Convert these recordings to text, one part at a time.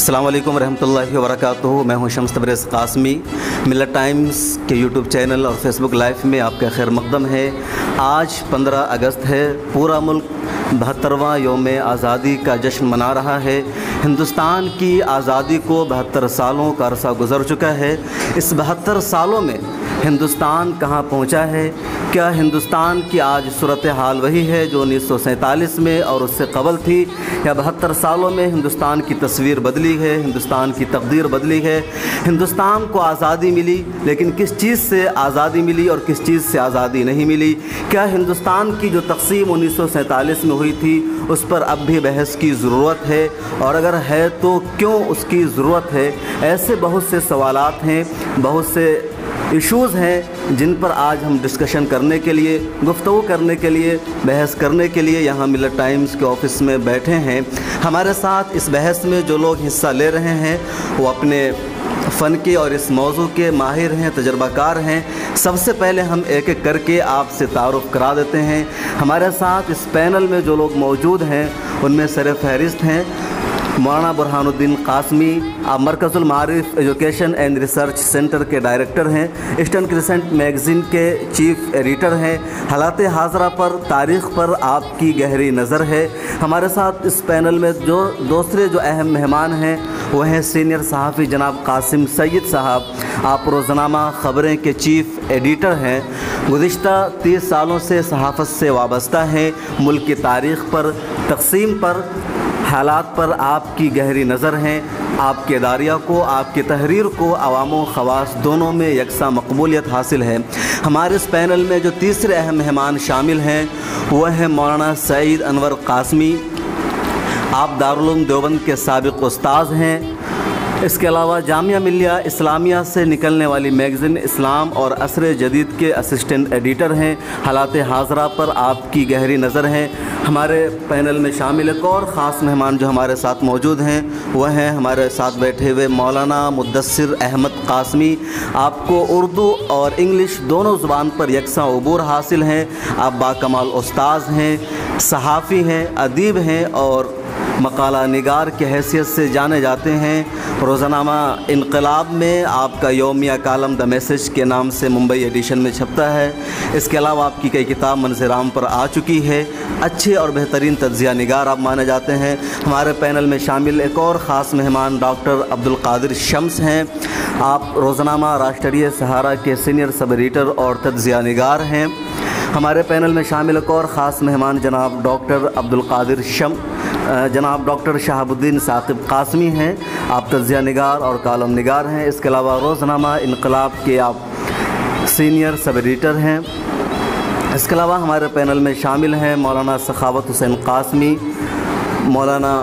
अस्सलाम वालेकुम रहमतुल्लाहि व बरकातुहू। मैं हूं शम्स तबरेज़ कासमी। मिल्लत टाइम्स के यूट्यूब चैनल और फेसबुक लाइव में आपका खैर मक़दम है। आज 15 अगस्त है। पूरा मुल्क 72वां यौम आज़ादी का जश्न मना रहा है। हिंदुस्तान की आज़ादी को 72 सालों का अरसा गुज़र चुका है। इस 72 सालों में हिंदुस्तान कहाँ पहुँचा है? क्या हिंदुस्तान की आज सूरत हाल वही है जो 1947 में और उससे कबल थी, या 72 सालों में हिंदुस्तान की तस्वीर बदली है, हिंदुस्तान की तकदीर बदली है? हिंदुस्तान को आज़ादी मिली, लेकिन किस चीज़ से आज़ादी मिली और किस चीज़ से आज़ादी नहीं मिली? क्या हिंदुस्तान की जो तक़सीम 1947 में हुई थी उस पर अब भी बहस की ज़रूरत है, और अगर है तो क्यों उसकी ज़रूरत है? ऐसे बहुत से सवालात हैं, बहुत से इश्यूज़ हैं जिन पर आज हम डिस्कशन करने के लिए, गुफ्तगू करने के लिए, बहस करने के लिए यहाँ मिल्लत टाइम्स के ऑफ़िस में बैठे हैं। हमारे साथ इस बहस में जो लोग हिस्सा ले रहे हैं वो अपने फ़न के और इस मौजू के माहिर हैं, तजर्बाकार हैं। सबसे पहले हम एक एक करके आपसे तारुफ़ करा देते हैं। हमारे साथ इस पैनल में जो लोग मौजूद हैं उनमें सर फहरिस्त हैं मौलाना बुरहानुद्दीन कासमी। आप Markazul Maarif education and research centre के डायरेक्टर हैं। ईस्टर्न क्रिसेंट मैगज़ीन के चीफ़ एडिटर हैं। हालात हाज़रा पर, तारीख़ पर आपकी गहरी नज़र है। हमारे साथ इस पैनल में जो दूसरे जो अहम मेहमान हैं वो हैं सीनियर सहाफ़ी जनाब कासिम सैयद साहब। आप रोज़नामा ख़बरें के चीफ़ एडिटर हैं। गुज़िश्ता 30 सालों से सहाफ़त से वाबस्ता हैं। मुल्क की तारीख़ पर, तक़सीम पर, हालात पर आपकी गहरी नज़र हैं। आपके दारिया को, आपकी तहरीर को अवाम व ख़वास दोनों में यकसा मकबूलियत हासिल है। हमारे इस पैनल में जो तीसरे अहम मेहमान शामिल हैं वह हैं मौलाना सईद अनवर कासमी। आप दारुल उलूम देवबंद के साबिक़ उस्ताद हैं। इसके अलावा जामिया मिल्लिया इस्लामिया से निकलने वाली मैगज़ीन इस्लाम और असर जदीद के असिस्टेंट एडिटर हैं। हालात हाज़रा पर आपकी गहरी नज़र हैं। हमारे पैनल में शामिल एक और ख़ास मेहमान जो हमारे साथ मौजूद हैं वह हैं हमारे साथ बैठे हुए मौलाना मुद्दस्सिर अहमद कासमी। आपको उर्दू और इंग्लिश दोनों ज़ुबान पर यकसा अबूर हासिल हैं। आप बाकमाल उस्ताद हैं, सहाफ़ी हैं, अदीब हैं और मकाला निगार की हैसियत से जाने जाते हैं। रोज़नामा इनकलाब में आपका यौमिया कालम द मैसेज के नाम से मुंबई एडिशन में छपता है। इसके अलावा आपकी कई किताब मंज़िल-ए-आम पर आ चुकी है। अच्छे और बेहतरीन तज्ज़िया निगार आप माने जाते हैं। हमारे पैनल में शामिल एक और ख़ास मेहमान डॉक्टर अब्दुल कादिर शम्स हैं। आप रोज़नामा राष्ट्रीय सहारा के सीनियर सब एडिटर और तज्ज़िया निगार हैं। हमारे पैनल में शामिल एक और ख़ास मेहमान जनाब डॉक्टर शहाबुद्दीन साकिब कासमी हैं। आप तज्ज़िया निगार और कालम निगार हैं। इसके अलावा रोज़नामा इनकलाब के आप सीनियर सब एडिटर हैं। इसके अलावा हमारे पैनल में शामिल हैं मौलाना सखावत हुसैन कासमी, मौलाना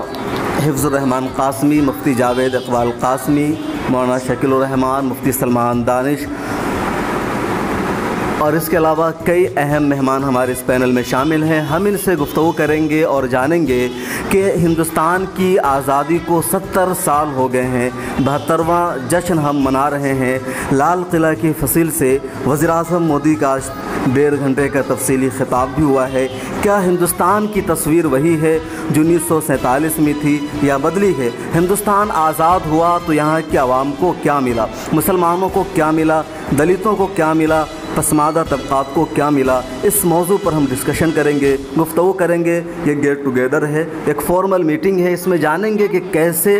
हिफ्ज़ुर रहमान कासमी, मुफ्ती जावेद इकबाल कासमी, मौलाना शकीलुर रहमान, मुफ्ती सलमान दानिश, और इसके अलावा कई अहम मेहमान हमारे इस पैनल में शामिल हैं। हम इनसे गुफ्तगू करेंगे और जानेंगे कि हिंदुस्तान की आज़ादी को 70 साल हो गए हैं। 72वां जश्न हम मना रहे हैं। लाल किला की फसील से वज़ीर-ए-आज़म मोदी का 1.5 घंटे का तफसीली खिताब भी हुआ है। क्या हिंदुस्तान की तस्वीर वही है जो 1947 में थी या बदली है? हिंदुस्तान आज़ाद हुआ तो यहाँ के आवाम को क्या मिला? मुसलमानों को क्या मिला? दलितों को क्या मिला? पसमादा तबक़ात को क्या मिला? इस मौजू पर हम डिस्कशन करेंगे, गुफ्तगू करेंगे। ये गेट टुगेदर है, एक फॉर्मल मीटिंग है। इसमें जानेंगे कि कैसे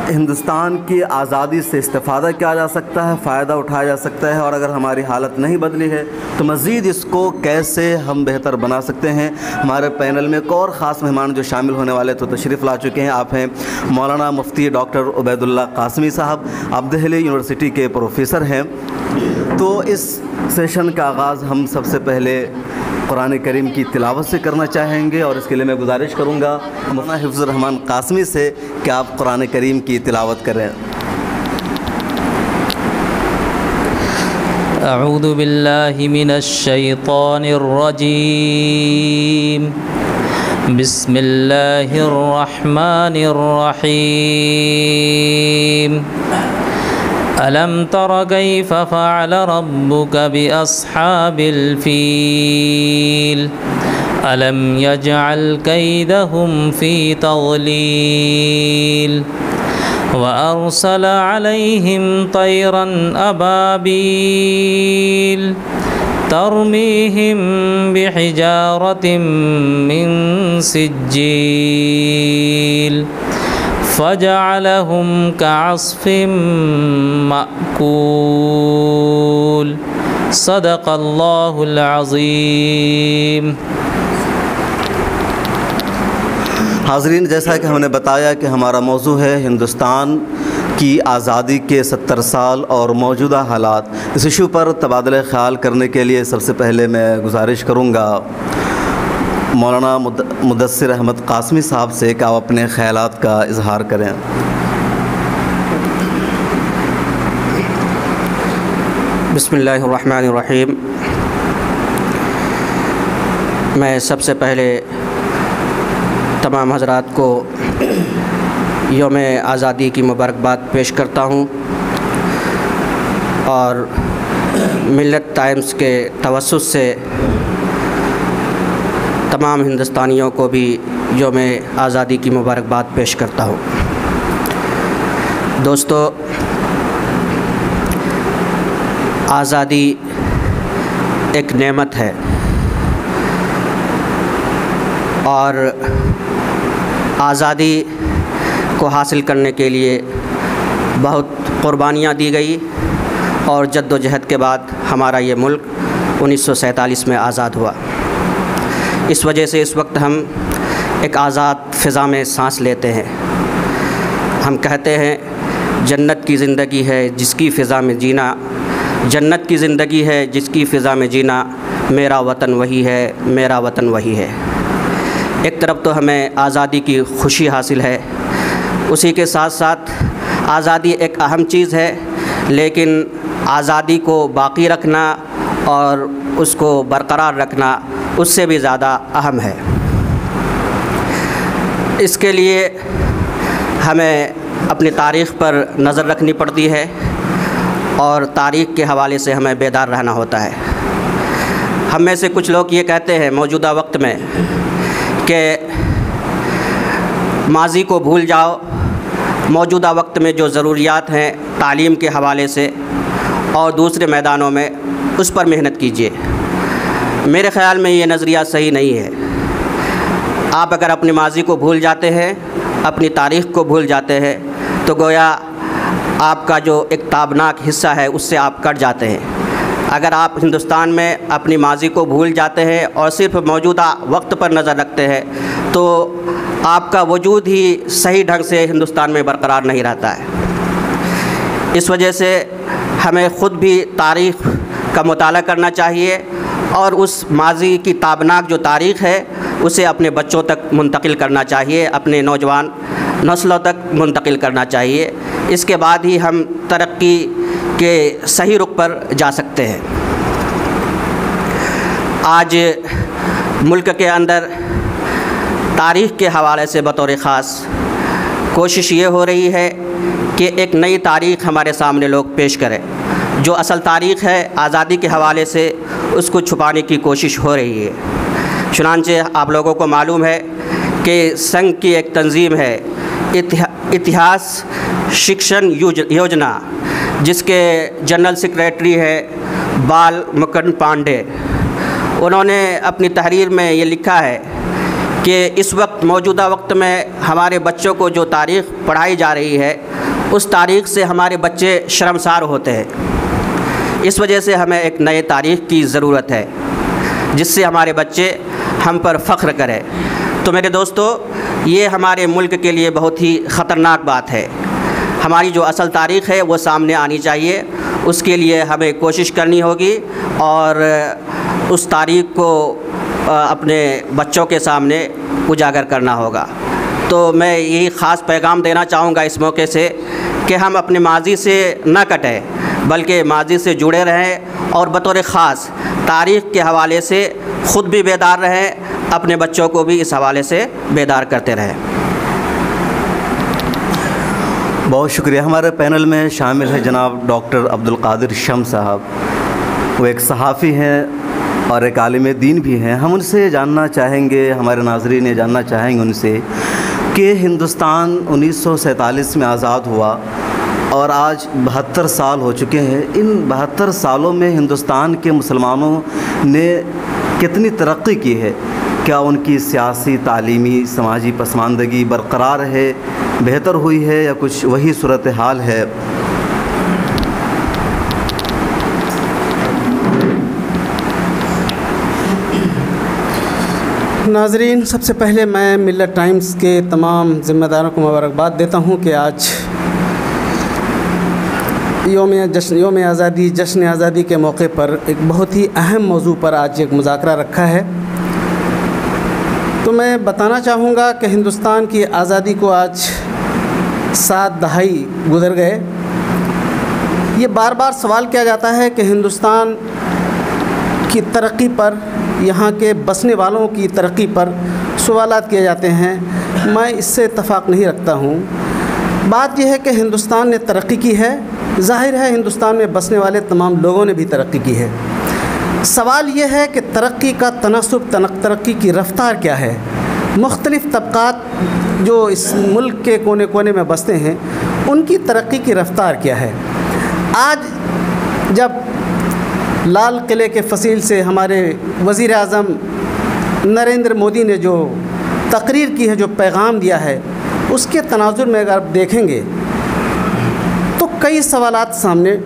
हिंदुस्तान की आज़ादी से इस्तेफ़ादा किया जा सकता है, फ़ायदा उठाया जा सकता है, और अगर हमारी हालत नहीं बदली है तो मज़ीद इसको कैसे हम बेहतर बना सकते हैं। हमारे पैनल में एक और ख़ास मेहमान जो शामिल होने वाले तो तशरीफ़ ला चुके हैं। आप हैं मौलाना मुफ्ती डॉक्टर उबैदुल्ला कासमी साहब। आप दिल्ली यूनिवर्सिटी के प्रोफेसर हैं। तो इस सेशन का आगाज़ हम सबसे पहले कुरान करीम की तिलावत से करना चाहेंगे, और इसके लिए मैं गुजारिश करूँगा मौलाना हिफ्ज़ुर रहमान कासमी से कि आप कुरान करीम की तिलावत करें। अऊज़ु बिल्लाहि मिनश शैतानिर रजीम। बिस्मिल्लाहिर रहमानिर रहीम। अलम तर कैफ़ फ़अल रब्बुक बिअस्हाबिल फ़ील अलम यजअल कैदहुम फ़ी तग़लील। वअरसल अलैहिम तैरन अबाबील तरमीहिम बिहिजारतिम मिन सिज्जील फजअलहुम कअस्फिम मअकूल। सदक़ल्लाहुल अज़ीम। हाज़रीन, जैसा कि हमने बताया कि हमारा मौजू है हिंदुस्तान की आज़ादी के 70 साल और मौजूदा हालात। इस इशू पर तबादला ख़्याल करने के लिए सबसे पहले मैं गुजारिश करूँगा मौलाना मुदस्सिर अहमद कासमी साहब से कि आप अपने ख़यालात का इजहार करें। बिस्मिल्लाहिर्रहमानिर्रहीम। मैं सबसे पहले तमाम हज़रात को यौम आज़ादी की मुबारकबाद पेश करता हूँ और मिल्लत टाइम्स के तवस्सुत से तमाम हिंदुस्तानियों को भी यौम आज़ादी की मुबारकबाद पेश करता हूँ। दोस्तों, आज़ादी एक नेमत है और आज़ादी को हासिल करने के लिए बहुत क़ुरबानियाँ दी गई और जद्दोजहद के बाद हमारा ये मुल्क 1947 में आज़ाद हुआ। इस वजह से इस वक्त हम एक आज़ाद फ़िज़ा में सांस लेते हैं। हम कहते हैं जन्नत की ज़िंदगी है जिसकी फ़िज़ा में जीना, जन्नत की ज़िंदगी है जिसकी फ़िज़ा में जीना, मेरा वतन वही है, मेरा वतन वही है। एक तरफ तो हमें आज़ादी की खुशी हासिल है, उसी के साथ साथ आज़ादी एक अहम चीज़ है, लेकिन आज़ादी को बाकी रखना और उसको बरकरार रखना उससे भी ज़्यादा अहम है। इसके लिए हमें अपनी तारीख़ पर नज़र रखनी पड़ती है और तारीख़ के हवाले से हमें बेदार रहना होता है। हम में से कुछ लोग ये कहते हैं मौजूदा वक्त में कि माज़ी को भूल जाओ, मौजूदा वक्त में जो ज़रूरियात हैं तालीम के हवाले से और दूसरे मैदानों में उस पर मेहनत कीजिए। मेरे ख़्याल में ये नज़रिया सही नहीं है। आप अगर अपनी माज़ी को भूल जाते हैं, अपनी तारीख़ को भूल जाते हैं, तो गोया आपका जो एक ताबनाक हिस्सा है उससे आप कट जाते हैं। अगर आप हिंदुस्तान में अपनी माज़ी को भूल जाते हैं और सिर्फ मौजूदा वक्त पर नज़र रखते हैं, तो आपका वजूद ही सही ढंग से हिंदुस्तान में बरकरार नहीं रहता है। इस वजह से हमें ख़ुद भी तारीख़ का मुताला करना चाहिए और उस माज़ी की ताबनाक जो तारीख़ है उसे अपने बच्चों तक मुंतकिल करना चाहिए, अपने नौजवान नस्लों तक मुंतकिल करना चाहिए। इसके बाद ही हम तरक्की के सही रुख पर जा सकते हैं। आज मुल्क के अंदर तारीख़ के हवाले से बतौर ख़ास कोशिश ये हो रही है कि एक नई तारीख़ हमारे सामने लोग पेश करें। जो असल तारीख़ है आज़ादी के हवाले से उसको छुपाने की कोशिश हो रही है। चुनांचे आप लोगों को मालूम है कि संघ की एक तंजीम है इतिहास शिक्षण योजना, जिसके जनरल सेक्रेटरी है बाल मुकुंद पांडे। उन्होंने अपनी तहरीर में ये लिखा है कि इस वक्त मौजूदा वक्त में हमारे बच्चों को जो तारीख़ पढ़ाई जा रही है उस तारीख़ से हमारे बच्चे शर्मसार होते हैं। इस वजह से हमें एक नए तारीख़ की ज़रूरत है जिससे हमारे बच्चे हम पर फ़ख्र करें। तो मेरे दोस्तों, ये हमारे मुल्क के लिए बहुत ही ख़तरनाक बात है। हमारी जो असल तारीख़ है वो सामने आनी चाहिए, उसके लिए हमें कोशिश करनी होगी और उस तारीख़ को अपने बच्चों के सामने उजागर करना होगा। तो मैं यही ख़ास पैगाम देना चाहूँगा इस मौके से कि हम अपने माज़ी से न कटें बल्कि माज़ी से जुड़े रहें और बतौर ख़ास तारीख़ के हवाले से ख़ुद भी बेदार रहें, अपने बच्चों को भी इस हवाले से बेदार करते रहें। बहुत शुक्रिया। हमारे पैनल में शामिल है जनाब डॉक्टर अब्दुल कादिर शम्स साहब। वो एक सहाफ़ी हैं और एक आलिम दीन भी हैं। हम उनसे जानना चाहेंगे, हमारे नाज़रीन ये जानना चाहेंगे उनसे कि हिंदुस्तान 1947 में आज़ाद हुआ और आज 72 साल हो चुके हैं। इन 72 सालों में हिंदुस्तान के मुसलमानों ने कितनी तरक्की की है? क्या उनकी सियासी, तालीमी, समाजी पसमानदगी बरकरार है, बेहतर हुई है, या कुछ वही सूरत हाल है? नाज़रीन, सबसे पहले मैं मिल्लत टाइम्स के तमाम ज़िम्मेदारों को मुबारकबाद देता हूँ कि आज योम आज़ादी, जश्न आज़ादी के मौके पर एक बहुत ही अहम मौजू पर आज एक मुज़ाकरा रखा है। तो मैं बताना चाहूँगा कि हिंदुस्तान की आज़ादी को आज 7 दहाई गुज़र गए। ये बार बार सवाल किया जाता है कि हिंदुस्तान की तरक्की पर, यहाँ के बसने वालों की तरक्की पर सवालात किए जाते हैं। मैं इससे इत्तफ़ाक़ नहीं रखता हूँ। बात यह है कि हिंदुस्तान ने तरक्की की है, ज़ाहिर है हिंदुस्तान में बसने वाले तमाम लोगों ने भी तरक्की की है। सवाल ये है कि तरक्की का तनासुब, तरक्की की रफ़्तार क्या है? मुख्तलिफ़ तबक़ात जो इस मुल्क के कोने कोने में बसते हैं, उनकी तरक्की की रफ़्तार क्या है? आज जब लाल किले के फसील से हमारे वज़ीर आज़म नरेंद्र मोदी ने जो तकरीर की है, जो पैगाम दिया है, उसके तनाजुर में अगर आप देखेंगे तो कई सवालात सामने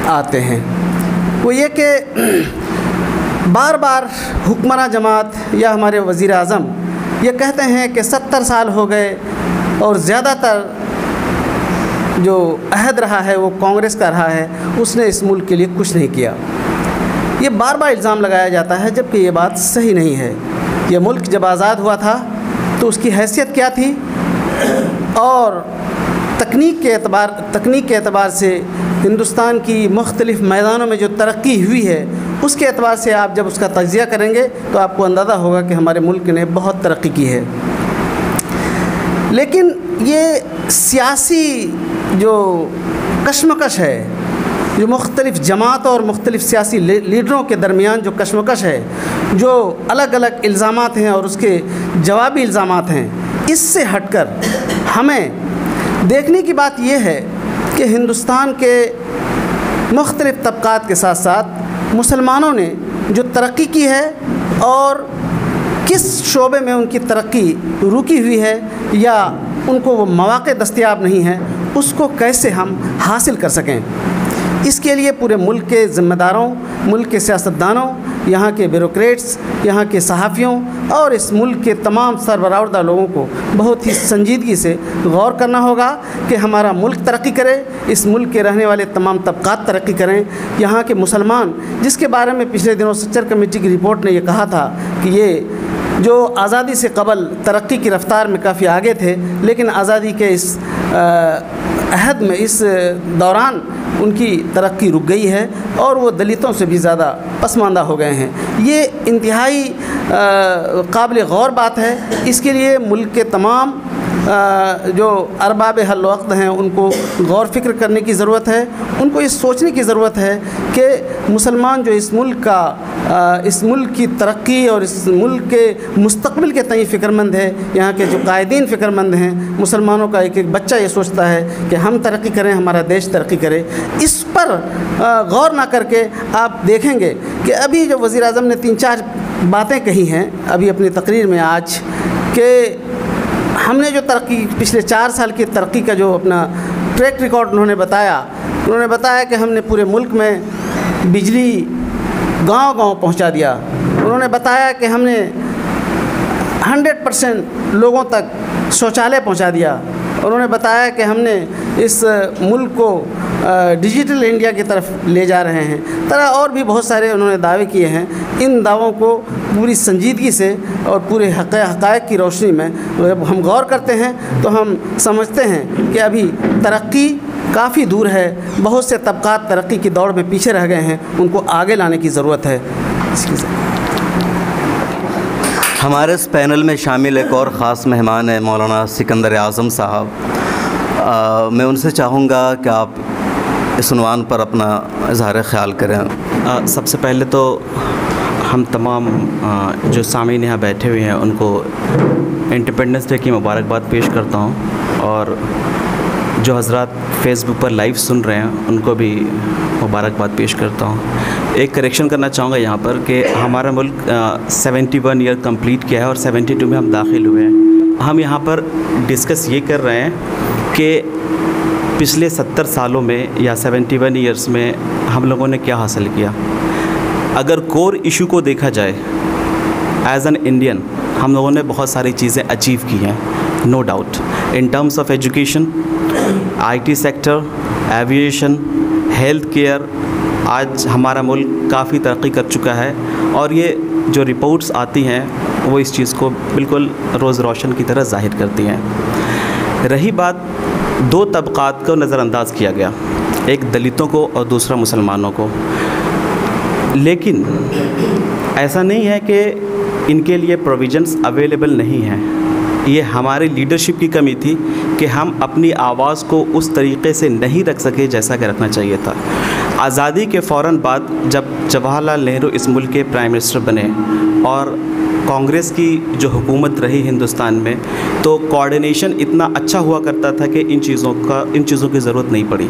आते हैं। वो ये कि बार बार हुक्मरान जमात या हमारे वज़ीर आज़म ये कहते हैं कि 70 साल हो गए और ज़्यादातर जो अहद रहा है वो कांग्रेस का रहा है, उसने इस मुल्क के लिए कुछ नहीं किया। ये बार बार इल्ज़ाम लगाया जाता है, जबकि ये बात सही नहीं है। ये मुल्क जब आज़ाद हुआ था तो उसकी हैसियत क्या थी, और तकनीक के एतबार से हिंदुस्तान की मुख्तलिफ़ मैदानों में जो तरक्की हुई है, उसके एतबार से आप जब उसका तज्ज़िया करेंगे तो आपको अंदाज़ा होगा कि हमारे मुल्क ने बहुत तरक्की की है। लेकिन ये सियासी जो कशमकश है, जो मुख्तलिफ़ जमात और मुख्तलिफ़ सियासी लीडरों के दरमियान जो कशमकश है, जो अलग अलग इल्ज़ामात हैं और उसके जवाबी इल्ज़ामात हैं, इससे हटकर हमें देखने की बात यह है कि हिंदुस्तान के मुख्तलिफ़ तबक़ात के साथ साथ मुसलमानों ने जो तरक्की की है और किस शोबे में उनकी तरक्की रुकी हुई है या उनको वो मौक़े दस्तयाब नहीं हैं, उसको कैसे हम हासिल कर सकें। इसके लिए पूरे मुल्क के ज़िम्मेदारों, मुल्क के सियासतदानों, यहाँ के ब्यूरोक्रेट्स, यहाँ के सहाफ़ियों और इस मुल्क के तमाम सरबराहदा लोगों को बहुत ही संजीदगी से गौर करना होगा कि हमारा मुल्क तरक्की करे, इस मुल्क के रहने वाले तमाम तबक़ात तरक्की करें। यहाँ के मुसलमान, जिसके बारे में पिछले दिनों सच्चर कमेटी की रिपोर्ट ने ये कहा था कि ये जो आज़ादी से कबल तरक्की की रफ़्तार में काफ़ी आगे थे, लेकिन आज़ादी के इस अहद में, इस दौरान उनकी तरक्की रुक गई है और वो दलितों से भी ज़्यादा पसमानदा हो गए हैं। ये इंतहाई काबिल गौर बात है। इसके लिए मुल्क के तमाम जो अरबाब हल वक्त हैं उनको गौर फिक्र करने की ज़रूरत है। उनको ये सोचने की ज़रूरत है कि मुसलमान जो इस मुल्क की तरक्की और इस मुल्क के मुस्तक़बिल के तय फ़िक्रमंद है, यहाँ के जो कायदीन फ़िक्रमंद हैं, मुसलमानों का एक एक बच्चा ये सोचता है कि हम तरक्की करें, हमारा देश तरक्की करे। इस पर गौर ना करके आप देखेंगे कि अभी जो वज़ीर आज़म ने 3-4 बातें कही हैं अभी अपनी तकरीर में आज, कि हमने जो तरक्की, पिछले 4 साल की तरक्की का जो अपना ट्रैक रिकॉर्ड उन्होंने बताया कि हमने पूरे मुल्क में बिजली गांव-गांव पहुंचा दिया। उन्होंने बताया कि हमने 100% लोगों तक शौचालय पहुंचा दिया। उन्होंने बताया कि हमने इस मुल्क को डिजिटल इंडिया की तरफ ले जा रहे हैं। तरह और भी बहुत सारे उन्होंने दावे किए हैं। इन दावों को पूरी संजीदगी से और पूरे हक़ाइक़ की रोशनी में जब हम गौर करते हैं तो हम समझते हैं कि अभी तरक्की काफ़ी दूर है। बहुत से तबक़ात तरक्की की दौड़ में पीछे रह गए हैं, उनको आगे लाने की ज़रूरत है। हमारे इस पैनल में शामिल एक और ख़ास मेहमान है मौलाना सिकंदर आज़म साहब। मैं उनसे चाहूँगा कि आप इस उन्वान पर अपना इज़हार ख़याल करें। सबसे पहले तो हम तमाम जो सामीन यहाँ बैठे हुए हैं उनको इंडिपेंडेंस डे की मुबारकबाद पेश करता हूँ, और जो हज़रात फेसबुक पर लाइव सुन रहे हैं उनको भी मुबारकबाद पेश करता हूँ। एक करेक्शन करना चाहूँगा यहाँ पर कि हमारा मुल्क 71 ईयर कंप्लीट किया है और 72 में हम दाखिल हुए हैं। हम यहाँ पर डिस्कस ये कर रहे हैं कि पिछले 70 सालों में या 71 ईयर्स में हम लोगों ने क्या हासिल किया। अगर कोर इशू को देखा जाए एज़ एन इंडियन, हम लोगों ने बहुत सारी चीज़ें अचीव की हैं, no doubt, in terms of education, IT sector, aviation, health care. आज हमारा मुल्क काफ़ी तरक्की कर चुका है और ये जो रिपोर्ट्स आती हैं वो इस चीज़ को बिल्कुल रोज़ रोशन की तरह ज़ाहिर करती हैं। रही बात दो तबक़ात को नज़रअंदाज किया गया, एक दलितों को और दूसरा मुसलमानों को, लेकिन ऐसा नहीं है कि इनके लिए प्रोविज़न्स अवेलेबल नहीं हैं। ये हमारी लीडरशिप की कमी थी कि हम अपनी आवाज़ को उस तरीक़े से नहीं रख सके जैसा कि रखना चाहिए था। आज़ादी के फ़ौरन बाद जब जवाहरलाल नेहरू इस मुल्क के प्राइम मिनिस्टर बने और कांग्रेस की जो हुकूमत रही हिंदुस्तान में, तो कोऑर्डिनेशन इतना अच्छा हुआ करता था कि इन चीज़ों की ज़रूरत नहीं पड़ी।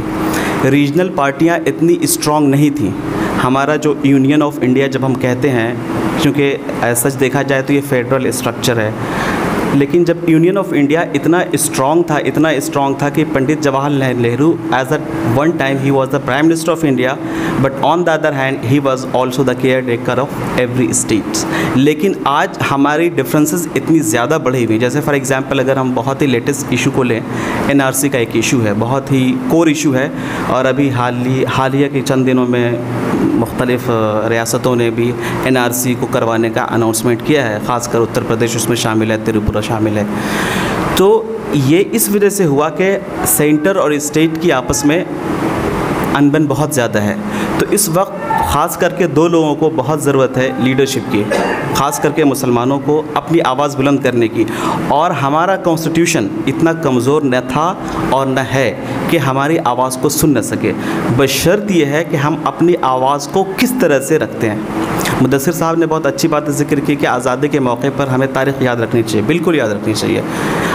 रीजनल पार्टियां इतनी स्ट्रॉन्ग नहीं थी। हमारा जो यूनियन ऑफ इंडिया जब हम कहते हैं, क्योंकि सच देखा जाए तो ये फेडरल स्ट्रक्चर है, लेकिन जब यूनियन ऑफ इंडिया इतना स्ट्रॉन्ग था कि Pandit Jawaharlal Nehru as a one time he was the prime minister of India, but on the other hand he was also the care taker of every state. लेकिन आज हमारी differences इतनी ज़्यादा बढ़ी हुई, जैसे फॉर एग्जांपल अगर हम बहुत ही लेटेस्ट इशू को लें, एनआरसी का एक इशू है, बहुत ही कोर इशू है, और अभी हालिया के चंद दिनों में मुख्तलिफ़ रियासतों ने भी एनआरसी को करवाने का अनाउंसमेंट किया है, ख़ासकर उत्तर प्रदेश उसमें शामिल है, त्रिपुरा शामिल है। तो ये इस वजह से हुआ कि सेंटर और स्टेट की आपस में अनबन बहुत ज़्यादा है। तो इस वक्त ख़ास करके दो लोगों को बहुत ज़रूरत है लीडरशिप की, ख़ास करके मुसलमानों को अपनी आवाज़ बुलंद करने की। और हमारा कॉन्स्टिट्यूशन इतना कमज़ोर न था और न है कि हमारी आवाज़ को सुन न सके, बशर्त ये है कि हम अपनी आवाज़ को किस तरह से रखते हैं। मुदस्सिर साहब ने बहुत अच्छी बात जिक्र की कि आज़ादी के मौके पर हमें तारीख़ याद रखनी चाहिए, बिल्कुल याद रखनी चाहिए।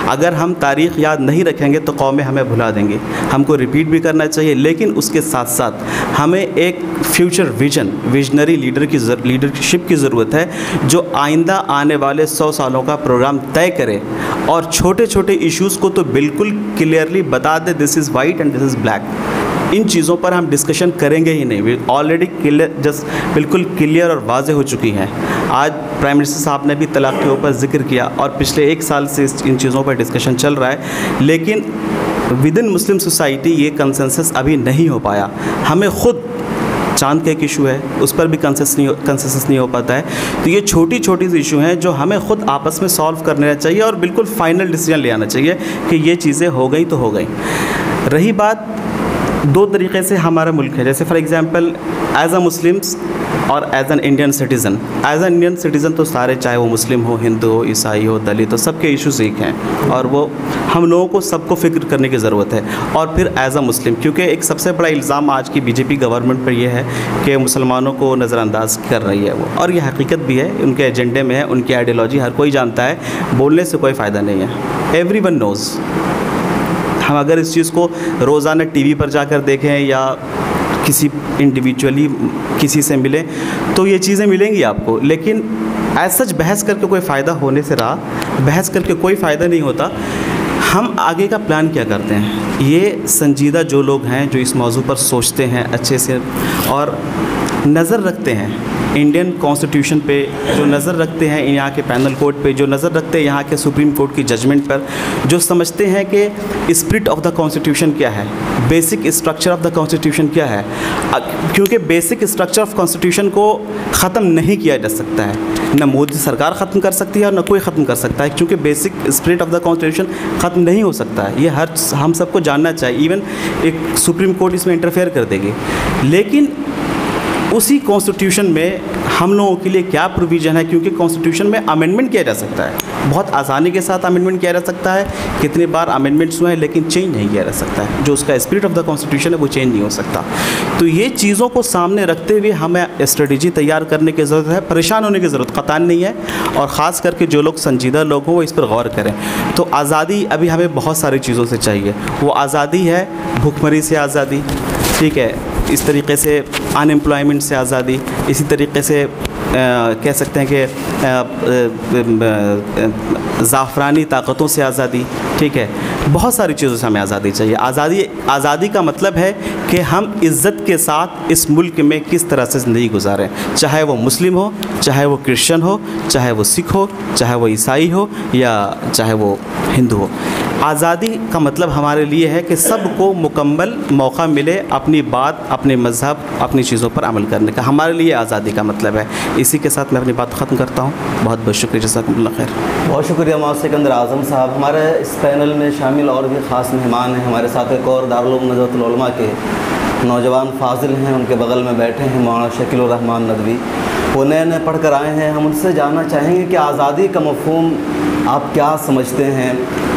अगर हम तारीख़ याद नहीं रखेंगे तो कौमें हमें भुला देंगी, हमको रिपीट भी करना चाहिए, लेकिन उसके साथ साथ हमें एक फ्यूचर विजनरी लीडरशिप की ज़रूरत है, जो आइंदा आने वाले 100 सालों का प्रोग्राम तय करे और छोटे छोटे इश्यूज़ को तो बिल्कुल क्लियरली बता दे, this is white and this is black. इन चीज़ों पर हम डिस्कशन करेंगे ही नहीं, ऑलरेडी बिल्कुल क्लियर और वाज़ेह हो चुकी हैं। आज प्राइम मिनिस्टर साहब ने भी तलाक़ के ऊपर जिक्र किया और पिछले 1 साल से इन चीज़ों पर डिस्कशन चल रहा है, लेकिन विद इन मुस्लिम सोसाइटी ये कंसेंसस अभी नहीं हो पाया। हमें ख़ुद चांद का एक इशू है, उस पर भी कंसेंसस नहीं हो पाता है। तो ये छोटी छोटी इशू हैं जो हमें ख़ुद आपस में सॉल्व करना चाहिए और बिल्कुल फाइनल डिसीजन ले आना चाहिए कि ये चीज़ें हो गई तो हो गई। रही बात दो तरीक़े से हमारा मुल्क है, जैसे for example as a Muslims और as an Indian citizen. As an Indian citizen तो सारे, चाहे वो मुस्लिम हो, हिंदू हो, ईसाई हो, दलित हो, सबके इश्यूज़ एक हैं और वो हम लोगों को सबको फ़िक्र करने की ज़रूरत है। और फिर एज़ अ मुस्लिम, क्योंकि एक सबसे बड़ा इल्ज़ाम आज की बीजेपी गवर्नमेंट पर यह है कि मुसलमानों को नज़रअंदाज कर रही है वो, और ये हकीकत भी है, उनके एजेंडे में है, उनकी आइडियोलॉजी हर कोई जानता है, बोलने से कोई फ़ायदा नहीं है। Everyone knows. हम अगर इस चीज़ को रोज़ाना टीवी पर जाकर देखें या किसी इंडिविजुअली किसी से मिलें तो ये चीज़ें मिलेंगी आपको, लेकिन एज सच बहस करके कोई फ़ायदा होने से रहा, बहस करके कोई फ़ायदा नहीं होता। हम आगे का प्लान क्या करते हैं, ये संजीदा जो लोग हैं जो इस मौजू पर सोचते हैं अच्छे से और नज़र रखते हैं इंडियन कॉन्स्टिट्यूशन पे, जो नज़र रखते हैं यहाँ के पैनल कोड पे, जो नज़र रखते हैं यहाँ के सुप्रीम कोर्ट की जजमेंट पर, जो समझते हैं कि स्पिरिट ऑफ द कॉन्स्टिट्यूशन क्या है, basic structure of the constitution क्या है, क्योंकि बेसिक स्ट्रक्चर ऑफ कॉन्स्टिट्यूशन को ख़त्म नहीं किया जा सकता है, न मोदी सरकार ख़त्म कर सकती है और न कोई ख़त्म कर सकता है, क्योंकि basic spirit of the constitution ख़त्म नहीं हो सकता है। ये हम सबको जानना चाहिए, इवन एक सुप्रीम कोर्ट इसमें इंटरफेयर कर देगी। लेकिन उसी कॉन्स्टिट्यूशन में हम लोगों के लिए क्या प्रोविज़न है, क्योंकि कॉन्स्टिट्यूशन में अमेंडमेंट किया जा सकता है, बहुत आसानी के साथ अमेंडमेंट किया जा सकता है। कितनी बार अमेंडमेंट्स हुए हैं लेकिन चेंज नहीं किया जा सकता है। जो उसका स्पिरिट ऑफ द कॉन्स्टिट्यूशन है वो चेंज नहीं हो सकता। तो ये चीज़ों को सामने रखते हुए हमें स्ट्रेटजी तैयार करने की ज़रूरत है। परेशान होने की ज़रूरत कतई नहीं है, और ख़ास करके जो लोग संजीदा लोग हों वो इस पर गौर करें। तो आज़ादी अभी हमें बहुत सारी चीज़ों से चाहिए। वो आज़ादी है भूखमरी से आज़ादी, ठीक है, इस तरीके से अनएम्प्लॉयमेंट से आज़ादी, इसी तरीके से कह सकते हैं कि ज़ाफ़रानी ताकतों से आज़ादी, ठीक है, बहुत सारी चीज़ों से हमें आज़ादी चाहिए। आज़ादी का मतलब है कि हम इज़्ज़त के साथ इस मुल्क में किस तरह से ज़िंदगी गुजारें, चाहे वो मुस्लिम हो, चाहे वो क्रिश्चियन हो, चाहे वो सिख हो, चाहे वो ईसाई हो, या चाहे वो हिंदू हो। आज़ादी का मतलब हमारे लिए है कि सबको मुकम्मल मौका मिले अपनी बात, अपने मज़हब, अपनी चीज़ों पर अमल करने का। हमारे लिए आज़ादी का मतलब है। इसी के साथ मैं अपनी बात ख़त्म करता हूँ। बहुत बहुत शुक्रिया, जज़ाकुमुल्लाह खैर। बहुत शुक्रिया मौलाना सिकंदर आज़म साहब। हमारे इस पैनल में शामिल और भी ख़ास मेहमान हैं। हमारे साथ एक और दारुल उलूम नज़रतुल उलमा के नौजवान फाजिल हैं, उनके बगल में बैठे हैं मौलाना शकील उर रहमान नदवी। वो नए पढ़ कर आए हैं। हम उनसे जानना चाहेंगे कि आज़ादी का मफ़हूम आप क्या समझते हैं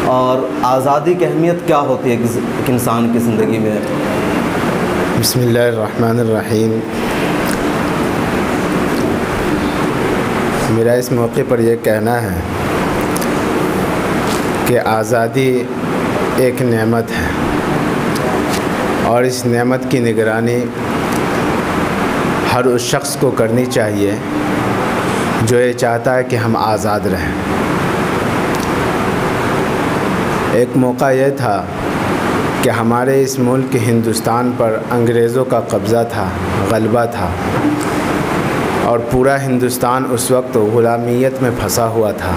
और आज़ादी की अहमियत क्या होती है एक इंसान की ज़िंदगी में। बिस्मिल्लाहिर्रहमानिर्रहीम। मेरा इस मौके पर यह कहना है कि आज़ादी एक नेमत है, और इस नेमत की निगरानी हर उस शख्स को करनी चाहिए जो ये चाहता है कि हम आज़ाद रहें। एक मौका यह था कि हमारे इस मुल्क हिंदुस्तान पर अंग्रेज़ों का कब्ज़ा था, गलबा था, और पूरा हिंदुस्तान उस वक्त ग़ुलामियत में फंसा हुआ था।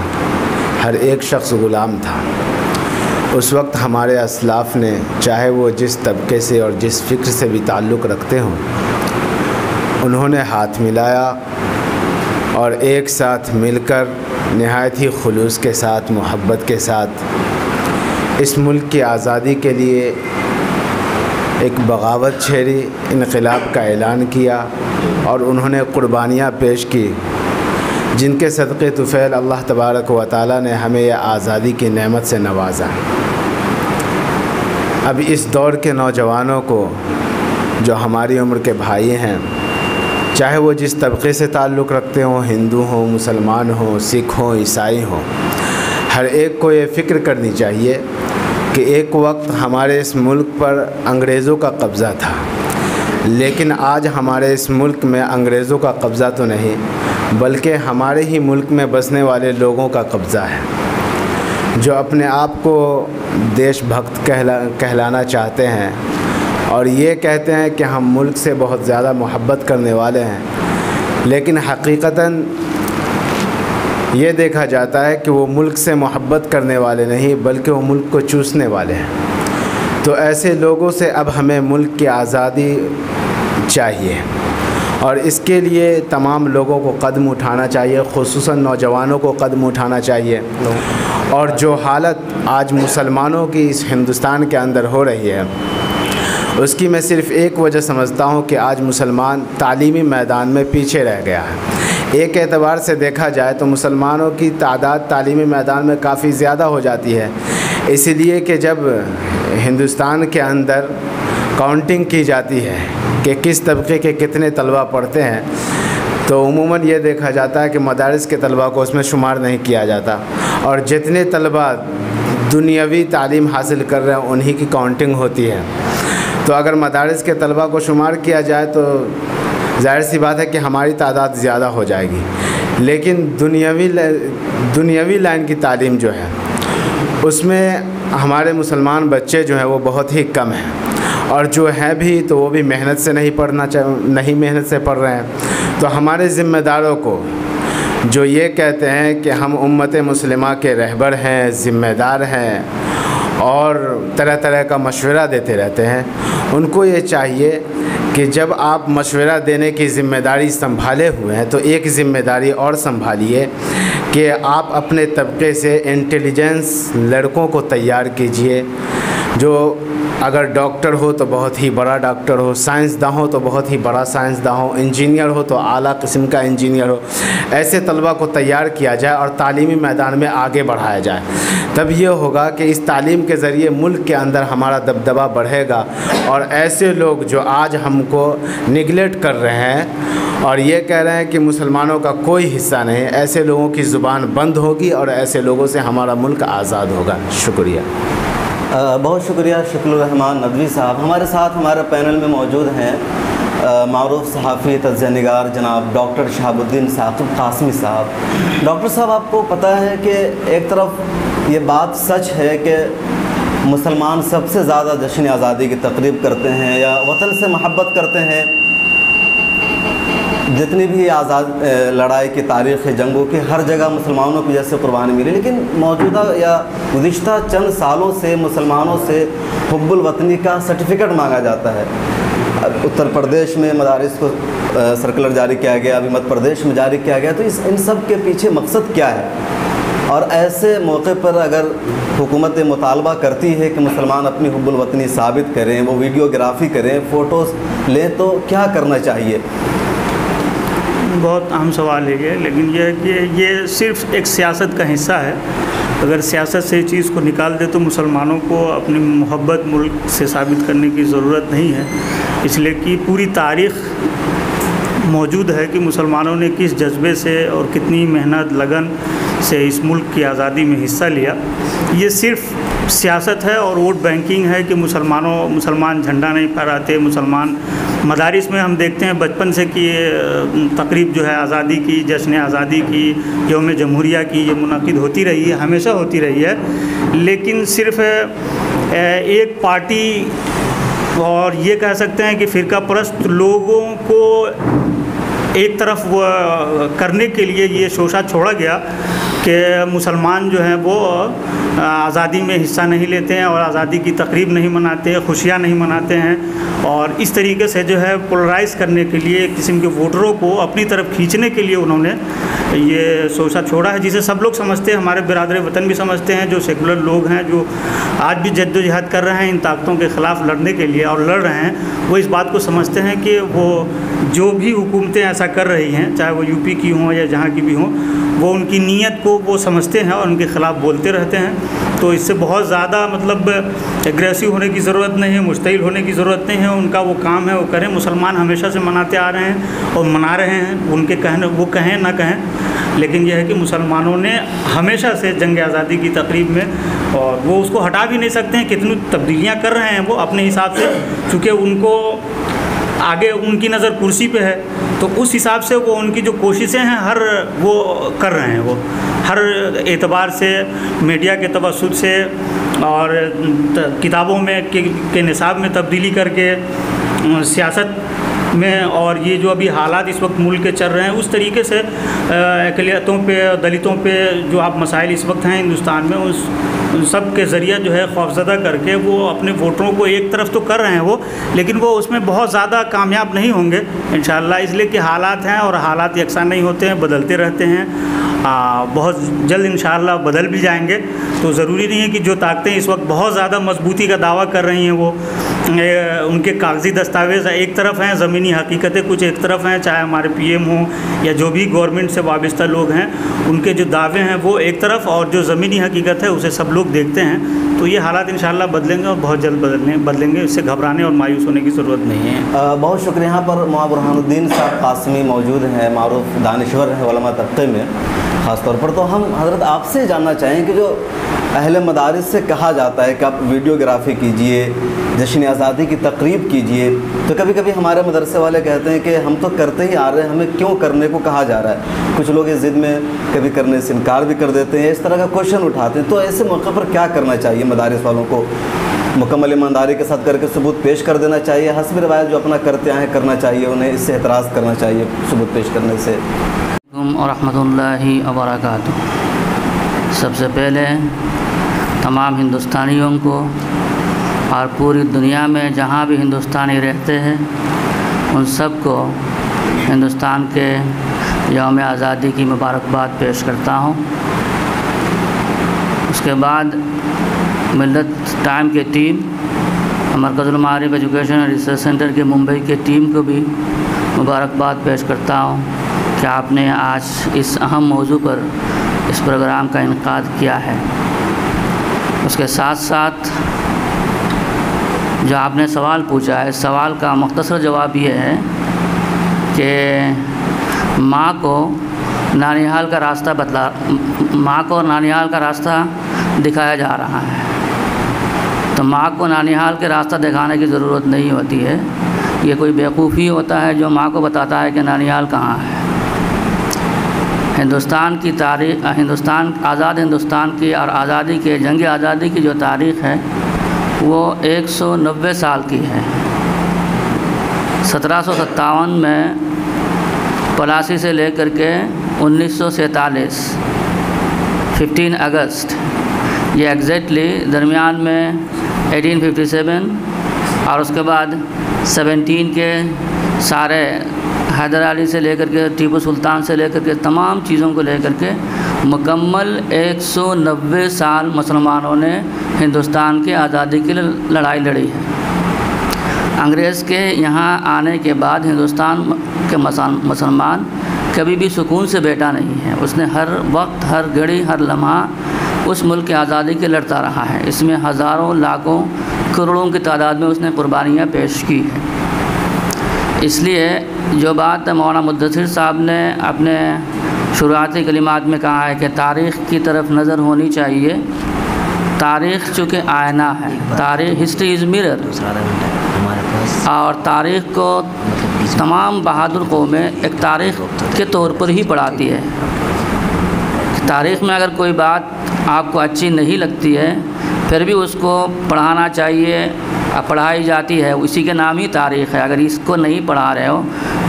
हर एक शख्स ग़ुलाम था। उस वक्त हमारे असलाफ़ ने, चाहे वो जिस तबके से और जिस फ़िक्र से भी ताल्लुक़ रखते हों, उन्होंने हाथ मिलाया और एक साथ मिलकर नहायत ही खुलूस के साथ, मोहब्बत के साथ इस मुल्क की आज़ादी के लिए एक बगावत छेड़ी, इनक़िलाब का ऐलान किया, और उन्होंने क़ुरबानियाँ पेश की, जिनके सदक़े तुफ़ैल अल्लाह तबारक व तआला ने हमें यह आज़ादी की नेमत से नवाजा। अब इस दौर के नौजवानों को, जो हमारी उम्र के भाई हैं, चाहे वो जिस तबके से ताल्लुक़ रखते हों, हिंदू हों, मुसलमान हों, सिख हों, ईसाई हों, हर एक को ये फ़िक्र करनी चाहिए कि एक वक्त हमारे इस मुल्क पर अंग्रेज़ों का कब्ज़ा था, लेकिन आज हमारे इस मुल्क में अंग्रेज़ों का कब्ज़ा तो नहीं, बल्कि हमारे ही मुल्क में बसने वाले लोगों का कब्ज़ा है, जो अपने आप को देशभक्त कहलाना चाहते हैं और ये कहते हैं कि हम मुल्क से बहुत ज़्यादा मोहब्बत करने वाले हैं, लेकिन हकीकतन ये देखा जाता है कि वो मुल्क से मोहब्बत करने वाले नहीं, बल्कि वो मुल्क को चूसने वाले हैं। तो ऐसे लोगों से अब हमें मुल्क की आज़ादी चाहिए, और इसके लिए तमाम लोगों को कदम उठाना चाहिए, ख़ुसूसन नौजवानों को कदम उठाना चाहिए। और जो हालत आज मुसलमानों की इस हिंदुस्तान के अंदर हो रही है, उसकी मैं सिर्फ़ एक वजह समझता हूँ कि आज मुसलमान तालीमी मैदान में पीछे रह गया है। एक एतबार से देखा जाए तो मुसलमानों की तादाद तालीमी मैदान में काफ़ी ज़्यादा हो जाती है, इसलिए कि जब हिंदुस्तान के अंदर काउंटिंग की जाती है कि किस तबके के कितने तलबा पढ़ते हैं, तो उमूमन ये देखा जाता है कि मदारिस के तलबा को उसमें शुमार नहीं किया जाता, और जितने तलबा दुनियावी तालीम हासिल कर रहे हैं उन्हीं की काउंटिंग होती है। तो अगर मदारिस के तलबा को शुमार किया जाए तो ज़ाहिर सी बात है कि हमारी तादाद ज़्यादा हो जाएगी, लेकिन दुनियावी लाइन की तालीम जो है उसमें हमारे मुसलमान बच्चे जो हैं वो बहुत ही कम हैं, और जो हैं भी तो वो भी मेहनत से नहीं मेहनत से पढ़ रहे हैं। तो हमारे ज़िम्मेदारों को, जो ये कहते हैं कि हम उम्मत मुस्लिमा के रहबर हैं, ज़िम्मेदार हैं और तरह तरह का मशवरा देते रहते हैं, उनको ये चाहिए कि जब आप मशवरा देने की ज़िम्मेदारी संभाले हुए हैं तो एक ज़िम्मेदारी और संभालिए कि आप अपने तबके से इंटेलिजेंस लड़कों को तैयार कीजिए, जो अगर डॉक्टर हो तो बहुत ही बड़ा डॉक्टर हो, साइंसदान हो तो बहुत ही बड़ा साइंसदान हो, इंजीनियर हो तो आला किस्म का इंजीनियर हो। ऐसे तलबा को तैयार किया जाए और तालीमी मैदान में आगे बढ़ाया जाए, तब ये होगा कि इस तालीम के ज़रिए मुल्क के अंदर हमारा दबदबा बढ़ेगा। और ऐसे लोग जो आज हमको निगलेक्ट कर रहे हैं और ये कह रहे हैं कि मुसलमानों का कोई हिस्सा नहीं, ऐसे लोगों की ज़ुबान बंद होगी और ऐसे लोगों से हमारा मुल्क आज़ाद होगा। शुक्रिया। बहुत शुक्रिया शकीलुर रहमान नदवी साहब। हमारे साथ हमारे पैनल में मौजूद हैं मारूफ सहाफ़ी तज़्ज़िया निगार जनाब डॉक्टर शहाबुद्दीन साकिब कासमी साहब। डॉक्टर साहब, आपको पता है कि एक तरफ ये बात सच है कि मुसलमान सबसे ज़्यादा जश्न आज़ादी की तक़रीब करते हैं या वतन से मोहब्बत करते हैं। जितनी भी आज़ाद लड़ाई की तारीख़ है, जंगों की, हर जगह मुसलमानों की जैसे कुर्बानी मिली, लेकिन मौजूदा या गुज़िश्ता चंद सालों से मुसलमानों से हुब्बुल वतनी का सर्टिफ़िकेट मांगा जाता है। उत्तर प्रदेश में मदारिस को सर्कुलर जारी किया गया, अभी मध्य प्रदेश में जारी किया गया। तो इन सब के पीछे मकसद क्या है? और ऐसे मौके पर अगर हुकूमत मुतालबा करती है कि मुसलमान अपनी हुब्बुल वतनी साबित करें, वो वीडियोग्राफी करें, फ़ोटोज़ लें, तो क्या करना चाहिए? बहुत अहम सवाल है ये, लेकिन यह है कि ये सिर्फ़ एक सियासत का हिस्सा है। अगर सियासत से चीज़ को निकाल दे तो मुसलमानों को अपनी मोहब्बत मुल्क से साबित करने की ज़रूरत नहीं है, इसलिए कि पूरी तारीख़ मौजूद है कि मुसलमानों ने किस जज्बे से और कितनी मेहनत लगन से इस मुल्क की आज़ादी में हिस्सा लिया। ये सिर्फ़ सियासत है और वोट बैंकिंग है कि मुसलमान झंडा नहीं फहराते। मुसलमान मदारिस में हम देखते हैं बचपन से कि तकरीब जो है आज़ादी की, जश्न आज़ादी की, यौम जमहूरिया की, ये मुनक़िद होती रही है, हमेशा होती रही है। लेकिन सिर्फ़ एक पार्टी और ये कह सकते हैं कि फ़िरका परस्त लोगों को एक तरफ करने के लिए ये शोशा छोड़ा गया कि मुसलमान जो हैं वो आज़ादी में हिस्सा नहीं लेते हैं और आज़ादी की तकरीब नहीं मनाते हैं, खुशियाँ नहीं मनाते हैं। और इस तरीके से जो है पोलराइज़ करने के लिए, एक किस्म के वोटरों को अपनी तरफ खींचने के लिए उन्होंने ये सोचा छोड़ा है, जिसे सब लोग समझते हैं, हमारे बिरादर वतन भी समझते हैं, जो सेकुलर लोग हैं, जो आज भी जद्दोजहद कर रहे हैं इन ताकतों के ख़िलाफ़ लड़ने के लिए और लड़ रहे हैं, वो इस बात को समझते हैं कि वो जो भी हुकूमतें ऐसा कर रही हैं, चाहे वो यूपी की हों या जहाँ की भी हों, वो उनकी नीयत को वो समझते हैं और उनके ख़िलाफ़ बोलते रहते हैं। तो इससे बहुत ज़्यादा मतलब एग्रेसिव होने की ज़रूरत नहीं है, मुश्तिल होने की ज़रूरत नहीं है। उनका वो काम है, वो करें। मुसलमान हमेशा से मनाते आ रहे हैं और मना रहे हैं, उनके कहने वो कहें ना कहें, लेकिन यह है कि मुसलमानों ने हमेशा से जंग आज़ादी की तकरीब में, और वो उसको हटा भी नहीं सकते हैं, कितनी तब्दीलियाँ कर रहे हैं वो अपने हिसाब से, चूँकि उनको आगे उनकी नज़र कुर्सी पे है, तो उस हिसाब से वो उनकी जो कोशिशें हैं हर वो कर रहे हैं, वो हर एतबार से, मीडिया के तवस्सुत से और किताबों में के निसाब में तब्दीली करके, सियासत में, और ये जो अभी हालात इस वक्त मुल्क के चल रहे हैं उस तरीके से अक़लियतों पे, दलितों पे जो आप मसाइल इस वक्त हैं हिंदुस्तान में, उन सब के ज़रिए जो है खौफज़दा करके वो अपने वोटरों को एक तरफ तो कर रहे हैं वो, लेकिन वो उसमें बहुत ज़्यादा कामयाब नहीं होंगे इंशाअल्लाह, इसलिए कि हालात हैं और हालात यकसा नहीं होते हैं, बदलते रहते हैं। बहुत जल्द इंशाअल्लाह बदल भी जाएंगे। तो ज़रूरी नहीं है कि जो ताकतें इस वक्त बहुत ज़्यादा मजबूती का दावा कर रही हैं वो उनके कागज़ी दस्तावेज़ एक तरफ हैं, ज़मीनी हकीकतें कुछ एक तरफ हैं, चाहे हमारे पीएम हों या जो भी गवर्नमेंट से वाबस्ता लोग हैं, उनके जो दावे हैं वो एक तरफ, और जो ज़मीनी हकीकत है उसे सब लोग देखते हैं। तो ये हालात इंशाअल्लाह बदलेंगे और बहुत जल्द बदलेंगे, इससे घबराने और मायूस होने की ज़रूरत नहीं है। बहुत शुक्रिया। यहाँ पर मौलाना बुरहानुद्दीन साहब कासमी मौजूद हैं, मारूफ दानिश्वर हैं उलमा तबके में ख़ास तौर पर। तो हम हज़रत आपसे जानना चाहें कि जो अहले मदारिस से कहा जाता है कि आप वीडियोग्राफी कीजिए, जश्न आज़ादी की तकरीब कीजिए, तो कभी कभी हमारे मदरसे वाले कहते हैं कि हम तो करते ही आ रहे हैं, हमें क्यों करने को कहा जा रहा है। कुछ लोग इस ज़िद में कभी करने से इनकार भी कर देते हैं, इस तरह का क्वेश्चन उठाते हैं। तो ऐसे मौके पर क्या करना चाहिए मदारिस वालों को? मुकम्मल ईमानदारी के साथ करके सबूत पेश कर देना चाहिए, हस्ब रिवायत जो अपना करते आए करना चाहिए, उन्हें इससे एतराज़ करना चाहिए सबूत पेश करने से? और रहमतुल्लाहि व बरकातुहू। सबसे पहले तमाम हिंदुस्तानियों को और पूरी दुनिया में जहाँ भी हिंदुस्तानी रहते हैं उन सब को हिंदुस्तान के यौम आज़ादी की मुबारकबाद पेश करता हूँ। उसके बाद मिल्लत टाइम के team, Markazul Maarif education and research centre के मुंबई के टीम को भी मुबारकबाद पेश करता हूँ कि आपने आज इस अहम मौजू पर इस प्रोग्राम का इनेकाद किया है। उसके साथ साथ जो आपने सवाल पूछा है, सवाल का मुख्तसर जवाब ये है कि माँ को नानिहाल का रास्ता माँ को नानिहाल का रास्ता दिखाया जा रहा है। तो माँ को नानिहाल के रास्ता दिखाने की ज़रूरत नहीं होती है। ये कोई बेवकूफ़ी होता है जो माँ को बताता है कि नानिहाल कहाँ है। हिंदुस्तान की तारीख़, आज़ाद हिंदुस्तान की और आज़ादी के जंग आज़ादी की जो तारीख़ है वो 190 साल की है। 1757 में पलासी से लेकर के 1947 15 अगस्त, ये एग्जैक्टली दरमियान में 1857 और उसके बाद 17 के सारे हैदर अली से लेकर के टीपू सुल्तान से लेकर के तमाम चीज़ों को लेकर के मुकम्मल 190 साल मुसलमानों ने हिंदुस्तान की आज़ादी के लिए लड़ाई लड़ी है। अंग्रेज़ के यहाँ आने के बाद हिंदुस्तान के मुसलमान कभी भी सुकून से बैठा नहीं है। उसने हर वक्त, हर घड़ी, हर लम्हा उस मुल्क की आज़ादी के लड़ता रहा है। इसमें हज़ारों, लाखों, करोड़ों की तादाद में उसने कुर्बानियाँ पेश की हैं। इसलिए जो बात मौलाना मुद्दसिर साहब ने अपने शुरुआती कलिमात में कहा है कि तारीख़ की तरफ नज़र होनी चाहिए। तारीख़ चूँकि आयना है, तारीख़, हिस्ट्री इज़ मिरर, और तारीख़ को तमाम बहादुर कौमें एक तारीख़ के तौर पर ही पढ़ाती है। तारीख़ में अगर कोई बात आपको अच्छी नहीं लगती है फिर भी उसको पढ़ाना चाहिए, पढ़ाई जाती है, उसी के नाम ही तारीख़ है। अगर इसको नहीं पढ़ा रहे हो,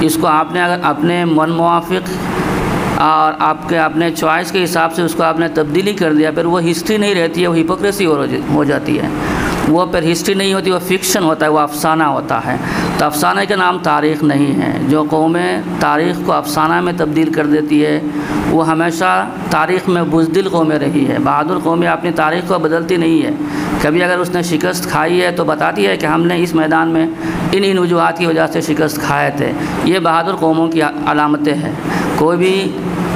इसको आपने अगर अपने मन मुआफ़िक और आपके अपने चॉइस के हिसाब से उसको आपने तब्दीली कर दिया, फिर वो हिस्ट्री नहीं रहती है, वो हिपोक्रेसी हो जाती है। वो फिर हिस्ट्री नहीं होती, वो फ़िक्शन होता है, वो अफसाना होता है। तो अफसाने का नाम तारीख़ नहीं है। जो कौमें तारीख़ को अफसाना में तब्दील कर देती है वो हमेशा तारीख़ में बुज़दिल कौमें रही है। बहादुर कौमें अपनी तारीख़ को बदलती नहीं है। कभी अगर उसने शिकस्त खाई है तो बताती है कि हमने इस मैदान में इन वजूहात की वजह से शिकस्त खाए थे। ये बहादुर कौमों की अलामतें हैं। कोई भी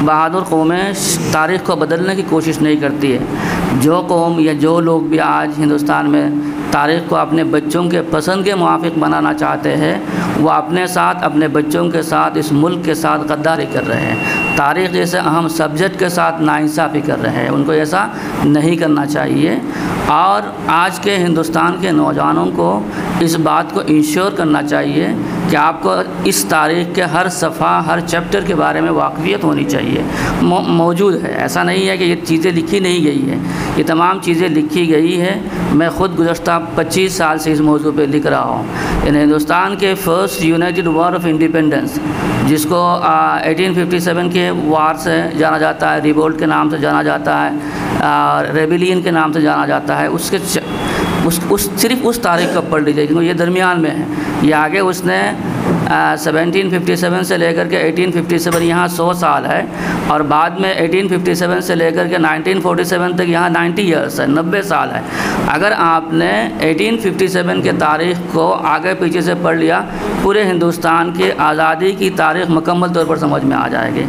बहादुर कौमें तारीख़ को बदलने की कोशिश नहीं करती है। जो कौम या जो लोग भी आज हिंदुस्तान में तारीख़ को अपने बच्चों के पसंद के मुआफ़िक बनाना चाहते हैं, वो अपने साथ, अपने बच्चों के साथ, इस मुल्क के साथ गद्दारी कर रहे हैं। तारीख़ जैसे अहम सब्जेक्ट के साथ नाइंसाफ़ी कर रहे हैं। उनको ऐसा नहीं करना चाहिए। और आज के हिंदुस्तान के नौजवानों को इस बात को इंश्योर करना चाहिए कि आपको इस तारीख़ के हर सफ़ा, हर चैप्टर के बारे में वाक़फ़ियत होनी चाहिए। मौजूद है, ऐसा नहीं है कि ये चीज़ें लिखी नहीं गई है, ये तमाम चीज़ें लिखी गई है। मैं ख़ुद गुज़श्ता 25 साल से इस मौजू पे लिख रहा हूँ। इन हिंदुस्तान के first United war of independence, जिसको 1857 के वार से जाना जाता है, रिवोल्ट के नाम से जाना जाता है, रेबिलियन के नाम से जाना जाता है, उसके सिर्फ उस तारीख़ को पढ़ लीजिए क्योंकि ये दरमियान में है। ये आगे उसने 1757 से लेकर के 1857 यहाँ 100 साल है, और बाद में 1857 से लेकर के 1947 तक यहाँ 90 ईयर्स है, 90 साल है। अगर आपने 1857 के तारीख़ को आगे पीछे से पढ़ लिया, पूरे हिंदुस्तान की आज़ादी की तारीख़ मुकम्मल तौर पर समझ में आ जाएगी।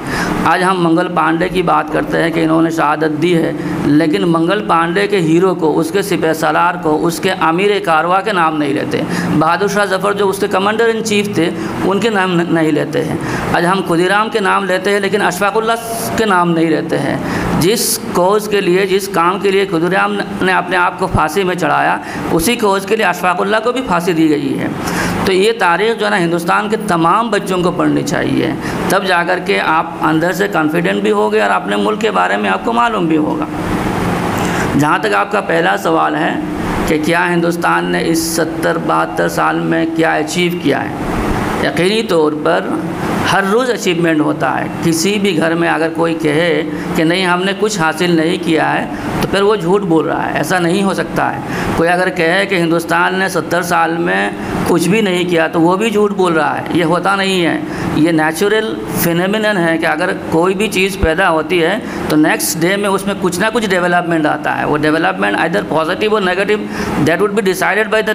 आज हम मंगल पांडे की बात करते हैं कि इन्होंने शहादत दी है, लेकिन मंगल पांडे के हीरो को, उसके सिपह सलार को, उसके अमीर कारवा के नाम नहीं लेते। बहादुर शाह ज़फ़र जो उसके कमांडर इन चीफ थे उनके नाम नहीं लेते हैं। आज हम खुदीराम के नाम लेते हैं लेकिन अशफाकुल्लाह के नाम नहीं लेते हैं। जिस कोज़ के लिए, जिस काम के लिए खुदीराम ने अपने आप को फांसी में चढ़ाया, उसी कोज़ के लिए अशफाकुल्लाह को भी फांसी दी गई है। तो ये तारीख़ जो है ना, हिंदुस्तान के तमाम बच्चों को पढ़नी चाहिए, तब जाकर के आप अंदर से कॉन्फिडेंट भी होगे और अपने मुल्क के बारे में आपको मालूम भी होगा। जहाँ तक आपका पहला सवाल है कि क्या हिंदुस्तान ने इस 70-72 साल में क्या अचीव किया है, यकीनी तौर पर हर रोज़ अचीवमेंट होता है। किसी भी घर में अगर कोई कहे कि नहीं हमने कुछ हासिल नहीं किया है तो फिर वो झूठ बोल रहा है, ऐसा नहीं हो सकता है। कोई अगर कहे कि हिंदुस्तान ने 70 साल में कुछ भी नहीं किया तो वो भी झूठ बोल रहा है, ये होता नहीं है। ये नेचुरल फिनोमिनन है कि अगर कोई भी चीज़ पैदा होती है तो नेक्स्ट डे में उसमें कुछ ना कुछ डेवलपमेंट आता है। वो डेवलपमेंट आइदर पॉजिटिव और negative, that would be decided by the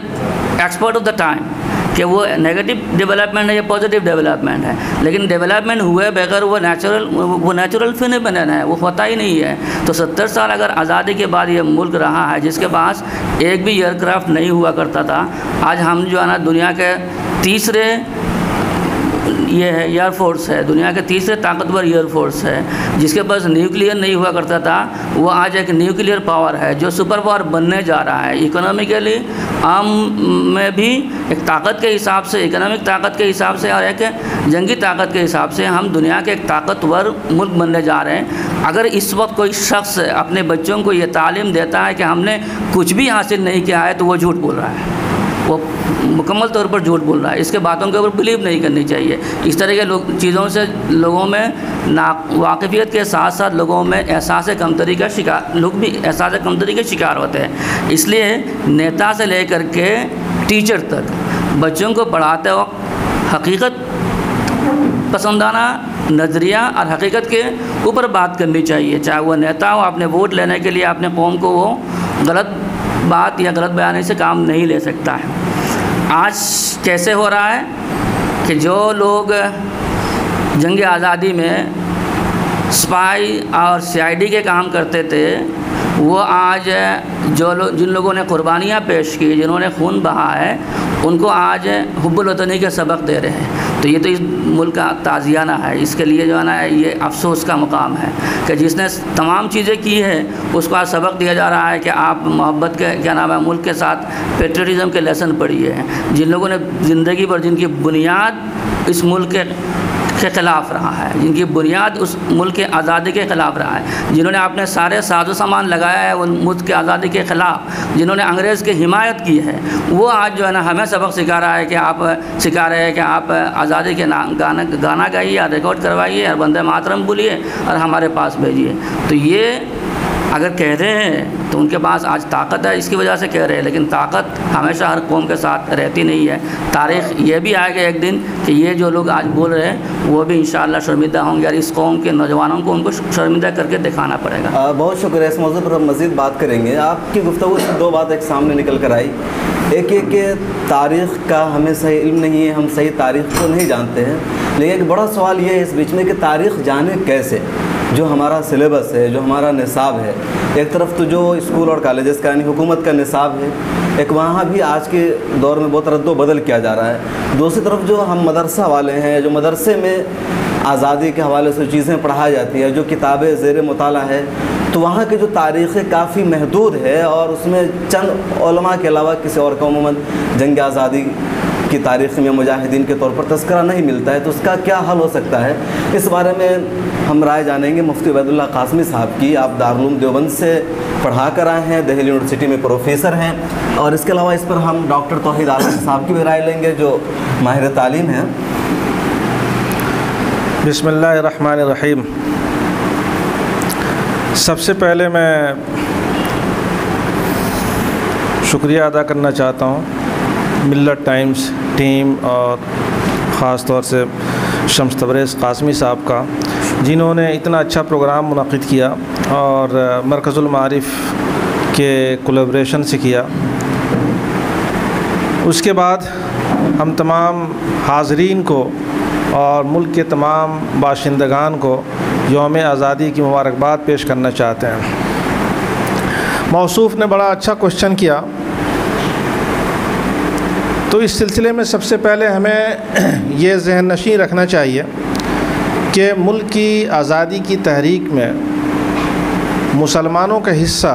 expert of the time कि वो नेगेटिव डेवलपमेंट है या पॉजिटिव डेवलपमेंट है। लेकिन डेवलपमेंट हुए बगैर वो नेचुरल फिनोमेनन है, वो होता ही नहीं है। तो 70 साल अगर आज़ादी के बाद ये मुल्क रहा है जिसके पास एक भी एयरक्राफ्ट नहीं हुआ करता था, आज हम जो है ना दुनिया के तीसरे ये है एयरफोर्स है, दुनिया के तीसरे ताकतवर एयरफोर्स है। जिसके पास न्यूक्लियर नहीं हुआ करता था वो आज एक न्यूक्लियर पावर है जो सुपर पावर बनने जा रहा है। इकोनॉमिकली आम में भी एक ताकत के हिसाब से, इकोनॉमिक ताकत के हिसाब से और एक जंगी ताकत के हिसाब से हम दुनिया के एक ताकतवर मुल्क बनने जा रहे हैं। अगर इस वक्त कोई शख्स अपने बच्चों को ये तालीम देता है कि हमने कुछ भी हासिल नहीं किया है तो वो झूठ बोल रहा है, वो मुकम्मल तौर पर झूठ बोल रहा है। इसके बातों के ऊपर बिलीव नहीं करनी चाहिए। इस तरह के चीज़ों से लोगों में नावाकिफियत के साथ साथ लोगों में एहसास कमतरी का शिकार, लोग भी एहसास कमतरी के शिकार होते हैं। इसलिए नेता से लेकर के टीचर तक बच्चों को पढ़ाते वक्त हकीकत पसंदाना नज़रिया और हकीकत के ऊपर बात करनी चाहिए। चाहे वो नेता हो, अपने वोट लेने के लिए अपने कौम को वो गलत बात या गलत बयानी से काम नहीं ले सकता है। आज कैसे हो रहा है कि जो लोग जंग आज़ादी में स्पाई और सीआईडी के काम करते थे वो आज जिन लोगों ने कुर्बानियाँ पेश की, जिन्होंने खून बहा है, उनको आज हुब्बुल वतनी के सबक दे रहे हैं। तो ये तो इस मुल्क का ताज़ियाना है। इसके लिए जो है ना ये अफसोस का मुकाम है कि जिसने तमाम चीज़ें की है उसको आज सबक दिया जा रहा है कि आप मोहब्बत के क्या नाम है मुल्क के साथ पेट्रियटिज़म के लेसन पढ़िए। जिन लोगों ने ज़िंदगी भर जिनकी बुनियाद इस मुल्क के ख़िलाफ़ रहा है, जिनकी बुनियाद उस मुल्क के आज़ादी के ख़िलाफ़ रहा है, जिन्होंने अपने सारे साजो सामान लगाया है उन मुल्क के आज़ादी के ख़िलाफ़, जिन्होंने अंग्रेज़ की हिमायत की है, वो आज जो है ना हमें सबक सिखा रहा है कि आप आज़ादी के गाना गाइए या रिकॉर्ड करवाइए और वंदे मातरम बोलिए और हमारे पास भेजिए। तो ये अगर कह रहे हैं तो उनके पास आज ताकत है, इसकी वजह से कह रहे हैं। लेकिन ताकत हमेशा हर कौम के साथ रहती नहीं है। तारीख़ ये भी आएगा एक दिन कि ये जो लोग आज बोल रहे हैं वो भी इंशाअल्लाह शर्मिंदा होंगे और इस कौम के नौजवानों को उनको शर्मिंदा करके दिखाना पड़ेगा। बहुत शुक्रिया। इस मौजू पर हम मज़ीद बात करेंगे। आपकी गुफ्तगू से दो बात एक सामने निकल कर आई। एक कि तारीख़ का हमें सही इल्म नहीं है, हम सही तारीख़ को नहीं जानते हैं। लेकिन एक बड़ा सवाल ये है इस बीच में कि तारीख़ जाने कैसे। जो हमारा सिलेबस है, जो हमारा निसाब है, एक तरफ तो जो स्कूल और कॉलेजेस का यानी हुकूमत का निसाब है, एक वहाँ भी आज के दौर में बहुत रद्दो-बदल किया जा रहा है। दूसरी तरफ जो हम मदरसा वाले हैं, जो मदरसे में आज़ादी के हवाले से चीज़ें पढ़ाई जाती है, जो किताबें ज़ेर मुताला है, तो वहाँ की जो तारीख़ काफ़ी महदूद है और उसमें चंद उलमा के अलावा किसी और का अमूमन जंग आज़ादी की तारीख़ में मुजाहिदीन के तौर पर तज़किरा नहीं मिलता है। तो उसका क्या हल हो सकता है, इस बारे में हम राय जानेंगे मुफ्ती उबैदुल्लाह कासमी साहब की। आप दारुल उलूम देवबंद से पढ़ा कर आए हैं, दिल्ली यूनिवर्सिटी में प्रोफेसर हैं, और इसके अलावा इस पर हम डॉक्टर तौहीद आलम साहब की भी राय लेंगे जो माहिर तालीम हैं। बिस्मिल्लाहिर्रहमानिर्रहीम। सबसे पहले मैं शुक्रिया अदा करना चाहता हूँ मिल्लत टाइम्स टीम और ख़ास तौर से शम्स तबरेज़ कासमी साहब का, जिन्होंने इतना अच्छा प्रोग्राम मुनक़िद किया और मरकज़ुल मारिफ़ के कोलैबोरेशन से किया। उसके बाद हम तमाम हाज़रीन को और मुल्क के तमाम बाशिंदगान को यौम आज़ादी की मुबारकबाद पेश करना चाहते हैं। मौसूफ़ ने बड़ा अच्छा क्वेश्चन किया, तो इस सिलसिले में सबसे पहले हमें ये ज़हन नशीं रखना चाहिए कि मुल्क की आज़ादी की तहरीक में मुसलमानों का हिस्सा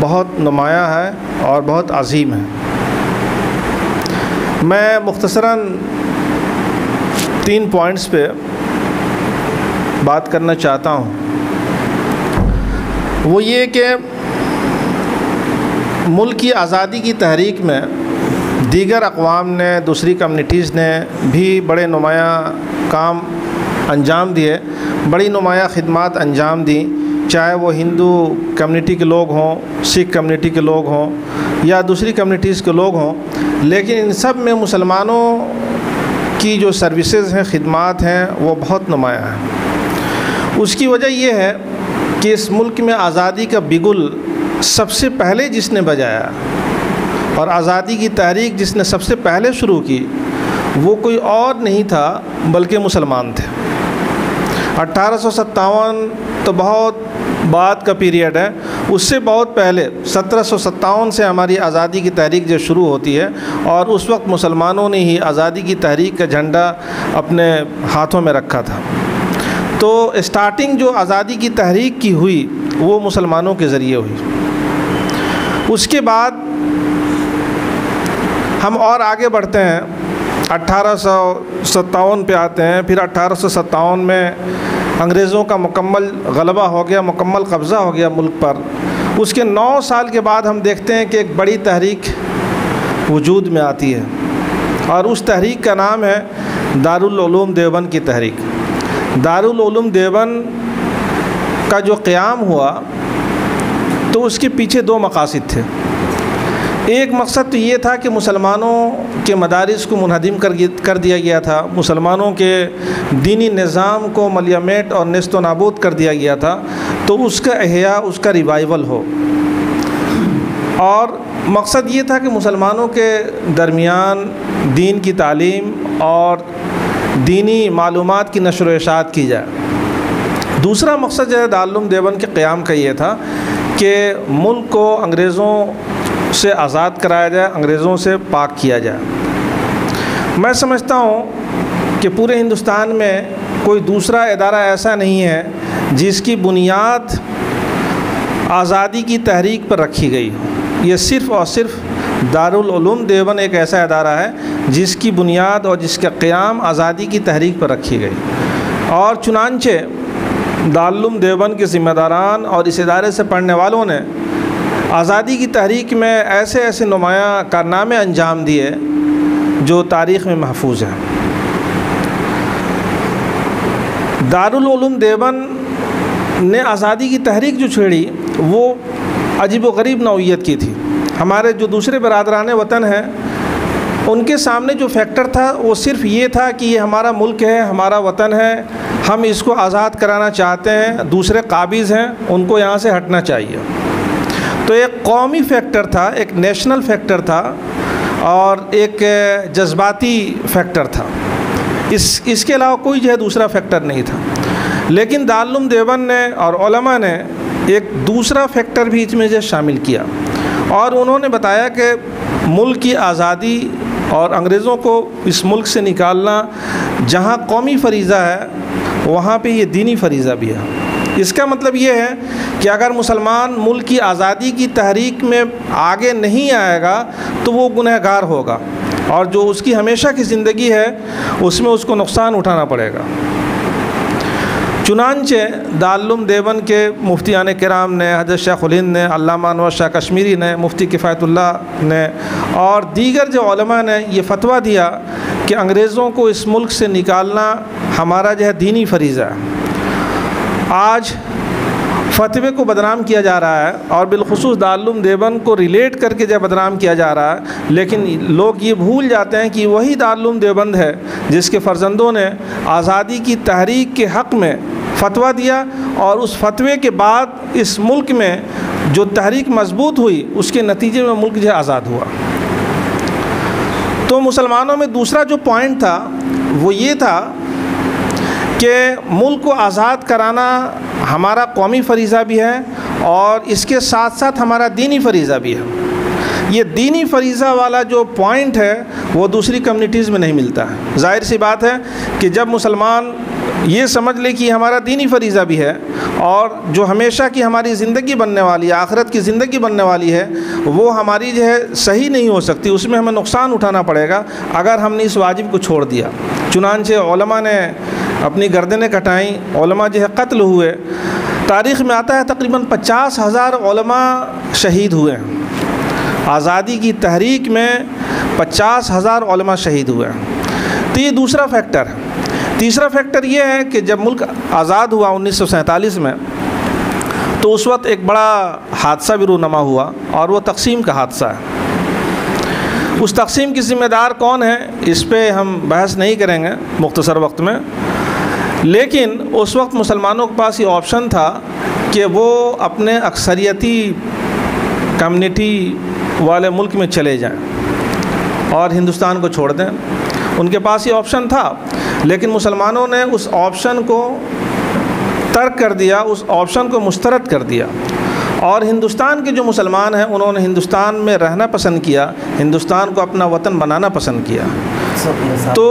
बहुत नुमायाँ है और बहुत अज़ीम है। मैं मुख्तसरन 3 पॉइंट्स पे बात करना चाहता हूँ। वो ये कि मुल्क की आज़ादी की तहरीक में दीगर अक़वाम ने, दूसरी कम्युनिटीज़ ने भी बड़े नुमाया काम अंजाम दिए, बड़ी नुमाया खिदमात अंजाम दी, चाहे वो हिंदू कम्युनिटी के लोग हों, सिख कम्युनिटी के लोग हों या दूसरी कम्युनिटीज़ के लोग हों। लेकिन इन सब में मुसलमानों की जो सर्विसेज हैं, खिदमात हैं, वो बहुत नुमाया है। उसकी वजह ये है कि इस मुल्क में आज़ादी का बिगुल सबसे पहले जिसने बजाया और आज़ादी की तहरीक जिसने सबसे पहले शुरू की, वो कोई और नहीं था बल्कि मुसलमान थे। 1857 तो बहुत बाद का पीरियड है, उससे बहुत पहले 1757 से हमारी आज़ादी की तहरीक जो शुरू होती है और उस वक्त मुसलमानों ने ही आज़ादी की तहरीक का झंडा अपने हाथों में रखा था। तो स्टार्टिंग जो आज़ादी की तहरीक की हुई वो मुसलमानों के ज़रिए हुई। उसके बाद हम और आगे बढ़ते हैं, 1857 पे आते हैं। फिर 1857 में अंग्रेज़ों का मुकम्मल गलबा हो गया, मुकम्मल कब्ज़ा हो गया मुल्क पर। उसके 9 साल के बाद हम देखते हैं कि एक बड़ी तहरीक वजूद में आती है और उस तहरीक का नाम है दारुल उलूम देवबंद की तहरीक। दारुल उलूम देवबंद का जो क़याम हुआ तो उसके पीछे 2 मकासद थे। एक मकसद तो ये था कि मुसलमानों के मदारिस को मुनहदिम कर दिया गया था, मुसलमानों के दीनी निज़ाम को मलियामेट और नेस्त नाबूद कर दिया गया था, तो उसका एहया, उसका रिवाइवल हो। और मकसद ये था कि मुसलमानों के दरमियान दीन की तालीम और दीनी मालूमात की नशर व इशाअत की जाए। दूसरा मकसद जो है दारुल उलूम देवबंद के क़याम का ये था कि मुल्क को अंग्रेज़ों से आज़ाद कराया जाए, अंग्रेज़ों से पाक किया जाए। मैं समझता हूँ कि पूरे हिंदुस्तान में कोई दूसरा इदारा ऐसा नहीं है जिसकी बुनियाद आज़ादी की तहरीक पर रखी गई हो। ये सिर्फ़ और सिर्फ दारुल उलूम देवबंद एक ऐसा इदारा है जिसकी बुनियाद और जिसका क़याम आज़ादी की तहरीक पर रखी गई। और चुनांचे दारुल उलूम देवबंद के ज़िम्मेदारान और इस इदारे से पढ़ने वालों ने आज़ादी की तहरीक में ऐसे ऐसे नुमाया कारनामे अंजाम दिए जो तारीख़ में महफूज हैं। दारुल उलूम देवबंद ने आज़ादी की तहरीक जो छेड़ी वो अजीब व गरीब नौइयत की थी। हमारे जो दूसरे बरादरान वतन हैं उनके सामने जो फैक्टर था वो सिर्फ़ ये था कि ये हमारा मुल्क है, हमारा वतन है, हम इसको आज़ाद कराना चाहते हैं, दूसरे काबिज़ हैं, उनको यहाँ से हटना चाहिए। तो एक कौमी फैक्टर था, एक नेशनल फैक्टर था और एक जज्बाती फैक्टर था। इसके अलावा कोई जो है दूसरा फैक्टर नहीं था। लेकिन दारुल उलूम देवबंद ने और उलमा ने एक दूसरा फैक्टर भी इसमें जो शामिल किया और उन्होंने बताया कि मुल्क की आज़ादी और अंग्रेज़ों को इस मुल्क से निकालना, जहाँ कौमी फ़रीज़ा है वहाँ पे ये दीनी फ़रीज़ा भी है। इसका मतलब ये है कि अगर मुसलमान मुल्क की आज़ादी की तहरीक में आगे नहीं आएगा तो वो गुनहगार होगा और जो उसकी हमेशा की ज़िंदगी है उसमें उसको नुकसान उठाना पड़ेगा। चुनांचे दारुल उलूम देवबंद के मुफ्तियान किराम ने, हज़रत शेख हिंद ने, अल्लामा अनवर शाह कश्मीरी ने, मुफ्ती किफ़ायतुल्लाह ने और दीगर जो उलमा ने ये फ़तवा दिया कि अंग्रेज़ों को इस मुल्क से निकालना हमारा जो है दीनी फ़रीज़ा है। आज फतवे को बदनाम किया जा रहा है और बिलखुसूस दारुल उलूम देवबंद को रिलेट करके जब बदनाम किया जा रहा है, लेकिन लोग ये भूल जाते हैं कि वही दारुल उलूम देवबंद है जिसके फ़र्जंदों ने आज़ादी की तहरीक के हक़ में फ़तवा दिया और उस फतवे के बाद इस मुल्क में जो तहरीक मजबूत हुई उसके नतीजे में मुल्क जो आज़ाद हुआ। तो मुसलमानों में दूसरा जो पॉइंट था वो ये था कि मुल्क को आज़ाद कराना हमारा कौमी फ़रीज़ा भी है और इसके साथ साथ हमारा दीनी फ़रीज़ा भी है। ये दीनी फ़रीज़ा वाला जो पॉइंट है वो दूसरी कम्युनिटीज़ में नहीं मिलता है। ज़ाहिर सी बात है कि जब मुसलमान ये समझ ले कि हमारा दीनी फ़रीज़ा भी है और जो हमेशा की हमारी ज़िंदगी बनने वाली है, आखिरत की ज़िंदगी बनने वाली है, वो हमारी जो है सही नहीं हो सकती, उसमें हमें नुकसान उठाना पड़ेगा अगर हमने इस वाजिब को छोड़ दिया। चुनांचे उलमा ने अपनी गर्दनें कटाई, उलमा जो है कत्ल हुए। तारीख़ में आता है तकरीबन 50,000 उलमा शहीद हुए हैं। आज़ादी की तहरीक में 50,000 उलमा शहीद हुए। तो ये दूसरा फैक्टर है। तीसरा फैक्टर ये है कि जब मुल्क आज़ाद हुआ 1947 में, तो उस वक्त एक बड़ा हादसा भी रूनमा हुआ और वो तक़सीम का हादसा है। उस तक़सीम की ज़िम्मेदार कौन है, इस पे हम बहस नहीं करेंगे मुख्तसर वक्त में, लेकिन उस वक्त मुसलमानों के पास ये ऑप्शन था कि वो अपने अक्सरियती कम्युनिटी वाले मुल्क में चले जाएं और हिंदुस्तान को छोड़ दें। उनके पास ये ऑप्शन था, लेकिन मुसलमानों ने उस ऑप्शन को तर्क कर दिया, उस ऑप्शन को मुस्तरद कर दिया और हिंदुस्तान के जो मुसलमान हैं उन्होंने हिंदुस्तान में रहना पसंद किया, हिंदुस्तान को अपना वतन बनाना पसंद किया। तो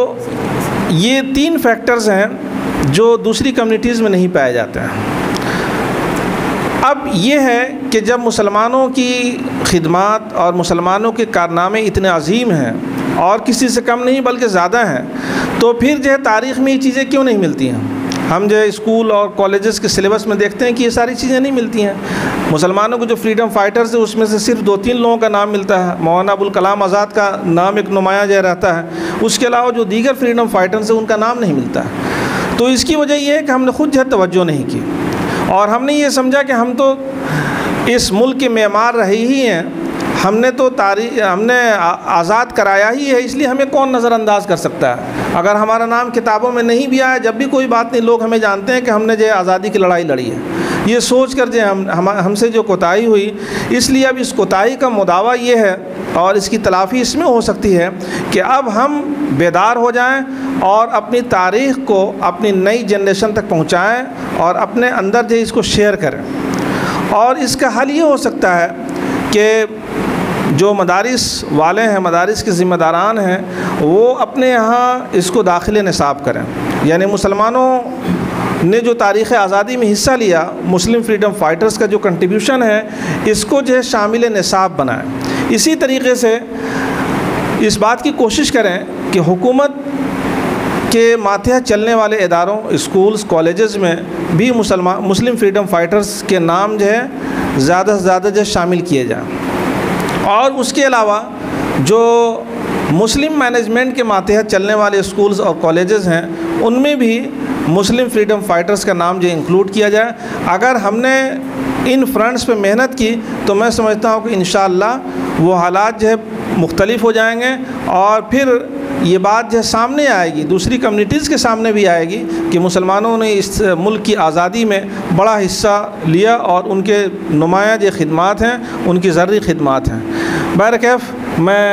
ये 3 फैक्टर्स हैं जो दूसरी कम्युनिटीज़ में नहीं पाए जाते हैं। अब ये है कि जब मुसलमानों की खिदमात और मुसलमानों के कारनामे इतने अजीम हैं और किसी से कम नहीं बल्कि ज़्यादा हैं, तो फिर जो है तारीख़ में ये चीज़ें क्यों नहीं मिलती हैं? हम जो है स्कूल और कॉलेजेस के सिलेबस में देखते हैं कि ये सारी चीज़ें नहीं मिलती हैं। मुसलमानों को जो फ्रीडम फाइटर्स है उसमें से सिर्फ 2-3 लोगों का नाम मिलता है। मौलाना अबुल कलाम आज़ाद का नाम एक नुमाया जो रहता है, उसके अलावा जो दीगर फ्रीडम फाइटर्स हैं उनका नाम नहीं मिलता है। तो इसकी वजह ये है कि हमने खुद जो है तवज्जो नहीं की और हमने ये समझा कि हम तो इस मुल्क के मेमार रहे ही हैं, हमने तो हमने आज़ाद कराया ही है, इसलिए हमें कौन नज़रअंदाज कर सकता है। अगर हमारा नाम किताबों में नहीं भी आया, जब भी कोई बात नहीं, लोग हमें जानते हैं कि हमने जो आज़ादी की लड़ाई लड़ी है। ये सोच कर जो हमसे जो कोताही हुई, इसलिए अब इस कोताही का मुदावा ये है और इसकी तलाफ़ी इसमें हो सकती है कि अब हम बेदार हो जाएं और अपनी तारीख़ को अपनी नई जनरेशन तक पहुंचाएं और अपने अंदर जो इसको शेयर करें। और इसका हल ये हो सकता है कि जो मदारिस वाले हैं, मदारिस के ज़िम्मेदारान हैं, वो अपने यहाँ इसको दाखिले निसाब करें। यानी मुसलमानों ने जो तारीख़ आज़ादी में हिस्सा लिया, मुस्लिम फ्रीडम फाइटर्स का जो कंट्रीब्यूशन है, इसको जो है शामिल निसाब बनाएं। इसी तरीके से इस बात की कोशिश करें कि हुकूमत के मातहत चलने वाले इदारों, स्कूल्स, कॉलेजेस में भी मुस्लिम फ्रीडम फाइटर्स के नाम जो है ज़्यादा से ज़्यादा जो शामिल किए जाएँ। और उसके अलावा जो मुस्लिम मैनेजमेंट के मातहत चलने वाले स्कूल्स और कॉलेजेस हैं, उनमें भी मुस्लिम फ्रीडम फाइटर्स का नाम जो इंक्लूड किया जाए। अगर हमने इन फ्रंट्स पे मेहनत की तो मैं समझता हूँ कि इंशाअल्लाह वो हालात जो है मुख्तलिफ हो जाएंगे और फिर ये बात जो सामने आएगी, दूसरी कम्युनिटीज़ के सामने भी आएगी कि मुसलमानों ने इस मुल्क की आज़ादी में बड़ा हिस्सा लिया और उनके नुमाया जो खिदमात हैं, उनकी ज़रूरी खिदमात हैं। बहरकैफ़ मैं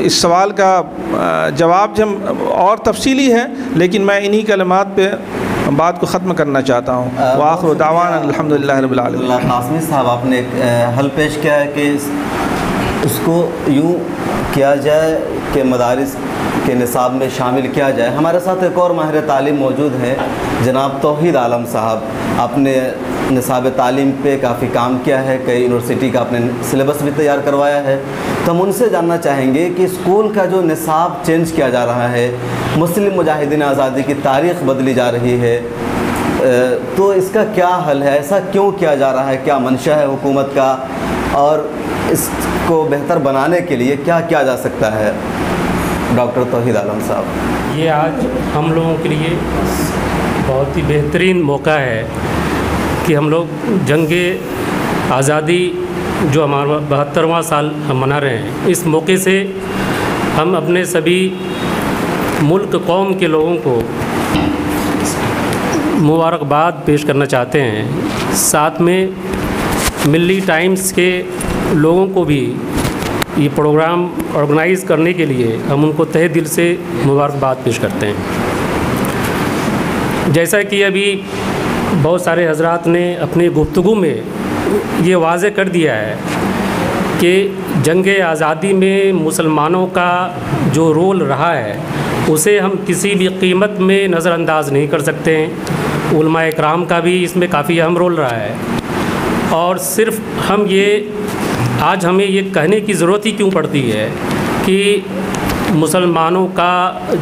इस सवाल का जवाब जब और तफसीली है, लेकिन मैं इन्हीं कलमात पे बात को ख़त्म करना चाहता हूँ। वाखिर दावाना अल्हम्दुलिल्लाहि रब्बिल आलमीन। कासमी साहब, आपने एक हल पेश किया है कि उसको यूँ किया जाए कि मदारिस के निसाब में शामिल किया जाए। हमारे साथ एक और माहिर तालीम मौजूद हैं, जनाब तौहीद आलम साहब। आपने निसाब तालीम पे काफ़ी काम किया है, कई यूनिवर्सिटी का आपने सिलेबस भी तैयार करवाया है। तो हम उनसे जानना चाहेंगे कि स्कूल का जो निसाब चेंज किया जा रहा है, मुस्लिम मुजाहिदीन आज़ादी की तारीख़ बदली जा रही है, तो इसका क्या हल है? ऐसा क्यों किया जा रहा है? क्या मंशा है हुकूमत का और इसको बेहतर बनाने के लिए क्या किया जा सकता है? डॉक्टर तौहीद आलम साहब, ये आज हम लोगों के लिए बहुत ही बेहतरीन मौका है कि हम लोग जंगे आज़ादी जो हमारा 72वां साल हम मना रहे हैं, इस मौके से हम अपने सभी मुल्क कौम के लोगों को मुबारकबाद पेश करना चाहते हैं। साथ में मिल्ली टाइम्स के लोगों को भी ये प्रोग्राम ऑर्गेनाइज़ करने के लिए हम उनको तहे दिल से मुबारकबाद पेश करते हैं। जैसा कि अभी बहुत सारे हजरात ने अपनी गुफ्तगू में ये वाज़े कर दिया है कि जंग आज़ादी में मुसलमानों का जो रोल रहा है उसे हम किसी भी कीमत में नज़रअंदाज नहीं कर सकते हैं। उलमा इकराम का भी इसमें काफ़ी अहम रोल रहा है और सिर्फ हम ये आज हमें ये कहने की ज़रूरत ही क्यों पड़ती है कि मुसलमानों का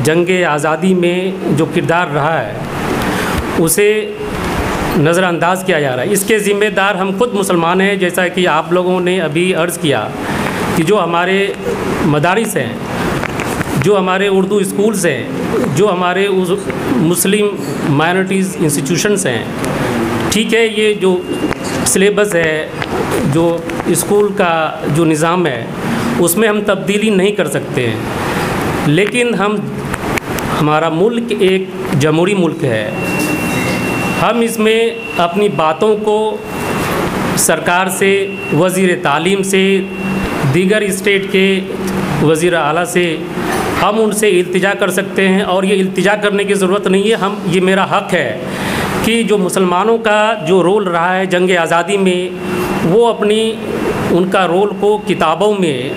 जंग आज़ादी में जो किरदार रहा है उसे नज़रअंदाज किया जा रहा है। इसके ज़िम्मेदार हम खुद मुसलमान हैं। जैसा कि आप लोगों ने अभी अर्ज़ किया कि जो हमारे मदारिस हैं, जो हमारे उर्दू स्कूल्स हैं, जो हमारे मुस्लिम माइनॉरिटीज़ इंस्टीट्यूशंस हैं, ठीक है, ये जो सिलेबस है, जो स्कूल का जो निज़ाम है, उसमें हम तब्दीली नहीं कर सकते हैं, लेकिन हमारा मुल्क एक जमहूरी मुल्क है। हम इसमें अपनी बातों को सरकार से, वज़ीर तालीम से, दीगर स्टेट के वज़ीर आला से हम उनसे इल्तिजा कर सकते हैं। और ये इल्तिजा करने की ज़रूरत नहीं है, ये मेरा हक़ है कि जो मुसलमानों का जो रोल रहा है जंग आज़ादी में, वो उनका रोल को किताबों में,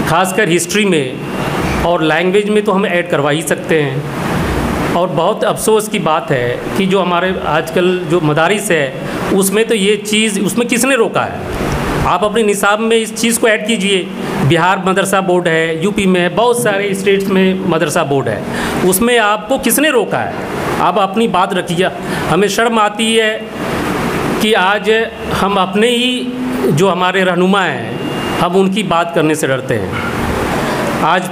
ख़ासकर हिस्ट्री में और लैंग्वेज में तो हम ऐड करवा ही सकते हैं। और बहुत अफसोस की बात है कि जो हमारे आजकल जो मदारिस है, उसमें तो ये चीज़, उसमें किसने रोका है? आप अपने निसाब में इस चीज़ को ऐड कीजिए। बिहार मदरसा बोर्ड है, यूपी में है, बहुत सारे स्टेट्स में मदरसा बोर्ड है, उसमें आपको किसने रोका है? आप अपनी बात रखिए। हमें शर्म आती है कि आज हम अपने ही जो हमारे रहनुमा हैं, हम उनकी बात करने से डरते हैं। आज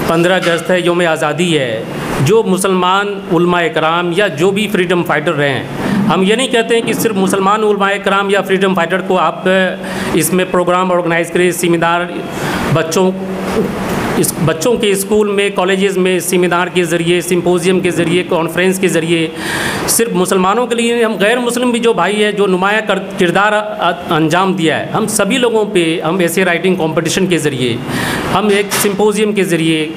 15 अगस्त है, यौम आज़ादी है। जो मुसलमान उलमा इकराम या जो भी फ्रीडम फाइटर रहे हैं, हम ये नहीं कहते हैं कि सिर्फ मुसलमान उलमा इकराम या फ्रीडम फाइटर को आप इसमें प्रोग्राम ऑर्गेनाइज़ करें, सेमिनार बच्चों के स्कूल में, कॉलेजेस में सेमिनार के ज़रिए, सिंपोजियम के ज़रिए, कॉन्फ्रेंस के ज़रिए, सिर्फ मुसलमानों के लिए हम गैर मुस्लिम भी जो भाई है, जो नुमाया किरदार अंजाम दिया है, हम सभी लोगों पे हम ऐसे राइटिंग कंपटीशन के ज़रिए, हम एक सिंपोजियम के ज़रिए,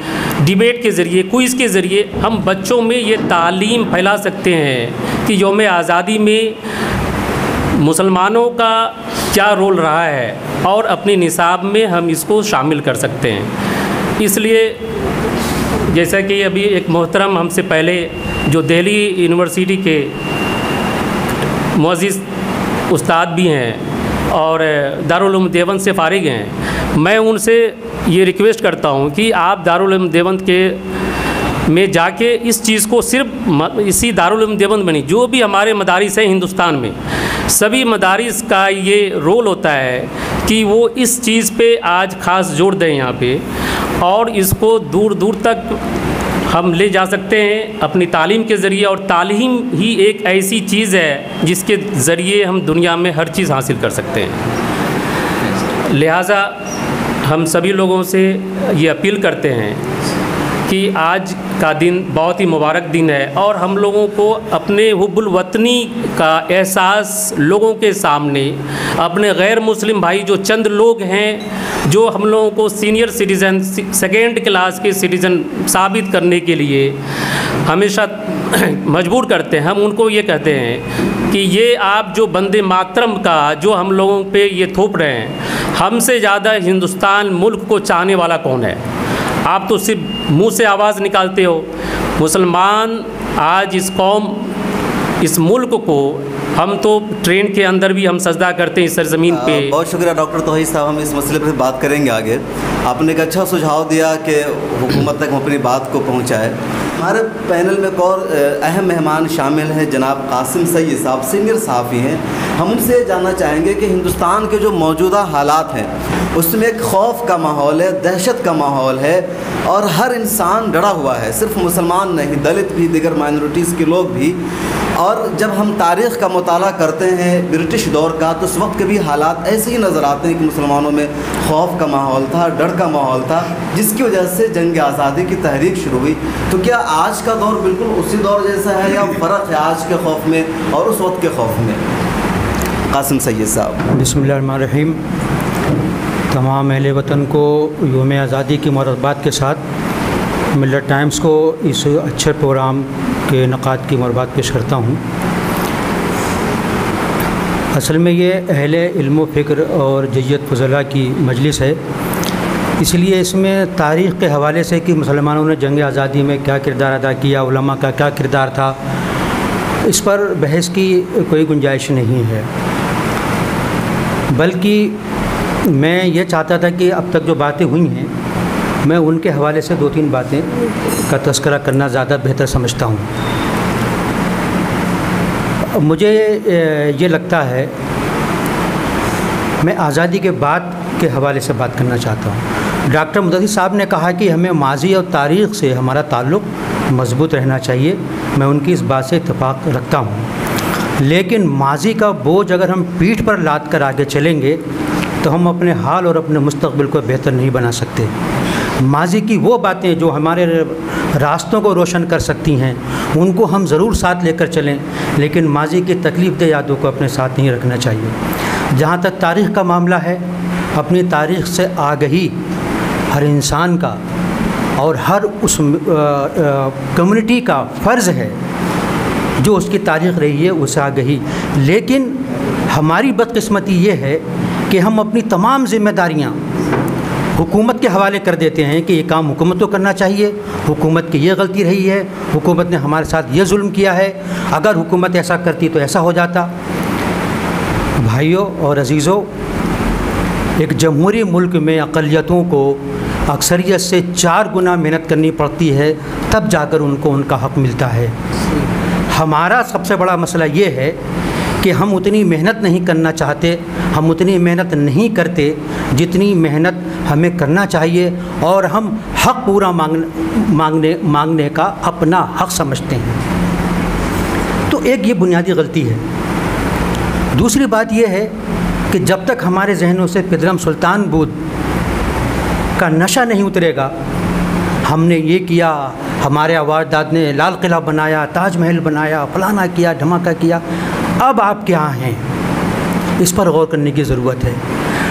डिबेट के ज़रिए, क्विज़ के ज़रिए हम बच्चों में ये तालीम फैला सकते हैं कि यौम आज़ादी में मुसलमानों का क्या रोल रहा है, और अपने निसाब में हम इसको शामिल कर सकते हैं। इसलिए जैसा कि अभी एक मोहतरम हमसे पहले जो दिल्ली यूनिवर्सिटी के मुअज़्ज़िज़ उस्ताद भी हैं और दारुल उलूम देवबंद से फ़ारिग हैं, मैं उनसे ये रिक्वेस्ट करता हूँ कि आप दारुल उलूम देवबंद के में जाके इस चीज़ को सिर्फ इसी दारुल उलूम देवबंद में नहीं, जो भी हमारे मदारिस हैं हिंदुस्तान में, सभी मदारिस का ये रोल होता है कि वो इस चीज़ पे आज ख़ास जोर दें यहाँ पे, और इसको दूर दूर तक हम ले जा सकते हैं अपनी तालीम के ज़रिए। और तालीम ही एक ऐसी चीज़ है जिसके ज़रिए हम दुनिया में हर चीज़ हासिल कर सकते हैं। लिहाजा हम सभी लोगों से ये अपील करते हैं कि आज का दिन बहुत ही मुबारक दिन है, और हम लोगों को अपने हुब्बुल वतनी का एहसास लोगों के सामने, अपने गैर मुस्लिम भाई जो चंद लोग हैं जो हम लोगों को सीनियर सिटीज़न, सेकेंड क्लास के सिटीज़न साबित करने के लिए हमेशा मजबूर करते हैं, हम उनको ये कहते हैं कि ये आप जो वंदे मातरम का जो हम लोगों पे ये थोप रहे हैं, हमसे ज़्यादा हिंदुस्तान मुल्क को चाहने वाला कौन है? आप तो सिर्फ मुंह से आवाज़ निकालते हो। मुसलमान आज इस कौम, इस मुल्क को, हम तो ट्रेन के अंदर भी हम सजदा करते हैं इस सरज़मीन पे। बहुत शुक्रिया डॉक्टर तौहीद साहब, हम इस मसले पर बात करेंगे आगे। आपने एक अच्छा सुझाव दिया कि हुकूमत तक हम अपनी बात को पहुँचाए। हमारे पैनल में एक और अहम मेहमान शामिल हैं, जनाब कासिम सईद साहब, सीनियर सहाफ़ी हैं। हम उनसे जानना चाहेंगे कि हिंदुस्तान के जो मौजूदा हालात हैं उसमें एक खौफ का माहौल है, दहशत का माहौल है, और हर इंसान डरा हुआ है, सिर्फ मुसलमान नहीं, दलित भी, दीगर माइनॉरिटीज़ के लोग भी। और जब हम तारीख़ का मुताला करते हैं ब्रिटिश दौर का, तो उस वक्त के भी हालात ऐसे ही नज़र आते हैं कि मुसलमानों में खौफ का माहौल था, डर का माहौल था, जिसकी वजह से जंग आज़ादी की तहरीक शुरू हुई। तो क्या आज का दौर बिल्कुल उसी दौर जैसा है, या फ़र्क है आज के खौफ में और उस वक्त के खौफ में? कासिम सईद साहब। बिस्मिल्लाहिर्रहमानिर्रहीम। तमाम अहले वतन को यौम आज़ादी की मुबारकबाद के साथ मिल्लत टाइम्स को इस अच्छे प्रोग्राम के इनेकाद की मुबारकबाद पेश करता हूँ। असल में ये अहले इल्म व फ़िक्र और जय्यत फ़ज़ला की मजलिस है, इसलिए इसमें तारीख़ के हवाले से कि मुसलमानों ने जंग आज़ादी में क्या किरदार अदा किया, उलमा का क्या किरदार था, इस पर बहस की कोई गुंजाइश नहीं है। बल्कि मैं ये चाहता था कि अब तक जो बातें हुई हैं, मैं उनके हवाले से 2-3 बातें का तज़किरा करना ज़्यादा बेहतर समझता हूँ। मुझे ये लगता है, मैं आज़ादी के बाद के हवाले से बात करना चाहता हूँ। डॉक्टर मुदस्सिर साहब ने कहा कि हमें माजी और तारीख़ से हमारा ताल्लुक़ मज़बूत रहना चाहिए। मैं उनकी इस बात से इत्तेफाक रखता हूँ, लेकिन माजी का बोझ अगर हम पीठ पर लाद कर आगे चलेंगे तो हम अपने हाल और अपने मुस्तक़बिल को बेहतर नहीं बना सकते। माजी की वो बातें जो हमारे रास्तों को रोशन कर सकती हैं उनको हम ज़रूर साथ लेकर चलें, लेकिन माजी की तकलीफ़देह यादों को अपने साथ नहीं रखना चाहिए। जहाँ तक तारीख़ का मामला है, अपनी तारीख़ से आगही हर इंसान का और हर उस कम्युनिटी का फ़र्ज़ है जो उसकी तारीख़ रही है उसे आगही। लेकिन हमारी बदकिस्मती ये है कि हम अपनी तमाम ज़िम्मेदारियाँ हुकूमत के हवाले कर देते हैं कि ये काम हुकूमत को करना चाहिए, हुकूमत की ये गलती रही है, हुकूमत ने हमारे साथ ये जुल्म किया है, अगर हुकूमत ऐसा करती तो ऐसा हो जाता। भाइयों और अजीज़ों, एक जमहूरी मुल्क में अक़लियतों को अक्सरियत से 4 गुना मेहनत करनी पड़ती है, तब जाकर उनको उनका हक़ मिलता है। हमारा सबसे बड़ा मसला ये है कि हम उतनी मेहनत नहीं करना चाहते, हम उतनी मेहनत नहीं करते जितनी मेहनत हमें करना चाहिए, और हम हक़ पूरा मांगने का अपना हक़ समझते हैं। तो एक ये बुनियादी गलती है। दूसरी बात यह है कि जब तक हमारे जहनों से पिदरम सुल्तान बूद का नशा नहीं उतरेगा, हमने ये किया, हमारे अवारदाद ने लाल किला बनाया, ताजमहल बनाया, फलाना किया, धमाका किया, अब आप क्या हैं, इस पर गौर करने की ज़रूरत है।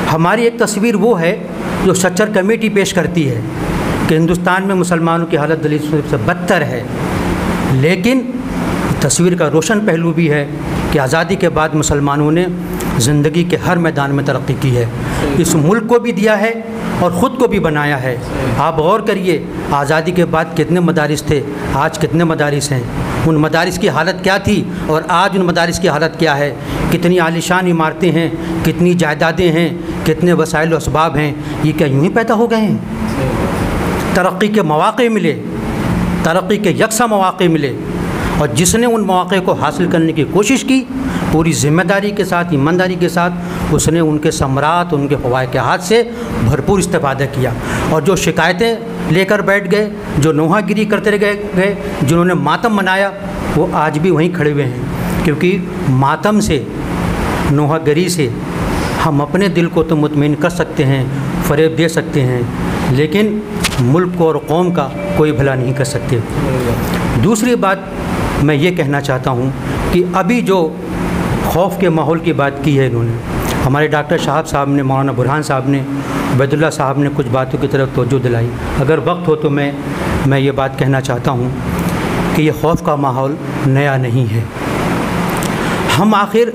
हमारी एक तस्वीर वो है जो सच्चर कमेटी पेश करती है कि हिंदुस्तान में मुसलमानों की हालत दलील से बदतर है, लेकिन तस्वीर का रोशन पहलू भी है कि आज़ादी के बाद मुसलमानों ने ज़िंदगी के हर मैदान में तरक्की की है, इस मुल्क को भी दिया है और ख़ुद को भी बनाया है। आप गौर करिए, आज़ादी के बाद कितने मदारिस थे, आज कितने मदारिस हैं, उन मदारिस की हालत क्या थी और आज उन मदारिस की हालत क्या है, कितनी आलीशान इमारतें हैं, कितनी जायदादें हैं, कितने वसाइल व असबाब हैं, ये क्या यूँ ही पैदा हो गए हैं? तरक्की के मौक़े मिले, तरक्की के यकसा मौक़े मिले, और जिसने उन मौक़े को हासिल करने की कोशिश की पूरी ज़िम्मेदारी के साथ, ईमानदारी के साथ, उसने उनके समरात, उनके फ़वाइद के हाथ से भरपूर इस्तेफ़ादा किया। और जो शिकायतें लेकर बैठ गए, जो नोहागिरी करते गए, जिन्होंने मातम मनाया, वो आज भी वहीं खड़े हुए हैं, क्योंकि मातम से, नोहागिरी से हम अपने दिल को तो मुतमईन कर सकते हैं, फ़रेब दे सकते हैं, लेकिन मुल्क को और कौम का कोई भला नहीं कर सकते। दूसरी बात मैं ये कहना चाहता हूँ कि अभी जो खौफ के माहौल की बात की है इन्होंने, हमारे डॉक्टर शाहब साहब ने, मौलाना बुरहान साहब ने, उबैदुल्लाह साहब ने कुछ बातों की तरफ तवज्जो दिलाई। अगर वक्त हो तो मैं ये बात कहना चाहता हूँ कि ये खौफ का माहौल नया नहीं है। हम आखिर,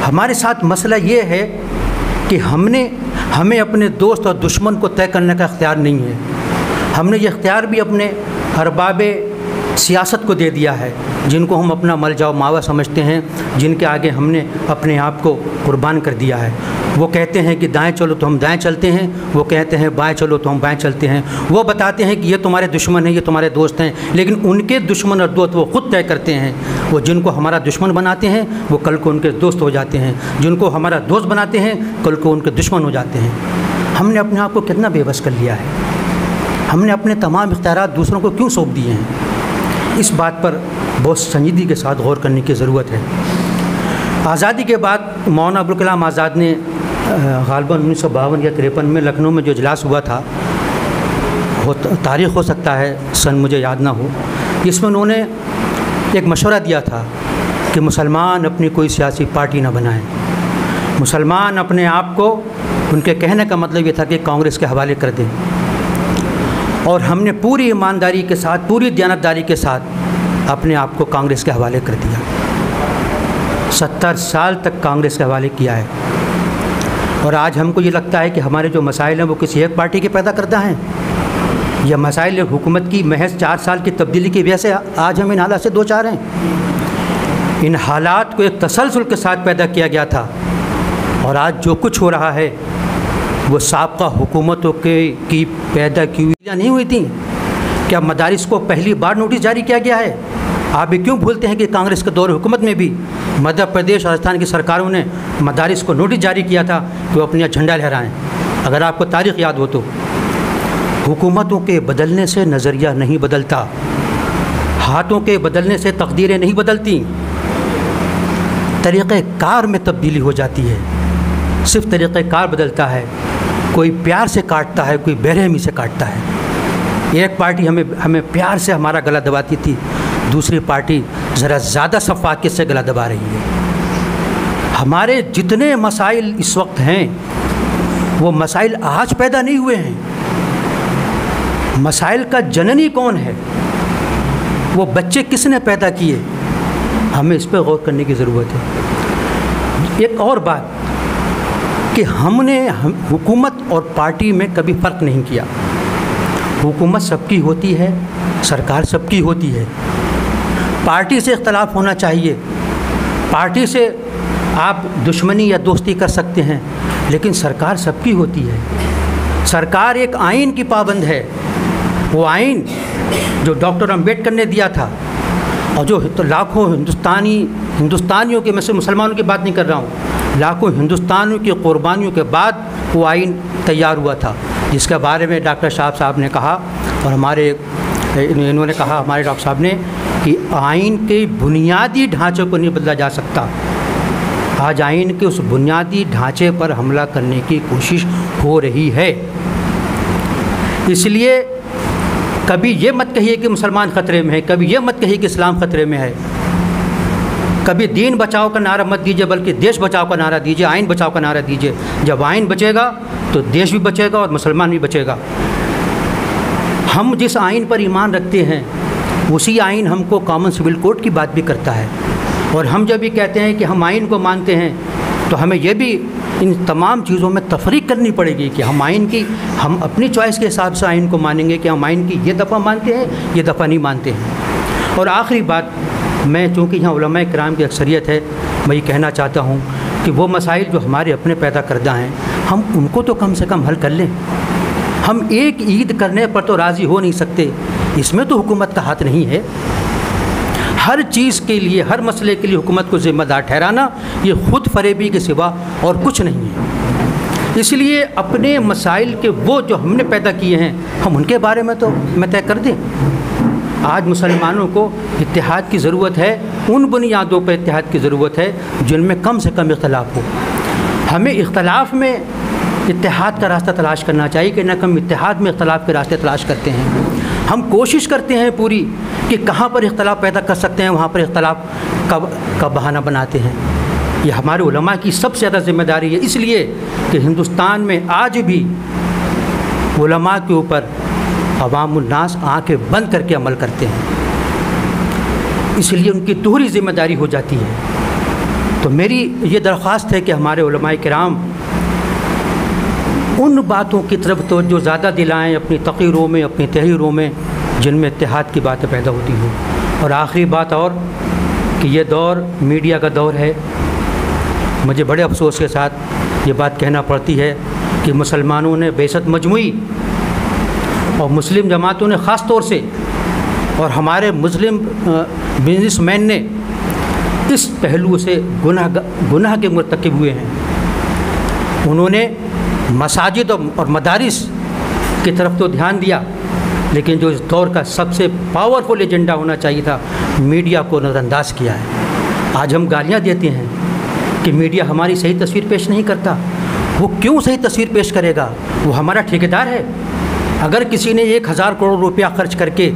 हमारे साथ मसला ये है कि हमें अपने दोस्त और दुश्मन को तय करने का इख्तियार नहीं है। हमने ये इख्तियार भी अपने अरबाब सियासत को दे दिया है, जिनको हम अपना मलजाओ मावा समझते हैं, जिनके आगे हमने अपने आप को कुर्बान कर दिया है। वो कहते हैं कि दाएं चलो तो हम दाएं चलते हैं, वो कहते हैं बाएं चलो तो हम बाएं चलते हैं। वो बताते हैं कि ये तुम्हारे दुश्मन हैं, ये तुम्हारे दोस्त हैं, लेकिन उनके दुश्मन और दोस्त वो ख़ुद तय करते हैं। वो जिनको हमारा दुश्मन बनाते हैं वो कल को उनके दोस्त हो जाते हैं, जिनको हमारा दोस्त बनाते हैं कल को उनके दुश्मन हो जाते हैं। हमने अपने आप को कितना बेबस कर लिया है, हमने अपने तमाम इख्तियारात दूसरों को क्यों सौंप दिए हैं? इस बात पर बहुत संजीदगी के साथ गौर करने की ज़रूरत है। आज़ादी के बाद मौलाना अबुल कलाम आज़ाद ने ग़ालिबन 1952 या 53 में लखनऊ में जो इजलास हुआ था, वो तारीख़ हो सकता है, सन मुझे याद ना हो, इसमें उन्होंने एक मशवरा दिया था कि मुसलमान अपनी कोई सियासी पार्टी ना बनाएं, मुसलमान अपने आप को, उनके कहने का मतलब ये था कि कांग्रेस के हवाले कर दें। और हमने पूरी ईमानदारी के साथ, पूरी दयानतदारी के साथ अपने आप को कांग्रेस के हवाले कर दिया। 70 साल तक कांग्रेस के हवाले किया है, और आज हमको ये लगता है कि हमारे जो मसाइल हैं वो किसी एक पार्टी के पैदा करता हैं, या मसाइल हुकूमत की महज 4 साल की तब्दीली की वजह से आज हम इन हालात से दो चार हैं। इन हालात को एक तसलसल के साथ पैदा किया गया था, और आज जो कुछ हो रहा है वो साबका हुकूमतों की पैदा की हुई नहीं हुई थी। क्या मदारिस को पहली बार नोटिस जारी किया गया है? आप भी क्यों भूलते हैं कि कांग्रेस के दौर हुकूमत में भी मध्य प्रदेश, राजस्थान की सरकारों ने मदारिस को नोटिस जारी किया था कि वो अपना झंडा लहराएं। अगर आपको तारीख़ याद हो तो हुकूमतों के बदलने से नज़रिया नहीं बदलता, हाथों के बदलने से तकदीरें नहीं बदलती, तरीक़ेकार में तब्दीली हो जाती है। सिर्फ तरीक़ेकार बदलता है, कोई प्यार से काटता है, कोई बेरहमी से काटता है। एक पार्टी हमें प्यार से हमारा गला दबाती थी, दूसरी पार्टी ज़रा ज़्यादा शफ़ाक़त से गला दबा रही है। हमारे जितने मसाइल इस वक्त हैं वो मसाइल आज पैदा नहीं हुए हैं। मसाइल का जननी कौन है, वो बच्चे किसने पैदा किए, हमें इस पर गौर करने की ज़रूरत है। एक और बात कि हमने हुकूमत और पार्टी में कभी फ़र्क नहीं किया। हुकूमत सबकी होती है, सरकार सबकी होती है। पार्टी से इख्तलाफ होना चाहिए, पार्टी से आप दुश्मनी या दोस्ती कर सकते हैं, लेकिन सरकार सबकी होती है। सरकार एक आइन की पाबंद है। वो आइन जो डॉक्टर अम्बेडकर ने दिया था और जो तो लाखों हिंदुस्तानियों के, मैं से मुसलमानों की बात नहीं कर रहा हूँ, लाखों हिंदुस्तानियों की कुर्बानियों के बाद वो आइन तैयार हुआ था, जिसके बारे में डॉक्टर साहब ने कहा और इन्होंने कहा, हमारे डॉक्टर साहब ने, कि आइन के बुनियादी ढांचे को नहीं बदला जा सकता। आज आइन के उस बुनियादी ढांचे पर हमला करने की कोशिश हो रही है। इसलिए कभी ये मत कहिए कि मुसलमान ख़तरे में है, कभी ये मत कहिए कि इस्लाम ख़तरे में है। कभी दीन बचाओ का नारा मत दीजिए, बल्कि देश बचाओ का नारा दीजिए, आइन बचाओ का नारा दीजिए। जब आइन बचेगा तो देश भी बचेगा और मुसलमान भी बचेगा। हम जिस आइन पर ईमान रखते हैं उसी आइन हमको कॉमन सिविल कोड की बात भी करता है। और हम जब भी कहते हैं कि हम आइन को मानते हैं तो हमें यह भी इन तमाम चीज़ों में तफरीक करनी पड़ेगी कि हम अपनी चॉइस के हिसाब से आइन को मानेंगे कि हम आइन की ये दफ़ा मानते हैं, ये दफ़ा नहीं मानते हैं। और आखिरी बात, मैं चूँकि यहाँ उलमा किराम की अक्सरियत है, मैं ये कहना चाहता हूँ कि वो मसाइल जो हमारे अपने पैदा करदा हैं, हम उनको तो कम से कम हल कर लें। हम एक ईद करने पर तो राज़ी हो नहीं सकते, इसमें तो हुकूमत का हाथ नहीं है। हर चीज़ के लिए, हर मसले के लिए हुकूमत को ज़िम्मेदार ठहराना ये ख़ुद फरेबी के सिवा और कुछ नहीं है। इसलिए अपने मसाइल के वो जो हमने पैदा किए हैं, हम उनके बारे में तो मैं तय कर दें। आज मुसलमानों को इत्तेहाद की ज़रूरत है, उन बुनियादों पर इत्तेहाद की ज़रूरत है जिनमें कम से कम इख्तलाफ हो। हमें इख्तलाफ में इत्तेहाद का रास्ता तलाश करना चाहिए कि न हम इत्तेहाद में इख्तलाफ के रास्ते तलाश करते हैं। हम कोशिश करते हैं पूरी कि कहाँ पर इख्तलाफ पैदा कर सकते हैं, वहाँ पर इख्तलाफ का बहाना बनाते हैं। ये हमारे उलमा की सबसे ज़्यादा ज़िम्मेदारी है, इसलिए कि हिंदुस्तान में आज भी उलमा के ऊपर अवामुन्नास आँखें बंद करके अमल करते हैं, इसलिए उनकी दोहरी ज़िम्मेदारी हो जाती है। तो मेरी ये दरख्वास्त है कि हमारे उलमाए किराम उन बातों की तरफ तो जो ज़्यादा दिलाएं अपनी तक़रीरों में, अपनी तहरीरों में, जिनमें इत्तेहाद की बातें पैदा होती हो। और आखिरी बात और कि ये दौर मीडिया का दौर है। मुझे बड़े अफसोस के साथ ये बात कहना पड़ती है कि मुसलमानों ने बेशत मजमुई और मुस्लिम जमातों ने ख़ास तौर से और हमारे मुस्लिम बिजनेसमैन ने इस पहलू से गुनाह के मुर्तकिब हुए हैं। उन्होंने मसाजिद और मदारिस की तरफ तो ध्यान दिया, लेकिन जो इस दौर का सबसे पावरफुल एजेंडा होना चाहिए था, मीडिया को नज़रअंदाज किया है। आज हम गालियाँ देते हैं कि मीडिया हमारी सही तस्वीर पेश नहीं करता। वो क्यों सही तस्वीर पेश करेगा? वो हमारा ठेकेदार है। अगर किसी ने 1000 करोड़ रुपया खर्च करके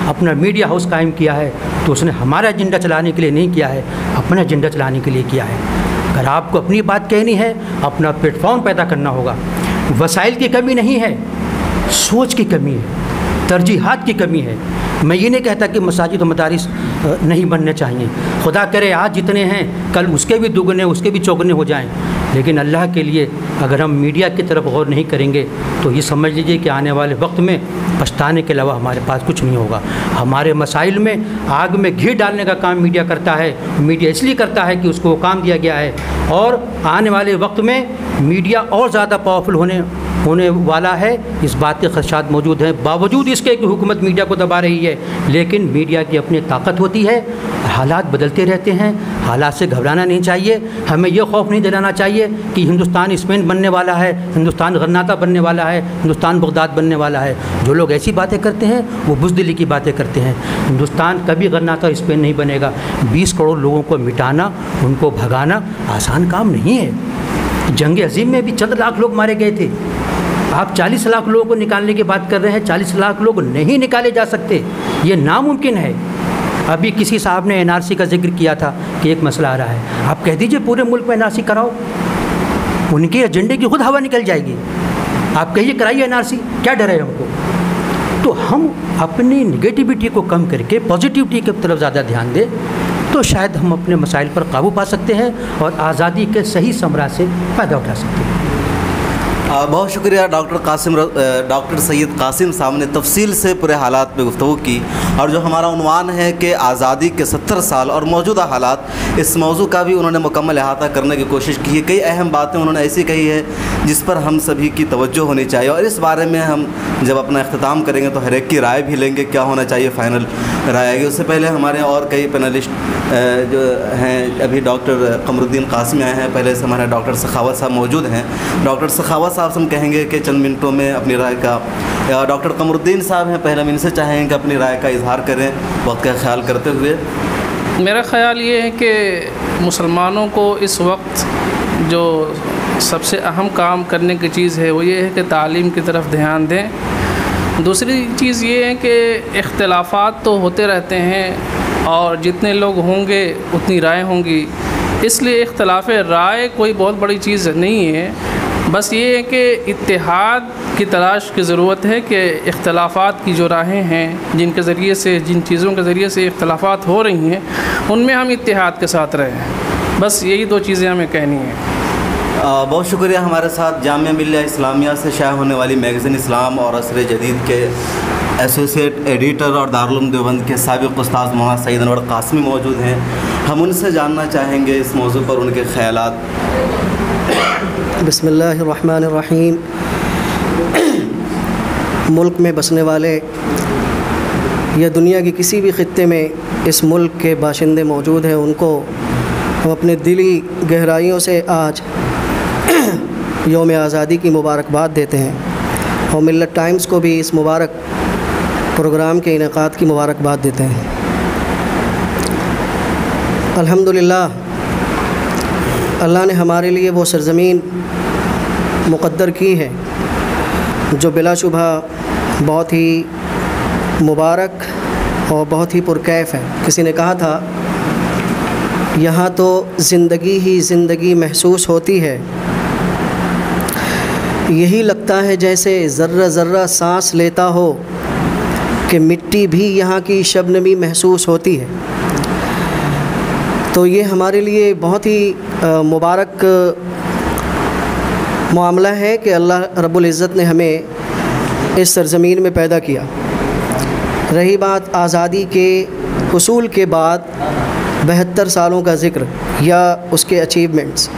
अपना मीडिया हाउस कायम किया है तो उसने हमारा एजेंडा चलाने के लिए नहीं किया है, अपना एजेंडा चलाने के लिए किया है। अगर आपको अपनी बात कहनी है, अपना प्लेटफॉर्म पैदा करना होगा। वसाइल की कमी नहीं है, सोच की कमी है, तरजीहात की कमी है। मैं ये नहीं कहता कि मसाजिद और मदारिस नहीं बनने चाहिए, खुदा करे आज जितने हैं कल उसके भी दुगने, उसके भी चौगुने हो जाएं। लेकिन अल्लाह के लिए अगर हम मीडिया की तरफ गौर नहीं करेंगे तो ये समझ लीजिए कि आने वाले वक्त में पछताने के अलावा हमारे पास कुछ नहीं होगा। हमारे मसाइल में आग में घी डालने का काम मीडिया करता है। मीडिया इसलिए करता है कि उसको काम दिया गया है, और आने वाले वक्त में मीडिया और ज़्यादा पावरफुल होने होने वाला है, इस बात के खदशात मौजूद हैं। बावजूद इसके कि हुकूमत मीडिया को दबा रही है, लेकिन मीडिया की अपनी ताकत होती है, हालात बदलते रहते हैं, हालात से घबराना नहीं चाहिए। हमें यह खौफ नहीं दिलाना चाहिए कि हिंदुस्तान स्पेन बनने वाला है, हिंदुस्तान गरनाता बनने वाला है, हिंदुस्तान बगदाद बनने वाला है। जो लोग ऐसी बातें करते हैं वो बुज़दिली की बातें करते हैं। हिंदुस्तान कभी गरनाता स्पेन नहीं बनेगा। 20 करोड़ लोगों को मिटाना, उनको भगाना आसान काम नहीं है। जंग अज़ीम में भी चंद लाख लोग मारे गए थे। आप 40 लाख लोगों को निकालने की बात कर रहे हैं। 40 लाख लोग नहीं निकाले जा सकते, ये नामुमकिन है। अभी किसी साहब ने NRC का जिक्र किया था कि एक मसला आ रहा है, आप कह दीजिए पूरे मुल्क में NRC कराओ, उनके एजेंडे की खुद हवा निकल जाएगी। आप कहिए कराइए NRC, क्या डर है हमको? तो हम अपनी निगेटिविटी को कम करके पॉजिटिविटी की तरफ ज़्यादा ध्यान दें तो शायद हम अपने मसाइल पर काबू पा सकते हैं और आज़ादी के सही समरा से फ़ायदा उठा सकते हैं। बहुत शुक्रिया डॉक्टर सैयद कासिम साहब ने तफसील से पूरे हालात पे गुफ्तगू की, और जो हमारा उन्वान है कि आज़ादी के 70 साल और मौजूदा हालात, इस मौजू का भी उन्होंने मुकम्मल अहाता करने की कोशिश की है। कई अहम बातें उन्होंने ऐसी कही है जिस पर हम सभी की तवज्जो होनी चाहिए, और इस बारे में हम जब अपना अख्तिताम करेंगे तो हर एक की राय भी लेंगे, क्या होना चाहिए, फ़ाइनल राय आएगी। उससे पहले हमारे और कई पैनलिस्ट जो हैं, अभी डॉक्टर कमरुद्दीन कासमी आए हैं, पहले से हमारे डॉक्टर सखावत साहब मौजूद हैं। डॉक्टर सखावत साहब से हम कहेंगे कि चंद मिनटों में अपनी राय का, डॉक्टर कमरुद्दीन साहब हैं, पहले हम इनसे चाहेंगे कि अपनी राय का इजहार करें वक्त का ख्याल करते हुए। मेरा ख़्याल ये है कि मुसलमानों को इस वक्त जो सबसे अहम काम करने की चीज़ है वो ये है कि तालीम की तरफ ध्यान दें। दूसरी चीज़ ये है कि इख्तिलाफ़ात तो होते रहते हैं और जितने लोग होंगे उतनी राय होंगी, इसलिए इख्तिलाफ़ राय कोई बहुत बड़ी चीज़ नहीं है। बस ये है कि इत्तेहाद की तलाश की ज़रूरत है कि इख्तिलाफ़ात की जो राहें हैं, जिनके ज़रिए से, जिन चीज़ों के ज़रिए से इख्तिलाफ़ात हो रही हैं, उनमें हम इत्तेहाद के साथ रहें। बस यही दो चीज़ें हमें कहनी हैं। बहुत शुक्रिया। हमारे साथ जामिया मिल्लिया इस्लामिया से शाया होने वाली मैगज़ीन इस्लाम और असर जदीद के एसोसिएट एडिटर और दारुल उलूम देवबंद के साबिक़ उस्ताद मौलाना सैयद अनवर कासमी मौजूद हैं। हम उनसे जानना चाहेंगे इस मौजू पर उनके ख़यालात। बिस्मिल्लाहिर्रहमानिर्रहीम। मुल्क में बसने वाले या दुनिया की किसी भी ख़ित्ते में इस मुल्क के बाशिंदे मौजूद हैं, उनको हम अपने दिली गहराइयों से आज यौम आज़ादी की मुबारकबाद देते हैं और मिल्लत टाइम्स को भी इस मुबारक प्रोग्राम के इनेकाद की मुबारकबाद देते हैं। अल्हम्दुलिल्लाह, अल्लाह ने हमारे लिए वो सरज़मीन मुक़द्दर की है जो बिलाशुबा बहुत ही मुबारक और बहुत ही पुरकैफ़ है। किसी ने कहा था, यहाँ तो ज़िंदगी ही ज़िंदगी महसूस होती है, यही लगता है जैसे ज़र्रा ज़र्रा सांस लेता हो कि मिट्टी भी यहाँ की शबनमी महसूस होती है। तो ये हमारे लिए बहुत ही मुबारक मामला है कि अल्लाह रब्बुल इज़्ज़त ने हमें इस सरज़मीन में पैदा किया। रही बात आज़ादी के हुसूल के बाद 72 सालों का ज़िक्र या उसके अचीवमेंट्स,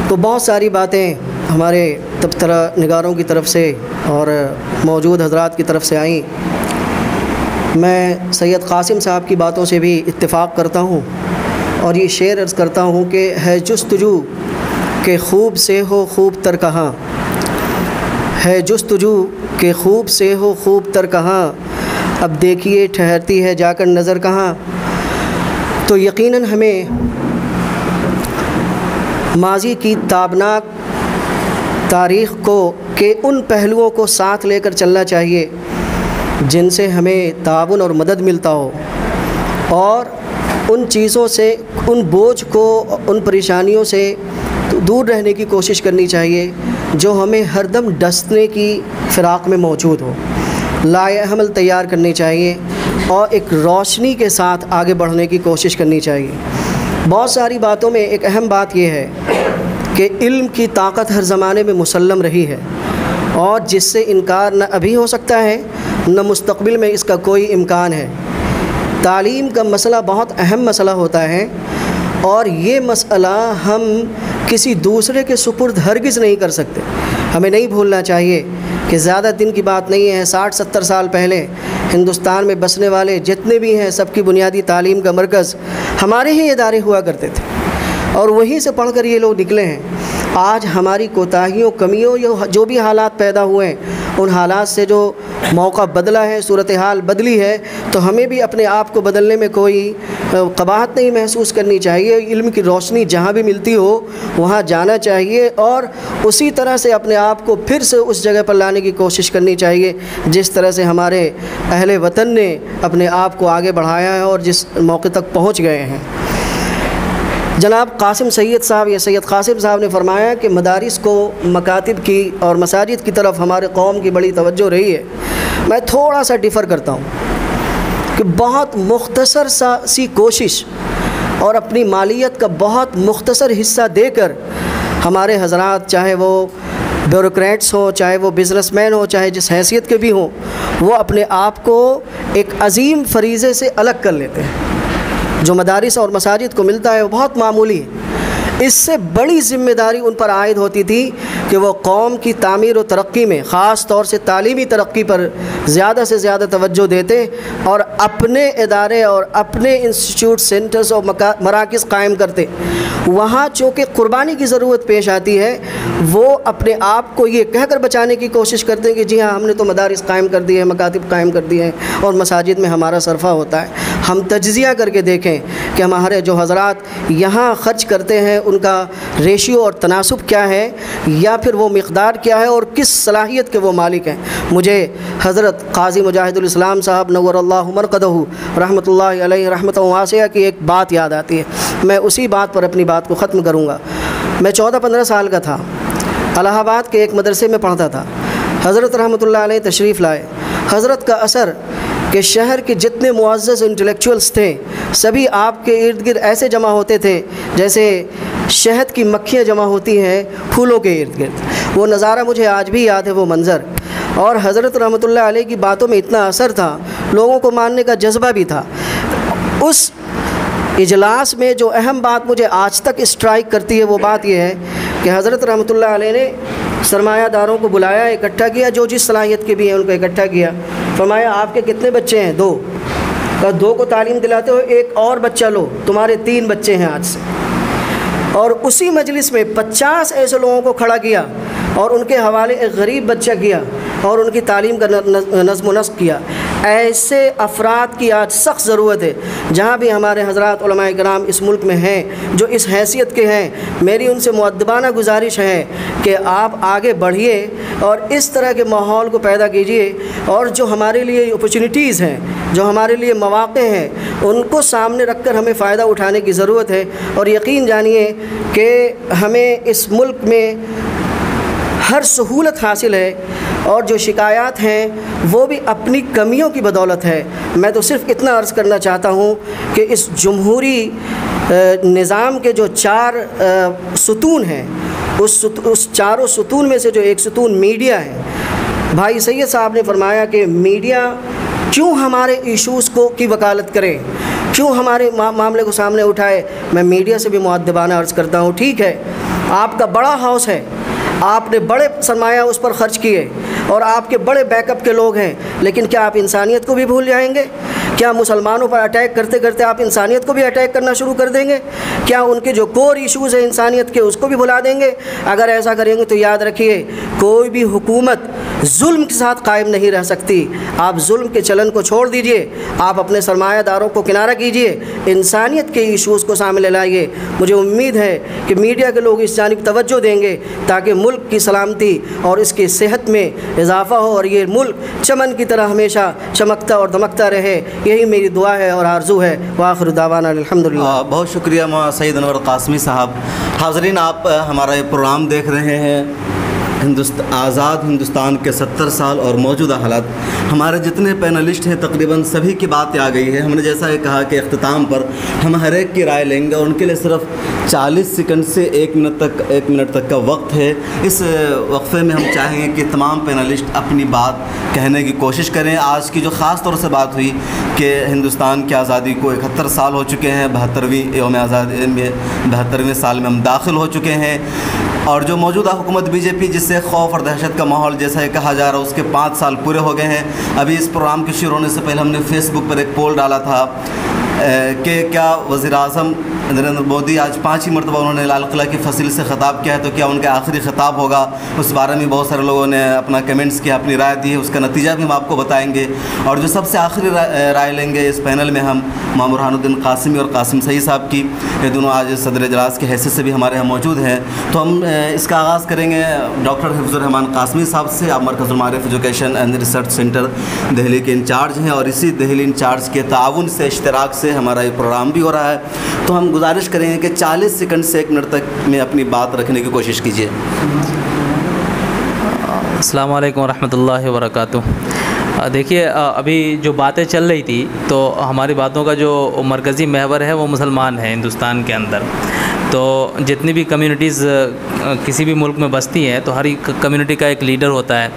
तो बहुत सारी बातें हमारे तबसरा निगारों की तरफ से और मौजूद हज़रात की तरफ से आई। मैं सैयद कासिम साहब की बातों से भी इत्तेफ़ाक करता हूँ और ये शेर अर्ज़ करता हूँ कि है जुस्तजू के खूब से हो खूब तर कहाँ, है जुस्तजू के खूब से हो खूब तर कहाँ, अब देखिए ठहरती है जाकर नज़र कहाँ। तो यकीनन हमें माज़ी की ताबनाक तारीख़ को के उन पहलुओं को साथ लेकर चलना चाहिए जिनसे हमें ताउन और मदद मिलता हो, और उन चीज़ों से, उन बोझ को, उन परेशानियों से दूर रहने की कोशिश करनी चाहिए जो हमें हरदम डसने की फ़िराक़ में मौजूद हो। लाए-अमल तैयार करनी चाहिए और एक रोशनी के साथ आगे बढ़ने की कोशिश करनी चाहिए। बहुत सारी बातों में एक अहम बात यह है कि इल्म की ताकत हर ज़माने में मुसल्लम रही है और जिससे इनकार न अभी हो सकता है न मुस्तक़बिल में इसका कोई इम्कान है। तालीम का मसला बहुत अहम मसला होता है और ये मसला हम किसी दूसरे के सुपुर्द हरगिज़ नहीं कर सकते। हमें नहीं भूलना चाहिए कि ज़्यादा दिन की बात नहीं है, 60-70 साल पहले हिंदुस्तान में बसने वाले जितने भी हैं सबकी बुनियादी तालीम का मरकज़ हमारे ही इदारे हुआ करते थे और वहीं से पढ़कर ये लोग निकले हैं। आज हमारी कोताहियों, कमियों, जो भी हालात पैदा हुए हैं, उन हालात से जो मौका बदला है, सूरत हाल बदली है, तो हमें भी अपने आप को बदलने में कोई कबाहत नहीं महसूस करनी चाहिए। इल्म की रोशनी जहाँ भी मिलती हो वहाँ जाना चाहिए और उसी तरह से अपने आप को फिर से उस जगह पर लाने की कोशिश करनी चाहिए जिस तरह से हमारे अहले वतन ने अपने आप को आगे बढ़ाया है और जिस मौके तक पहुँच गए हैं। जनाब कासिम सैयद साहब या सैयद कासिम साहब ने फरमाया कि मदारिस को, मकातिब की और मसाजिद की तरफ हमारे कौम की बड़ी तवज्जो रही है। मैं थोड़ा सा डिफ़र करता हूँ कि बहुत मुख्तसर सी कोशिश और अपनी मालियत का बहुत मुख्तसर हिस्सा देकर हमारे हजरात, चाहे वो ब्यूरोक्रेट्स हो, चाहे वो बिज़नेसमैन हो, चाहे जिस हैसियत के भी हों, वो अपने आप को एक अजीम फरीज़े से अलग कर लेते हैं। जो मदारिस और मसाजिद को मिलता है वो बहुत मामूली है। इससे बड़ी ज़िम्मेदारी उन पर आयद होती थी कि वो कौम की तामीर और तरक्की में, ख़ास तौर से तालीमी तरक्की पर ज़्यादा से ज़्यादा तवज्जो देते और अपने इदारे और अपने इंस्टीट्यूट, सेंटर्स और मराकिज़ कायम करते। वहाँ चूँकि क़ुरबानी की ज़रूरत पेश आती है, वो अपने आप को ये कहकर बचाने की कोशिश करते हैं कि जी हाँ, हमने तो मदारिस कायम कर दिए हैं, मकातिब कायम कर दिए हैं और मसाजिद में हमारा सरफ़ा होता है। हम तज्ज़िया करके देखें कि हमारे जो हज़रात यहाँ ख़र्च करते हैं उनका रेशियो और तनासुब क्या है, या फिर वो मिक़दार क्या है और किस सलाहियत के वो मालिक हैं। मुझे हज़रत क़ाज़ी मुजाहिदुल इस्लाम साहब नव्वरल्लाहु मरक़दहु रहमतुल्लाहि अलैहि रहमतन वासिया की एक बात याद आती है। मैं उसी बात पर अपनी बात को ख़त्म करूँगा। मैं 14-15 साल का था, इलाहाबाद के एक मदरसे में पढ़ता था। हज़रत रहमतुल्लाह अलैहि तशरीफ़ लाए। हज़रत का असर कि शहर के जितने मुअज़्ज़ज़ इंटेलेक्चुअल्स थे सभी आपके इर्द गिर्द ऐसे जमा होते थे जैसे शहद की मक्खियाँ जमा होती हैं फूलों के इर्द गिर्द। वो नज़ारा मुझे आज भी याद है, वो मंज़र। और हज़रत रहमतुल्लाह अलैहि की बातों में इतना असर था, लोगों को मानने का जज्बा भी था। उस इजलास में जो अहम बात मुझे आज तक स्ट्राइक करती है वो बात यह है कि हज़रत रहमतुल्लाह अलैहि ने सरमायादारों को बुलाया, इकट्ठा किया, जो जिस सलाहियत के भी हैं उनको इकट्ठा किया। फरमाया आपके कितने बच्चे हैं? 2। का 2 को तालीम दिलाते हो, एक और बच्चा लो, तुम्हारे 3 बच्चे हैं आज से। और उसी मजलिस में 50 ऐसे लोगों को खड़ा किया और उनके हवाले एक गरीब बच्चा किया और उनकी तालीम का नज़्म व नस्क़ किया। ऐसे अफराद की आज सख्त ज़रूरत है। जहाँ भी हमारे हज़रात उलमाए किराम इस मुल्क में हैं जो इस हैसियत के हैं, मेरी उनसे मुअद्दबाना गुजारिश है कि आप आगे बढ़िए और इस तरह के माहौल को पैदा कीजिए और जो हमारे लिए अपॉर्चुनिटीज़ हैं, जो हमारे लिए मौक़े हैं, उनको सामने रख कर हमें फ़ायदा उठाने की ज़रूरत है। और यकीन जानिए कि हमें इस मुल्क में हर सहूलत हासिल है और जो शिकायत हैं वो भी अपनी कमियों की बदौलत है। मैं तो सिर्फ़ इतना अर्ज़ करना चाहता हूँ कि इस जमहूरी निज़ाम के जो 4 सुतून हैं, उस चारों सुतून में से जो एक सुतून मीडिया है, भाई सैयद साहब ने फरमाया कि मीडिया क्यों हमारे इशूज़ को की वकालत करे, क्यों हमारे मामले को सामने उठाए। मैं मीडिया से भी मुअद्दबाना अर्ज़ करता हूँ, ठीक है आपका बड़ा हाउस है, आपने बड़े सरमाया उस पर ख़र्च किए और आपके बड़े बैकअप के लोग हैं, लेकिन क्या आप इंसानियत को भी भूल जाएंगे? क्या मुसलमानों पर अटैक करते करते आप इंसानियत को भी अटैक करना शुरू कर देंगे? क्या उनके जो कोर इश्यूज़ हैं इंसानियत के उसको भी भुला देंगे? अगर ऐसा करेंगे तो याद रखिए कोई भी हुकूमत जुल्म के साथ कायम नहीं रह सकती। आप जुल्म के चलन को छोड़ दीजिए, आप अपने सरमायादारों को किनारा कीजिए, इंसानियत के इशूज़ को सामने लाइए। मुझे उम्मीद है कि मीडिया के लोग इस जानिब तवज्जो देंगे ताकि मुल्क की सलामती और इसकी सेहत में इजाफ़ा हो और ये मुल्क चमन की तरह हमेशा चमकता और दमकता रहे। यही मेरी दुआ है और आरज़ू है। वाखिर दावाना अल्हम्दुलिल्लाह। बहुत शुक्रिया सैयद अनवर क़ासमी साहब। हाज़रीन, आप हमारा ये प्रोग्राम देख रहे हैं आज़ाद हिंदुस्तान के 70 साल और मौजूदा हालात। हमारे जितने पैनलिस्ट हैं तकरीबन सभी की बात आ गई है। हमने जैसा कि कहा कि अख्ताम पर हम हर एक की राय लेंगे और उनके लिए सिर्फ 40 सेकंड से 1 मिनट तक का वक्त है। इस वक्फे में हम चाहेंगे कि तमाम पैनलिस्ट अपनी बात कहने की कोशिश करें। आज की जो ख़ास तौर से बात हुई कि हिंदुस्तान की आज़ादी को 71 साल हो चुके हैं, 72वीं यौम आज़ादी में 72वें साल में हम दाखिल हो चुके हैं और जो मौजूदा हुकूमत बीजेपी जिससे खौफ और दहशत का माहौल जैसा कहा जा रहा है उसके 5 साल पूरे हो गए हैं। अभी इस प्रोग्राम के शुरू होने से पहले हमने फेसबुक पर एक पोल डाला था कि क्या वज़ीर-ए-आज़म नरेंद्र मोदी आज 5 ही मरतबा उन्होंने लाल किला की फसील से ख़िताब किया है तो क्या उनका आखिरी ख़िताब होगा। उस बारे में बहुत सारे लोगों ने अपना कमेंट्स किया, अपनी राय दी है, उसका नतीजा भी हम आपको बताएंगे। और जो सबसे आखिरी राय लेंगे इस पैनल में हम इमाम बुरहानुद्दीन क़ासिमी और क़ासिम सईद साहब की, ये दोनों आज सदर इजलास की हैसियत से भी हमारे यहाँ मौजूद हैं। तो हम इसका आगाज़ करेंगे डॉक्टर हिफ्ज़ुर्रहमान क़ासिमी साहब से। आप Markazul Maarif education and research centre Delhi के इंचार्ज हैं और इसी दिल्ली इंचार्ज के ताउन से इश्तराक से हमारा ये प्रोग्राम भी हो रहा है। तो हम गुजारिश करेंगे कि 40 सेकंड से 1 मिनट तक में अपनी बात रखने की कोशिश कीजिए। अस्सलाम वालेकुम रहमतुल्लाहि व बरकातुहू। देखिए अभी जो बातें चल रही थी तो हमारी बातों का जो मरकज़ी महवर है वो मुसलमान है हिंदुस्तान के अंदर। तो जितनी भी कम्युनिटीज़ किसी भी मुल्क में बसती हैं तो हर एक कम्युनिटी का एक लीडर होता है।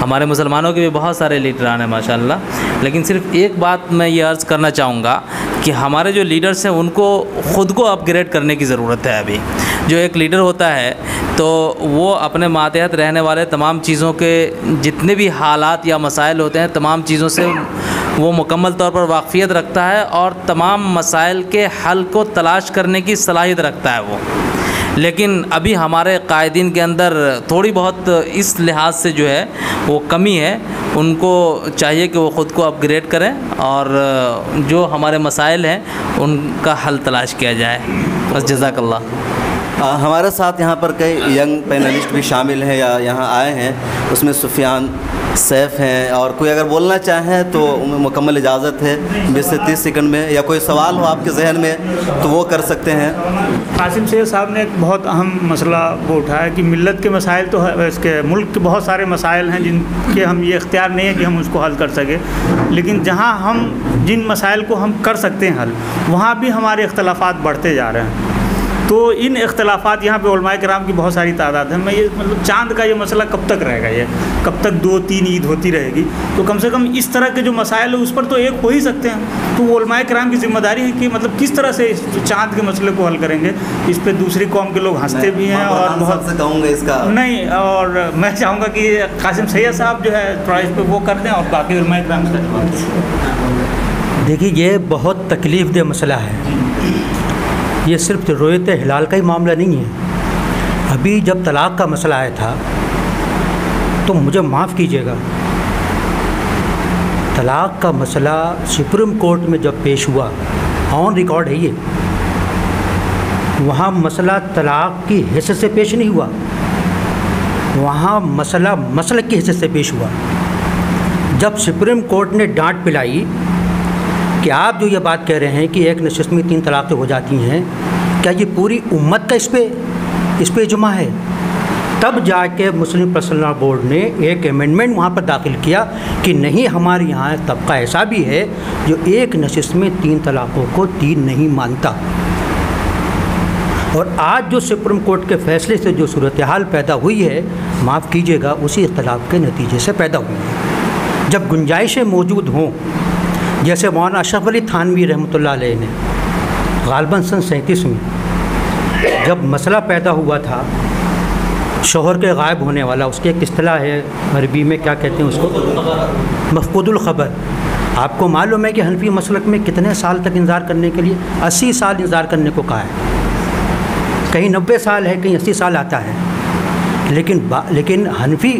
हमारे मुसलमानों के भी बहुत सारे लीडरान हैं माशाअल्लाह। लेकिन सिर्फ एक बात मैं ये अर्ज़ करना चाहूँगा कि हमारे जो लीडर्स हैं उनको ख़ुद को अपग्रेड करने की ज़रूरत है। अभी जो एक लीडर होता है तो वो अपने मातहत रहने वाले तमाम चीज़ों के जितने भी हालात या मसाइल होते हैं तमाम चीज़ों से वो मुकम्मल तौर पर वाक़फ़ियत रखता है और तमाम मसाइल के हल को तलाश करने की सलाहियत रखता है वो। लेकिन अभी हमारे कायदीन के अंदर थोड़ी बहुत इस लिहाज से जो है वो कमी है। उनको चाहिए कि वो ख़ुद को अपग्रेड करें और जो हमारे मसाइल हैं उनका हल तलाश किया जाए। बस जज़ाकल्लाह। हमारे साथ यहाँ पर कई यंग पैनलिस्ट भी शामिल हैं या यहाँ आए हैं, उसमें सुफियान सैफ हैं और कोई अगर बोलना चाहें तो मुकम्मल इजाज़त है 20 से 30 सेकंड में, या कोई सवाल हो आपके जहन में तो वो कर सकते हैं। क़ासिम सैयद साहब ने एक बहुत अहम मसला वो उठाया कि मिल्लत के मसाइल तो है, इसके मुल्क के बहुत सारे मसाइल हैं जिनके हम ये इख्तियार नहीं है कि हम उसको हल कर सकें, लेकिन जहाँ हम जिन मसाइल को हम कर सकते हैं हल वहाँ भी हमारे इख्तलाफात बढ़ते जा रहे हैं। तो इन इख्तलाफात यहाँ पे उलमाए किराम की बहुत सारी तादाद है। मैं ये मतलब चाँद का ये मसला कब तक रहेगा, ये कब तक 2-3 ईद होती रहेगी। तो कम से कम इस तरह के जो मसाइल है उस पर तो एक हो ही सकते हैं। तो वो उलमाए किराम की ज़िम्मेदारी है कि मतलब किस तरह से इस चाँद के मसले को हल करेंगे। इस पर दूसरी कौम के लोग हंसते भी हैं और बहुत से कहूँगा इसका नहीं, और मैं चाहूँगा कि क़ासिम सैयद साहब जो है थोड़ा इस पर वो कर दें और बाकी उलमाए किराम का जवाब। देखिए ये बहुत तकलीफ़देह मसला है। ये सिर्फ रोयत हिलाल का ही मामला नहीं है। अभी जब तलाक़ का मसला आया था तो मुझे माफ़ कीजिएगा, तलाक़ का मसला सुप्रीम कोर्ट में जब पेश हुआ, ऑन रिकॉर्ड है ये, वहाँ मसला तलाक़ की हैसियत से पेश नहीं हुआ, वहाँ मसला मसलक की हैसियत से पेश हुआ। जब सुप्रीम कोर्ट ने डांट पिलाई कि आप जो ये बात कह रहे हैं कि एक नशिस्त में 3 तलाक़ें हो जाती हैं, क्या ये पूरी उम्मत का इस पे इजमा है? तब जाके मुस्लिम पर्सनल बोर्ड ने एक अमेंडमेंट वहाँ पर दाखिल किया कि नहीं, हमारे यहाँ तबका ऐसा भी है जो एक नशिस्त में 3 तलाक़ों को 3 नहीं मानता। और आज जो सुप्रीम कोर्ट के फैसले से जो सूरत हाल पैदा हुई है, माफ़ कीजिएगा, उसी इख्तिलाफ के नतीजे से पैदा हुई है। जब गुंजाइशें मौजूद हों, जैसे मौलाना अशरफ अली थानवी रहमतुल्लाह अलैह ने गालबन सन 37 में जब मसला पैदा हुआ था शोहर के गायब होने वाला, उसकी एक इस्तिलाह है अरबी में, क्या कहते हैं उसको, मफ़क़ूदुल ख़बर। आपको मालूम है कि हनफी मसलक में कितने साल तक इंतज़ार करने के लिए 80 साल इंतज़ार करने को कहा है। कहीं 90 साल है, कहीं 80 साल आता है। लेकिन हनफी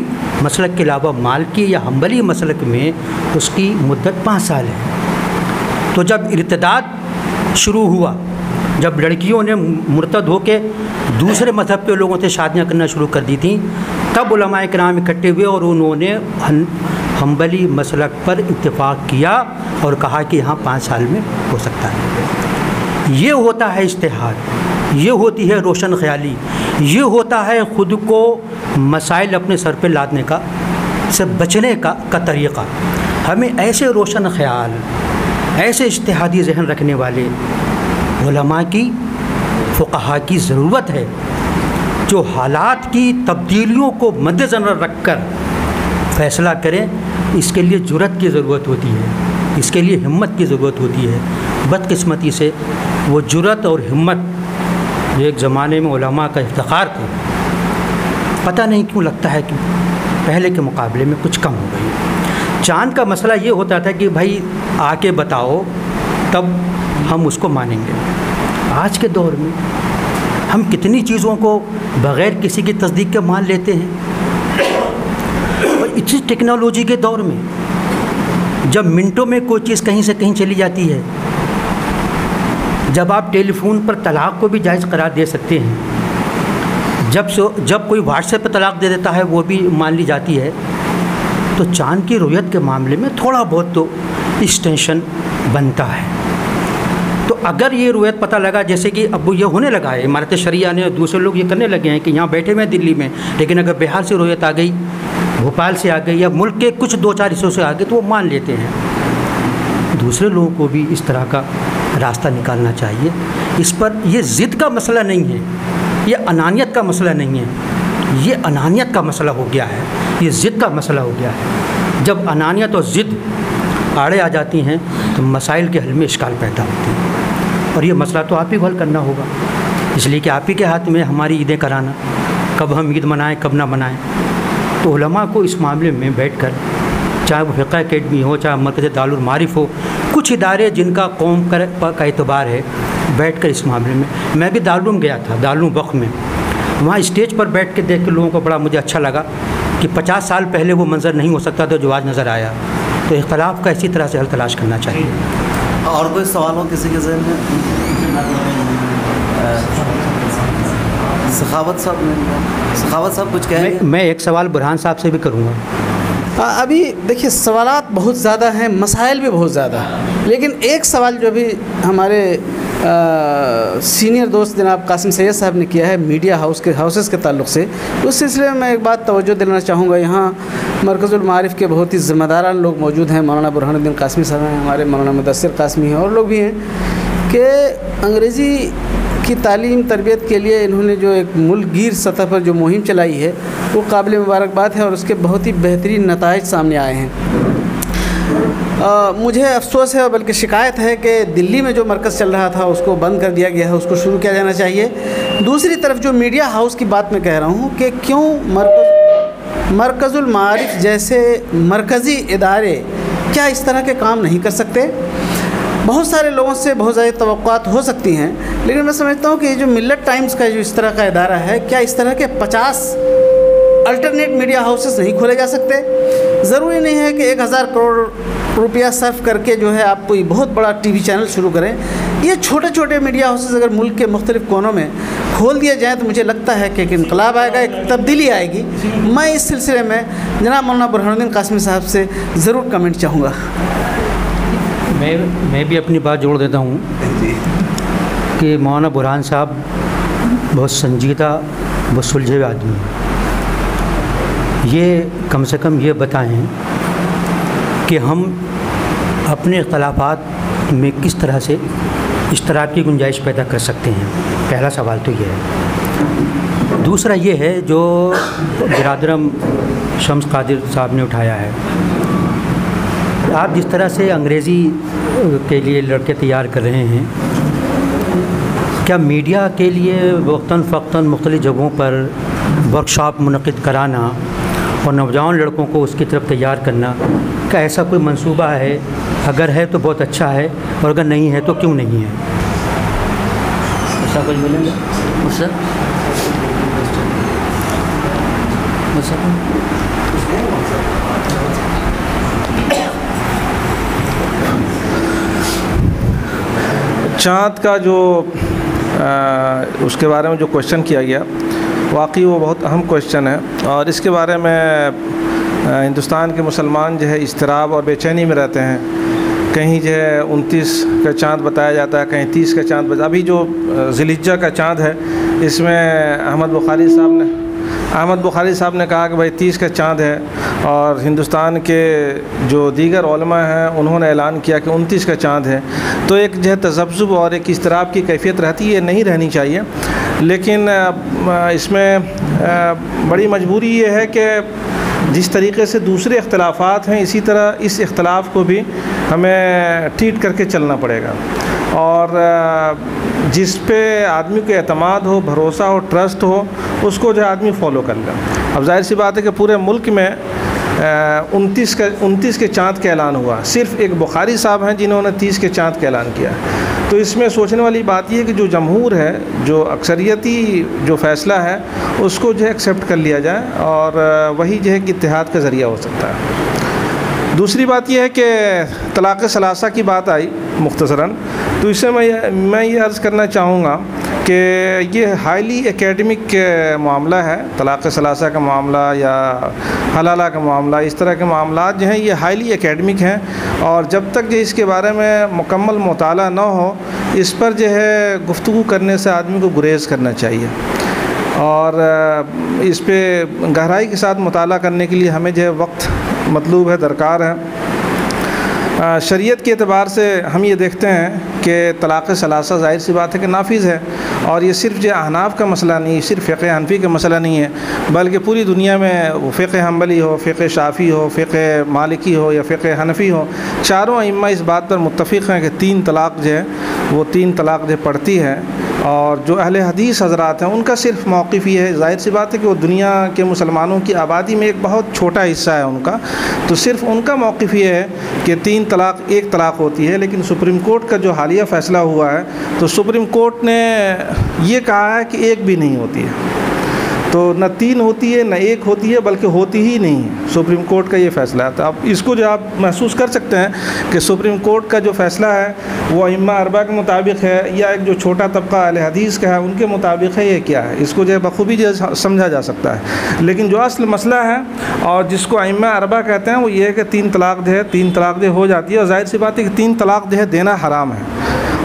मसलक के अलावा मालकी या हम्बली मसलक में उसकी मुद्दत 5 साल है। तो जब इर्तिदाद शुरू हुआ, जब लड़कियों ने मुर्तद होकर दूसरे मज़हब के लोगों से शादियां करना शुरू कर दी थी, तब उलमाए किराम इकट्ठे हुए और उन्होंने हम्बली मसलक पर इत्तेफाक किया और कहा कि यहाँ 5 साल में हो सकता है। ये होता है इज्तिहाद, ये होती है रोशन ख्याली, ये होता है ख़ुद को मसाइल अपने सर पे लादने का से बचने का तरीक़ा। हमें ऐसे रोशन ख़याल, ऐसे इज्तिहादी जहन रखने वाले उलमा की, फ़ुक़हा की ज़रूरत है जो हालात की तब्दीलियों को मद्देनज़र रख कर फ़ैसला करें। इसके लिए जुर्रत की ज़रूरत होती है, इसके लिए हिम्मत की ज़रूरत होती है। बदकिस्मती से वो जुर्रत और हिम्मत जो एक ज़माने में उलमा का इफ्तिखार थे, पता नहीं क्यों लगता है कि पहले के मुकाबले में कुछ कम हो गई। चाँद का मसला ये होता था कि भाई आके बताओ तब हम उसको मानेंगे। आज के दौर में हम कितनी चीज़ों को बग़ैर किसी की तस्दीक के मान लेते हैं। और इसी टेक्नोलॉजी के दौर में जब मिनटों में कोई चीज़ कहीं से कहीं चली जाती है, जब आप टेलीफोन पर तलाक़ को भी जायज़ करार दे सकते हैं, जब कोई व्हाट्सएप पर तलाक़ दे देता है वो भी मान ली जाती है, तो चाँद की रुयत के मामले में थोड़ा बहुत तो एक्सटेंशन बनता है। तो अगर ये रुयत पता लगा, जैसे कि अब ये होने लगा है, इमारत शरिया ने दूसरे लोग ये करने लगे हैं कि यहाँ बैठे हुए हैं दिल्ली में, लेकिन अगर बिहार से रुयत आ गई, भोपाल से आ गई या मुल्क के कुछ 2-4 हिस्सों से आ गई तो वो मान लेते हैं। दूसरे लोगों को भी इस तरह का रास्ता निकालना चाहिए। इस पर ये ज़िद का मसला नहीं है, ये अनानियत का मसला नहीं है, ये अनानियत का मसला हो गया है, ये ज़िद का मसला हो गया है। जब अनानियत और ज़िद आड़े आ जाती हैं तो मसाइल के हल में इश्काल पैदा होती है। और ये मसला तो आप ही को हल करना होगा, इसलिए कि आप ही के हाथ में हमारी ईदें कराना, कब हम ईद मनाएं कब ना मनाएं। तो उलमा को इस मामले में बैठकर, चाहे वो फ़िक़्ह अकेडमी हो, चाहे मरकज़ दारुल मारिफ़ हो, कुछ इदारे जिनका कौम का एतबार है, बैठकर इस मामले में। मैं भी दारुल गया था, दारुल वक़्फ़ में, वहाँ स्टेज पर बैठ के देख के लोगों को बड़ा मुझे अच्छा लगा कि 50 साल पहले वो मंज़र नहीं हो सकता था जो आज नज़र आया। तो इख्तलाफ का इसी तरह से हल तलाश करना चाहिए। और कोई सवाल हो किसी के ज़हन में? सखावत साहब कुछ कहें? मैं एक सवाल बुरहान साहब से भी करूँगा। अभी देखिए सवालात बहुत ज़्यादा हैं, मसाइल भी बहुत ज़्यादा हैं, लेकिन एक सवाल जो भी हमारे सीनियर दोस्त जनाब कासिम सैयद साहब ने किया है मीडिया हाउसेस के ताल्लुक़ से, उस सिलसिले में मैं एक बात तवज्जो दिलाना चाहूँगा। यहाँ मरकज़ुल मारिफ़ के बहुत ही ज़िम्मेदारान लोग मौजूद हैं, मौलाना बुरहानुद्दीन कासमी साहब हैं, हमारे मौलाना मुदस्सिर कासमी हैं और लोग भी हैं, कि अंग्रेज़ी की तालीम तरबियत के लिए इन्होंने जो एक मुल्क गिर सतह पर जो मुहिम चलाई है वो काबिल मुबारकबाद है और उसके बहुत ही बेहतरीन नताइज सामने आए हैं। मुझे अफसोस है बल्कि शिकायत है कि दिल्ली में जो मरकज़ चल रहा था उसको बंद कर दिया गया है, उसको शुरू किया जाना चाहिए। दूसरी तरफ जो मीडिया हाउस की बात मैं कह रहा हूँ कि क्यों मरकज़ुल मारिफ़ जैसे मरकज़ी इदारे क्या इस तरह के काम नहीं कर सकते? बहुत सारे लोगों से बहुत ज़्यादा तवक्कुआत हो सकती हैं, लेकिन मैं समझता हूँ कि ये जो मिल्लत टाइम्स का जो इस तरह का इदारा है, क्या इस तरह के 50 अल्टरनेट मीडिया हाउसेस नहीं खोले जा सकते? ज़रूरी नहीं है कि 1000 करोड़ रुपया सर्फ करके जो है आप कोई बहुत बड़ा टीवी चैनल शुरू करें। ये छोटे छोटे मीडिया हाउसेस अगर मुल्क के मुख्तलिफ़ कोनों में खोल दिए जाएँ तो मुझे लगता है कि एक इनकलाब आएगा, एक तब्दीली आएगी। मैं इस सिलसिले में जनाब मौलाना बुरहानुद्दीन कासमी साहब से ज़रूर कमेंट चाहूँगा। मैं भी अपनी बात जोड़ देता हूँ कि मौलाना बुरहान साहब बहुत संजीदा व सुलझे हुए आदमी हैं। ये कम से कम ये बताएं कि हम अपने इख्तलाफात में किस तरह से इश्तराक की गुंजाइश पैदा कर सकते हैं। पहला सवाल तो ये है। दूसरा ये है जो बिरादरम शम्स कादिर साहब ने उठाया है, आप जिस तरह से अंग्रेज़ी के लिए लड़के तैयार कर रहे हैं, क्या मीडिया के लिए वक्तन फ़क्तन मुख्तलिफ़ जगहों पर वर्कशॉप मुनक़िद कराना और नौजवान लड़कों को उसकी तरफ तैयार करना, क्या ऐसा कोई मंसूबा है? अगर है तो बहुत अच्छा है, और अगर नहीं है तो क्यों नहीं है? ऐसा कुछ मिलेगा चाँद का जो उसके बारे में जो क्वेश्चन किया गया, वाकई वो बहुत अहम क्वेश्चन है और इसके बारे में हिंदुस्तान के मुसलमान जो है इज़्तिराब और बेचैनी में रहते हैं। कहीं जो है 29 का चाँद बताया जाता है, कहीं 30 का चाँद अभी जो ज़िलहिज्जा का चाँद है, इसमें अहमद बुखारी साहब ने अहमद बुखारी साहब ने कहा कि भाई 30 का चाँद है, और हिंदुस्तान के जो दीगर उलमा हैं उन्होंने ऐलान किया कि 29 का चाँद है, तो एक जो है तज़ब्ज़ुब और एक इज़्तिराब की कैफियत रहती है, नहीं रहनी चाहिए। लेकिन इसमें बड़ी मजबूरी ये है कि जिस तरीके से दूसरे इख्तिलाफ़ात हैं इसी तरह इस इख्तिलाफ़ को भी हमें ट्रीट करके चलना पड़ेगा, और जिस पे आदमी को एतमाद हो, भरोसा हो, ट्रस्ट हो, उसको जो आदमी फ़ॉलो कर ले। अब जाहिर सी बात है कि पूरे मुल्क में 29 के चाँद का ऐलान हुआ, सिर्फ़ एक बुखारी साहब हैं जिन्होंने 30 के चाँद का ऐलान किया। तो इसमें सोचने वाली बात यह है कि जो जमहूर है, जो अक्सरियती जो फ़ैसला है, उसको जो है एक्सेप्ट कर लिया जाए, और वही जो है कि इत्तेहाद का ज़रिया हो सकता है। दूसरी बात यह है कि तलाक़ सलासा की बात आई मुख्तसरन, तो इससे मैं ये अर्ज़ करना चाहूँगा कि ये हाईली एकेडमिक मामला है। तलाक़ सलासा का मामला या हलाला का मामला, इस तरह के मामला जो हैं ये हाईली एकेडमिक हैं, और जब तक जो इसके बारे में मुकम्मल मुताला न हो, इस पर जो है गुफ्तगू करने से आदमी को गुरेज़ करना चाहिए, और इस पे गहराई के साथ मुताला करने के लिए हमें जो है वक्त मतलूब है, दरकार है। शरीयत के एतबार से हम ये देखते हैं कि तलाक़ सलासा ज़ाहिर सी बात है कि नाफिज़ है, और ये सिर्फ़ जो अहनाफ का मसला नहीं, सिर्फ़ फ़िक़्ह हनफ़ी का मसला नहीं है, बल्कि पूरी दुनिया में फ़िक़्ह हम्बली हो, फ़िक़्ह शाफ़ी हो, फ़िक़्ह मालिकी हो या फ़िक़्ह हनफ़ी हो, चारों अइम्मा इस बात पर मुत्तफ़िक़ हैं कि 3 तलाक़ जो है वो 3 तलाक़ जो पड़ती है। और जो अहले हदीस हज़रात हैं उनका सिर्फ मौक़िफ़ ये है, ज़ाहिर सी बात है कि वो दुनिया के मुसलमानों की आबादी में एक बहुत छोटा हिस्सा है उनका, तो सिर्फ उनका मौक़िफ़ ये है कि 3 तलाक़ 1 तलाक़ होती है। लेकिन सुप्रीम कोर्ट का जो हालिया फ़ैसला हुआ है, तो सुप्रीम कोर्ट ने ये कहा है कि 1 भी नहीं होती है, तो न 3 होती है न 1 होती है, बल्कि होती ही नहीं है। सुप्रीम कोर्ट का ये फ़ैसला है। तो अब इसको जो आप महसूस कर सकते हैं कि सुप्रीम कोर्ट का जो फ़ैसला है वो अइम्मा अरबा के मुताबिक है, या एक जो छोटा तबका अहले हदीस का है उनके मुताबिक है, ये क्या है, इसको जो है बखूबी जो समझा जा सकता है। लेकिन जो असल मसला है और जिसको अइम्मा अरबा कहते हैं वो ये है कि 3 तलाक़ जो है 3 तलाक़ जो हो जाती है, और ज़ाहिर सी बात है कि 3 तलाक़ जो है देना हराम है,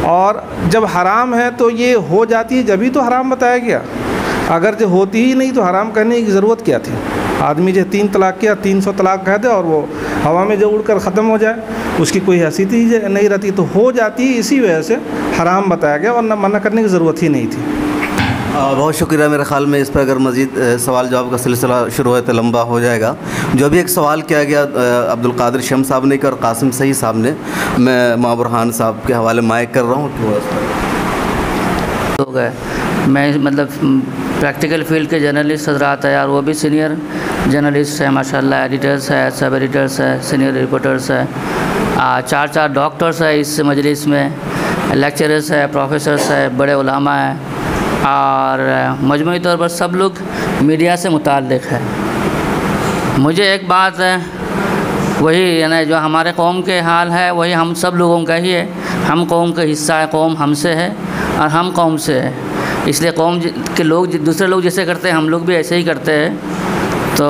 और जब हराम है तो ये हो जाती है जभी तो हराम बताया गया। अगर जो होती ही नहीं तो हराम करने की ज़रूरत क्या थी। आदमी जो 3 तलाक़ किया 300 तलाक़ कह दे और वो हवा में जो उड़कर ख़त्म हो जाए, उसकी कोई हैसियत ही नहीं रहती, तो हो जाती है, इसी वजह से हराम बताया गया, और मना करने की ज़रूरत ही नहीं थी। बहुत शुक्रिया। मेरे ख्याल में इस पर अगर मज़ीद सवाल जवाब का सिलसिला शुरू हो तो लंबा हो जाएगा। जो भी एक सवाल किया गया अब्दुल कादिर शम्स साहब ने और कासिम सही साहब ने, मैं माबुरहान साहब के हवाले माइक कर रहा हूँ। हो गए, मैं मतलब प्रैक्टिकल फील्ड के जर्नलिस्ट हजरात है यार, वो भी सीनियर जर्नलिस्ट है माशाल्लाह, एडिटर्स है, सब एडिटर्स है, सीनियर रिपोर्टर्स है, 4 डॉक्टर्स है इस मजलिस में, लेक्चरर्स है, प्रोफेसर्स है, बड़े उलामा हैं, और मजमूई तौर पर सब लोग मीडिया से मुताल्लिक़ है। मुझे एक बात है, वही यानी जो हमारे कौम के हाल है वही हम सब लोगों का ही है। हम कौम का हिस्सा है, कौम हमसे है और हम कौम से है, इसलिए कौम के लोग दूसरे लोग जैसे करते हैं हम लोग भी ऐसे ही करते हैं। तो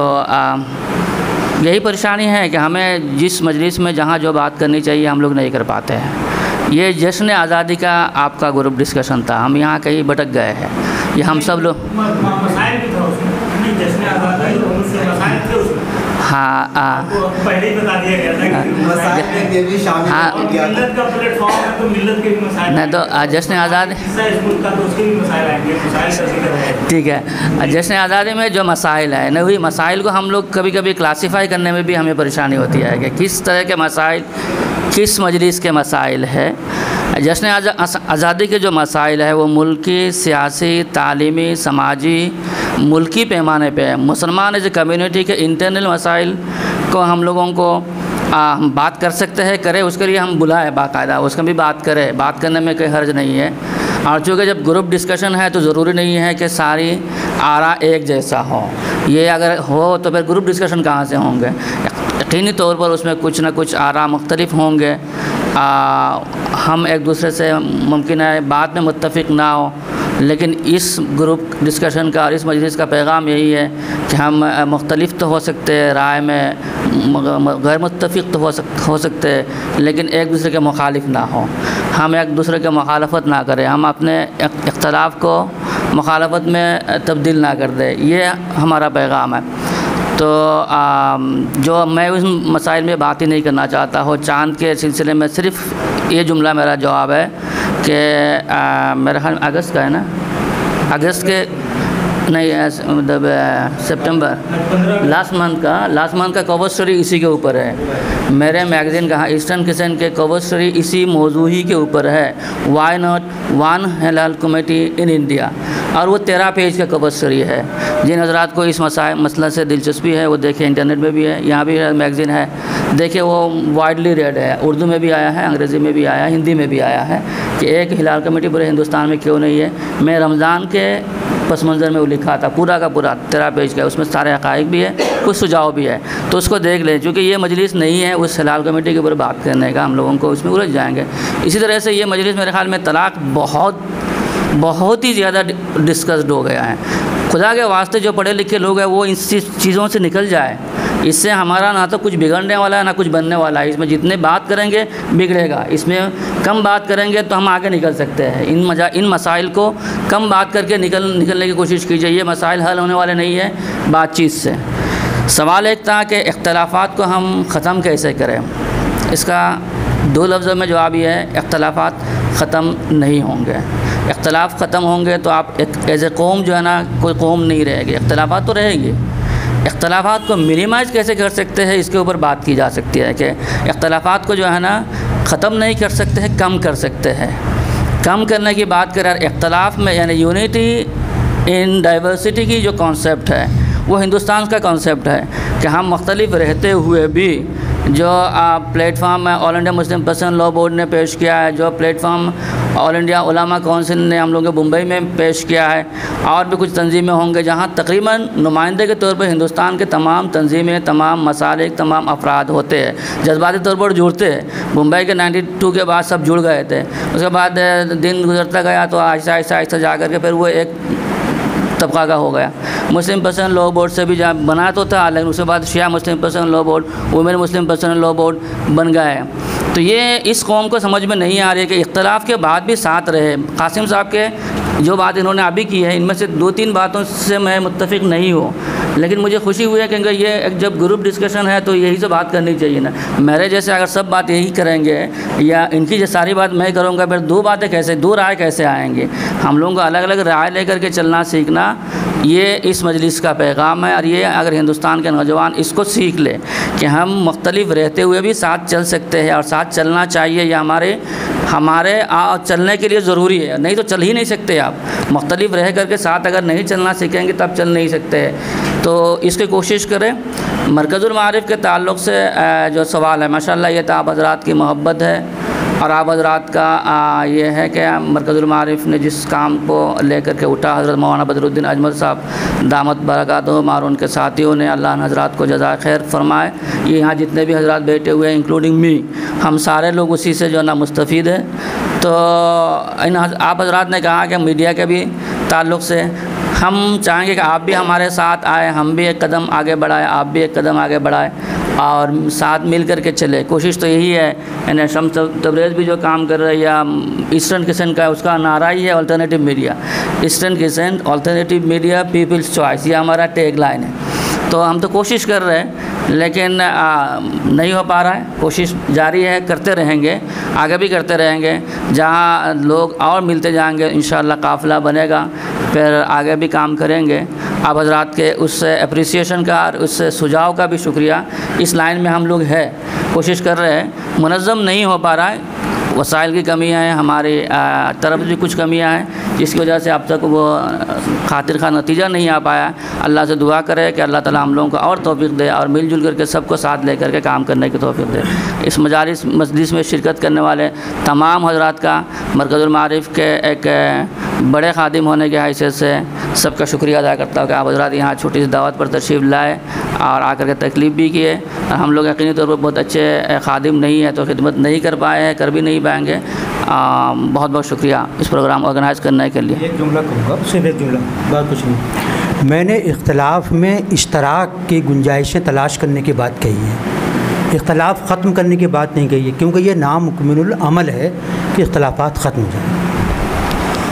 यही परेशानी है कि हमें जिस मजलिस में जहाँ जो बात करनी चाहिए हम लोग नहीं कर पाते हैं। ये जश्न आज़ादी का आपका ग्रुप डिस्कशन था, हम यहाँ कहीं भटक गए हैं। ये हम सब लोग हाँ पहले ही बता दिया गया था नहीं तो जश्न आज़ादी ठीक है। जश्न आज़ादी में जो मसाइल है न, वही मसाइल को हम लोग कभी कभी क्लासीफाई करने में भी हमें परेशानी होती है कि किस तरह के मसाइल किस मजलिस के मसाइल है। जश्न आज़ादी के जो मसाइल है वो मुल्की, सियासी, तालीमी, समाजी, मुल्की पैमाने पे मुसलमान एज ए कम्युनिटी के इंटरनल मसाइल को हम लोगों को बात कर सकते हैं, करें, उसके लिए हम बुलाएं बाकायदा, उसका भी बात करें, बात करने में कोई हर्ज नहीं है। और चूँकि जब ग्रुप डिस्कशन है तो ज़रूरी नहीं है कि सारी आरा एक जैसा हो, ये अगर हो तो फिर ग्रुप डिस्कशन कहाँ से होंगे। यकीनी तौर पर उसमें कुछ ना कुछ आरा मुख्तलिफ होंगे, हम एक दूसरे से मुमकिन है बात में मुत्तफ़िक़ ना हो, लेकिन इस ग्रुप डिस्कशन का और इस मजलिस का पैगाम यही है कि हम मुख्तलिफ तो हो सकते हैं, राय में गैर मुत्तफ़िक़ तो हो सकते हैं, लेकिन एक दूसरे के मुखालिफ ना हो, हम एक दूसरे के मुखालफत ना करें, हम अपने इख्तलाफ को मुखालफत में तब्दील ना कर दे, ये हमारा पैगाम है। तो जो मैं उस मसाइल में बात ही नहीं करना चाहता हूँ। चांद के सिलसिले में सिर्फ़ ये जुमला मेरा जवाब है कि मेरा ख्याल अगस्त का है ना, अगस्त के नहीं मतलब सितंबर लास्ट मंथ का कवर स्टोरी इसी के ऊपर है। मेरे मैगज़ीन का ईस्टर्न किचन के कवर स्टोरी इसी मौजू ही के ऊपर है, वाई नॉट वन हलाल कमेटी इन इंडिया, और वो 13 पेज का कवर स्टोरी है। जिन हज़रात को इस मसला से दिलचस्पी है वो देखें, इंटरनेट में भी है, यहाँ भी मैगज़ीन है, देखिए वो वाइडली रेड है, उर्दू में भी आया है, अंग्रेज़ी में भी आया है, हिंदी में भी आया है कि एक हिलाल कमेटी पूरे हिंदुस्तान में क्यों नहीं है। मैं रमज़ान के पस मंज़र में वो लिखा था, पूरा का पूरा 13 पेज का, उसमें सारे हक़ाइक़ भी है, कुछ सुझाव भी है, तो उसको देख लें। चूँकि ये मजलिस नहीं है उस हिलाल कमेटी के ऊपर बात करने का, हम लोगों को उसमें उलझ जाएंगे। इसी तरह से ये मजलिस मेरे ख़्याल में तलाक़ बहुत ही ज़्यादा डिस्कस्ड हो गया है। खुदा के वास्ते जो पढ़े लिखे लोग हैं वो इन चीज़ों से निकल जाए। इससे हमारा ना तो कुछ बिगड़ने वाला है ना कुछ बनने वाला है। इसमें जितने बात करेंगे बिगड़ेगा, इसमें कम बात करेंगे तो हम आगे निकल सकते हैं। इन मसाइल को कम बात करके निकलने की कोशिश कीजिए। ये मसाइल हल होने वाले नहीं है बातचीत से। सवाल एक था कि इख्तलाफात को हम ख़त्म कैसे करें। इसका 2 लफ्ज़ों में जवाब ये है, इख्तलाफात ख़त्म नहीं होंगे। इख्तलाफ ख़त्म होंगे तो आप एज ए कौम जो है ना, कोई कौम नहीं रहेगी। इख्तलाफात तो रहेंगे, इख्तलाफात को मिनिमाइज़ कैसे कर सकते हैं इसके ऊपर बात की जा सकती है कि इख्तलाफात को जो है ना ख़त्म नहीं कर सकते हैं, कम कर सकते हैं। कम करने की बात करें, इख्तलाफ में यानी यूनिटी इन डाइवर्सिटी की जो कॉन्सेप्ट है वो हिंदुस्तान का कॉन्सेप्ट है कि हम मुख्तलिफ रहते हुए भी जो platform all India Muslim person law board ने पेश किया है, जो प्लेटफार्म ऑल इंडिया उलमा काउंसिल ने हम लोगों को मुंबई में पेश किया है, और भी कुछ तंजीमें होंगे जहां तकरीबन नुमाइंदे के तौर पर हिंदुस्तान के तमाम तंजीमें, तमाम मसालिक, तमाम अफराद होते हैं, जज्बाती तौर पर जुड़ते हैं। मुंबई के 92 के बाद सब जुड़ गए थे, उसके बाद दिन गुजरता गया तो आहिस्ता जा कर के फिर वो एक तबका का हो गया। मुस्लिम पर्सन लॉ बोर्ड से भी जहाँ बना तो था, लेकिन उसके बाद शिया Muslim person law board, women Muslim person law board बन गए। तो ये इस कौम को समझ में नहीं आ रही है कि इख्तलाफ के बाद भी साथ रहे। कासिम साहब के जो बात इन्होंने अभी की है, इनमें से 2-3 बातों से मैं मुत्तफिक नहीं हूँ, लेकिन मुझे खुशी हुई है क्योंकि ये एक जब ग्रुप डिस्कशन है तो यही से बात करनी चाहिए ना। मेरे जैसे अगर सब बात यही करेंगे या इनकी जो सारी बात मैं करूँगा, फिर 2 बातें कैसे, 2 राय कैसे आएंगे। हम लोगों को अलग अलग राय लेकर के चलना सीखना, ये इस मजलिस का पैगाम है। और ये अगर हिंदुस्तान के नौजवान इसको सीख ले कि हम मुख्तलिफ रहते हुए भी साथ चल सकते हैं और साथ चलना चाहिए, यह हमारे चलने के लिए ज़रूरी है, नहीं तो चल ही नहीं सकते आप। मुख्तलिफ रह करके साथ अगर नहीं चलना सीखेंगे तब चल नहीं सकते हैं। तो इसकी कोशिश करें। मरकज़ुल मारिफ़ के ताल्लुक़ से जो सवाल है, माशाअल्लाह ये तो आप हज़रात की मोहब्बत है और आप हज़रात का ये है कि मरकज़ुल मारिफ़ ने जिस काम को लेकर के उठा, हज़रत मौलाना बदरुद्दीन अजमल साहब दामत बरकातुहुम और उनके साथियों ने, अल्लाह हज़रात को जज़ाए खैर फरमाए। ये यहाँ जितने भी हज़रात बैठे हुए हैं इंक्लूडिंग मी, हम सारे लोग उसी से जो है ना मुस्तफ़ीद है। तो आप हज़रात ने कहा कि मीडिया के भी ताल्लुक़ से हम चाहेंगे कि आप भी हमारे साथ आए, हम भी एक कदम आगे बढ़ाएं, आप भी एक कदम आगे बढ़ाएं और साथ मिल कर के चले। कोशिश तो यही है। यानी शम्स तबरेज़ भी जो काम कर रही है, या ईस्टर्न किचन का उसका नारा ही है alternative media, eastern kitchen alternative media people's choice, ये हमारा टैग लाइन है। तो हम तो कोशिश कर रहे हैं लेकिन नहीं हो पा रहा है। कोशिश जारी है, करते रहेंगे, आगे भी करते रहेंगे। जहाँ लोग और मिलते जाएंगे इंशाअल्लाह काफ़िला बनेगा, फिर आगे भी काम करेंगे। आप हज़रात के उससे अप्रिसिएशन का और उससे सुझाव का भी शुक्रिया। इस लाइन में हम लोग है, कोशिश कर रहे हैं, मुनज़्ज़म नहीं हो पा रहा है, वसाइल की कमियाँ हैं, हमारी तरफ भी कुछ कमियाँ हैं, जिसकी वजह से अब तक वो खातिर खा नतीजा नहीं आ पाया। अल्लाह से दुआ करें कि अल्लाह ताला हम लोगों को और तौफीक दे और मिलजुल करके सबको साथ लेकर के काम करने की तौफीक दे। इस मजलिस में शिरकत करने वाले तमाम हज़रात का मरकज़ुल मारिफ़ के एक बड़े खादिम होने की हैसियत से सबका शुक्रिया अदा करता हूँ कि आप हज़रात यहाँ छोटी सी दावत पर तशरीफ़ लाए और आकर के तकलीफ़ भी किए। हम लोग यकीनी तौर पर बहुत अच्छे खादिम नहीं है तो खिदमत नहीं कर पाए हैं, कर भी नहीं पाएंगे। बहुत बहुत शुक्रिया इस प्रोग्राम ऑर्गेनाइज़ करने के लिए। एक जुमला कहूँगा, सिर्फ एक जुमला, बात कुछ नहीं। मैंने इख्तलाफ में इश्तराक की गुंजाइशें तलाश करने की बात कही है, इख्तलाफ ख़त्म करने की बात नहीं कही है, क्योंकि ये नामुकम्मिनुल अमल है कि इख्तलाफात ख़त्म हो जाए।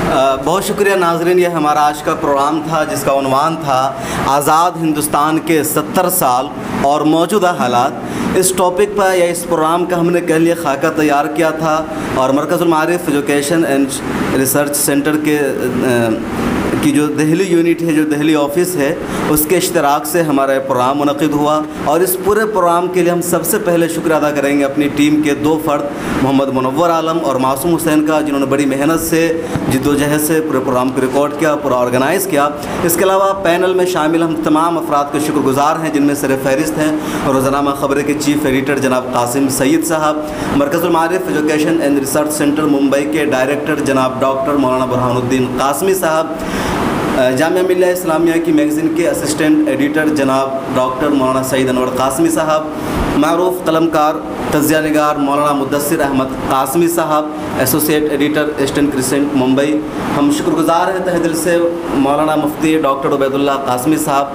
बहुत शुक्रिया नाज़रीन, ये हमारा आज का प्रोग्राम था जिसका उन्वान था आज़ाद हिंदुस्तान के 70 साल और मौजूदा हालात। इस टॉपिक पर या इस प्रोग्राम का हमने कल ये खाका तैयार किया था और मरकज़ुल Maarif education and research centre की जो दिल्ली यूनिट है, जो दिल्ली ऑफिस है, उसके इश्तराक से हमारा प्रोग्राम मुनक़िद हुआ। और इस पूरे प्रोग्राम के लिए हम सबसे पहले शुक्र अदा करेंगे अपनी टीम के 2 फ़र्द मोहम्मद मुनव्वर आलम और मासूम हुसैन का, जिन्होंने बड़ी मेहनत से जिद्दोजहद से पूरे प्रोग्राम को रिकॉर्ड किया, पूरा ऑर्गेनाइज़ किया। इसके अलावा पैनल में शामिल हम तमाम अफराद के शुक्रगुज़ार हैं, जिनमें से फ़हरिस्त हैं रोज़ाना ख़बरें के चीफ़ एडिटर जनाब कासिम सईद साहब, Markazul Maarif education and research centre Mumbai के डायरेक्टर जनाब डॉक्टर मौलाना बुरहानुद्दीन कासमी साहब, जामिया मिल्लिया इस्लामिया की मैगज़ीन के असिस्टेंट एडिटर जनाब डॉक्टर मौलाना सईद अनवर कासमी साहब, मारूफ कलमकार तज़िया निगार मौलाना मुद्दस्सिर अहमद कासमी साहब, associate editor eastern crescent Mumbai. हम शुक्रगुज़ार हैं तहे दिल से मौलाना मुफ्ती डॉक्टर उबैदुल्लाह कासमी साहब,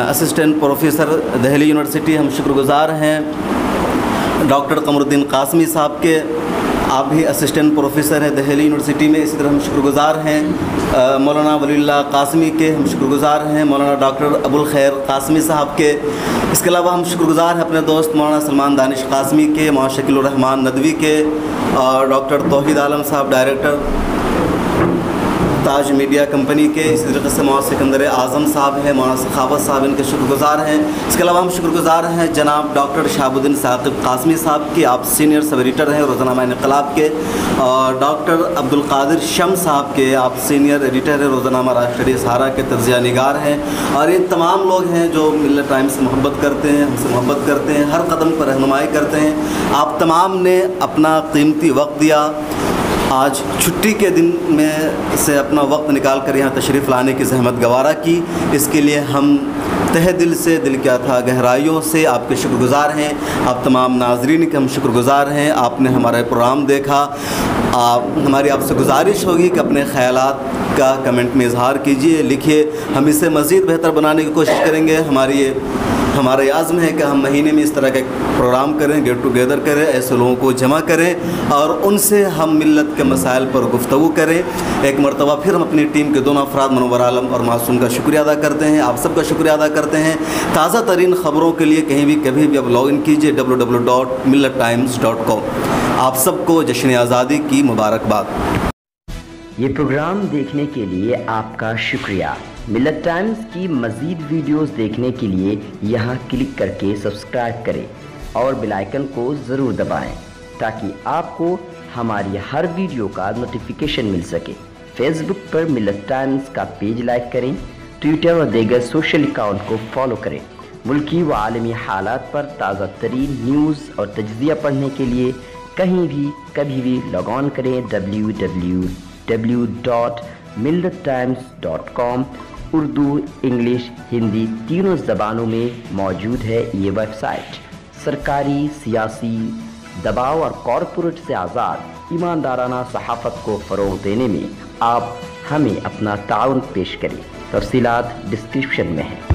असिस्टेंट प्रोफेसर दिल्ली यूनिवर्सिटी। हम शुक्रगुज़ार हैं डॉक्टर कमरुद्दीन कासमी साहब के, आप भी असिस्टेंट प्रोफेसर हैं दिल्ली यूनिवर्सिटी में। इसी तरह हम शुक्रगुज़ार हैं मौलाना वलीउल्लाह कासमी के, हम शुक्रगुज़ार हैं मौलाना डॉक्टर अबुल खैर कासमी साहब के। इसके अलावा हम शुक्रगुज़ार हैं अपने दोस्त मौलाना सलमान दानिश कासमी के, मौलाना शकीलुर रहमान नदवी के और डॉक्टर तौहीद आलम साहब डायरेक्टर ताज मीडिया कंपनी के। इसी तरीके से मौलाना सिकंदर आज़म साहब हैं, मौलाना सखावत साहब इनके शुक्रगुज़ार हैं। इसके अलावा हम शुक्रगुज़ार हैं जनाब डॉक्टर शहाबुद्दीन साकिब कासमी साहब की, आप सीनियर सब एडिटर हैं रोज़ानामा इनक़लाब के, और डॉक्टर अब्दुल कादिर शम साहब के, आप सीनियर एडिटर हैं रोज़ानामा राष्ट्रीय सहारा के, तज़िया निगार हैं। और ये तमाम लोग हैं जो मिल्लत टाइम्स से मोहब्बत करते हैं, हमसे मोहब्बत करते हैं, हर कदम पर रहनुमाई करते हैं। आप तमाम ने अपना कीमती वक्त दिया, आज छुट्टी के दिन में से अपना वक्त निकाल कर यहाँ तशरीफ़ लाने की ज़हमत गवारा की। इसके लिए हम तहे दिल से, दिल क्या था गहराइयों से आपके शुक्रगुज़ार हैं। आप तमाम नाज़रीन के हम शुक्रगुज़ार हैं, आपने हमारा प्रोग्राम देखा। हमारी आपसे गुजारिश होगी कि अपने ख़यालात का कमेंट में इजहार कीजिए, लिखिए। हम इसे मज़ीद बेहतर बनाने की कोशिश करेंगे। हमारा ये आज़म है कि हम महीने में इस तरह का प्रोग्राम करें, गेट टुगेदर करें, ऐसे लोगों को जमा करें और उनसे हम मिल्लत के मसाइल पर गुफ्तगू करें। एक मरतबा फिर हम अपनी टीम के दोनों अफराद मुनव्वर आलम और मासूम का शुक्रिया अदा करते हैं, आप सबका शुक्रिया अदा करते हैं। ताज़ा तरीन ख़बरों के लिए कहीं भी कभी भी अब लॉगिन कीजिए www.millattimes.com। आप सबको जश्न आज़ादी की मुबारकबाद। ये प्रोग्राम देखने के लिए आपका शुक्रिया। मिल्लत टाइम्स की मज़ीद वीडियोस देखने के लिए यहाँ क्लिक करके सब्सक्राइब करें और बेल आइकन को ज़रूर दबाएं ताकि आपको हमारी हर वीडियो का नोटिफिकेशन मिल सके। फेसबुक पर मिल्लत टाइम्स का पेज लाइक करें, ट्विटर और दीगर सोशल अकाउंट को फॉलो करें। मुल्की व आलमी हालात पर ताज़ा तरीन न्यूज़ और तज्ज़िया पढ़ने के लिए कहीं भी कभी भी लॉग ऑन करें www.millattimes.com। उर्दू, इंग्लिश, हिंदी तीनों ज़बानों में मौजूद है ये वेबसाइट। सरकारी, सियासी दबाव और कॉरपोरेट से आज़ाद ईमानदाराना सहाफ़त को फ़रोग़ देने में आप हमें अपना ताउन पेश करें। तफ़सीलात डिस्क्रिप्शन में है।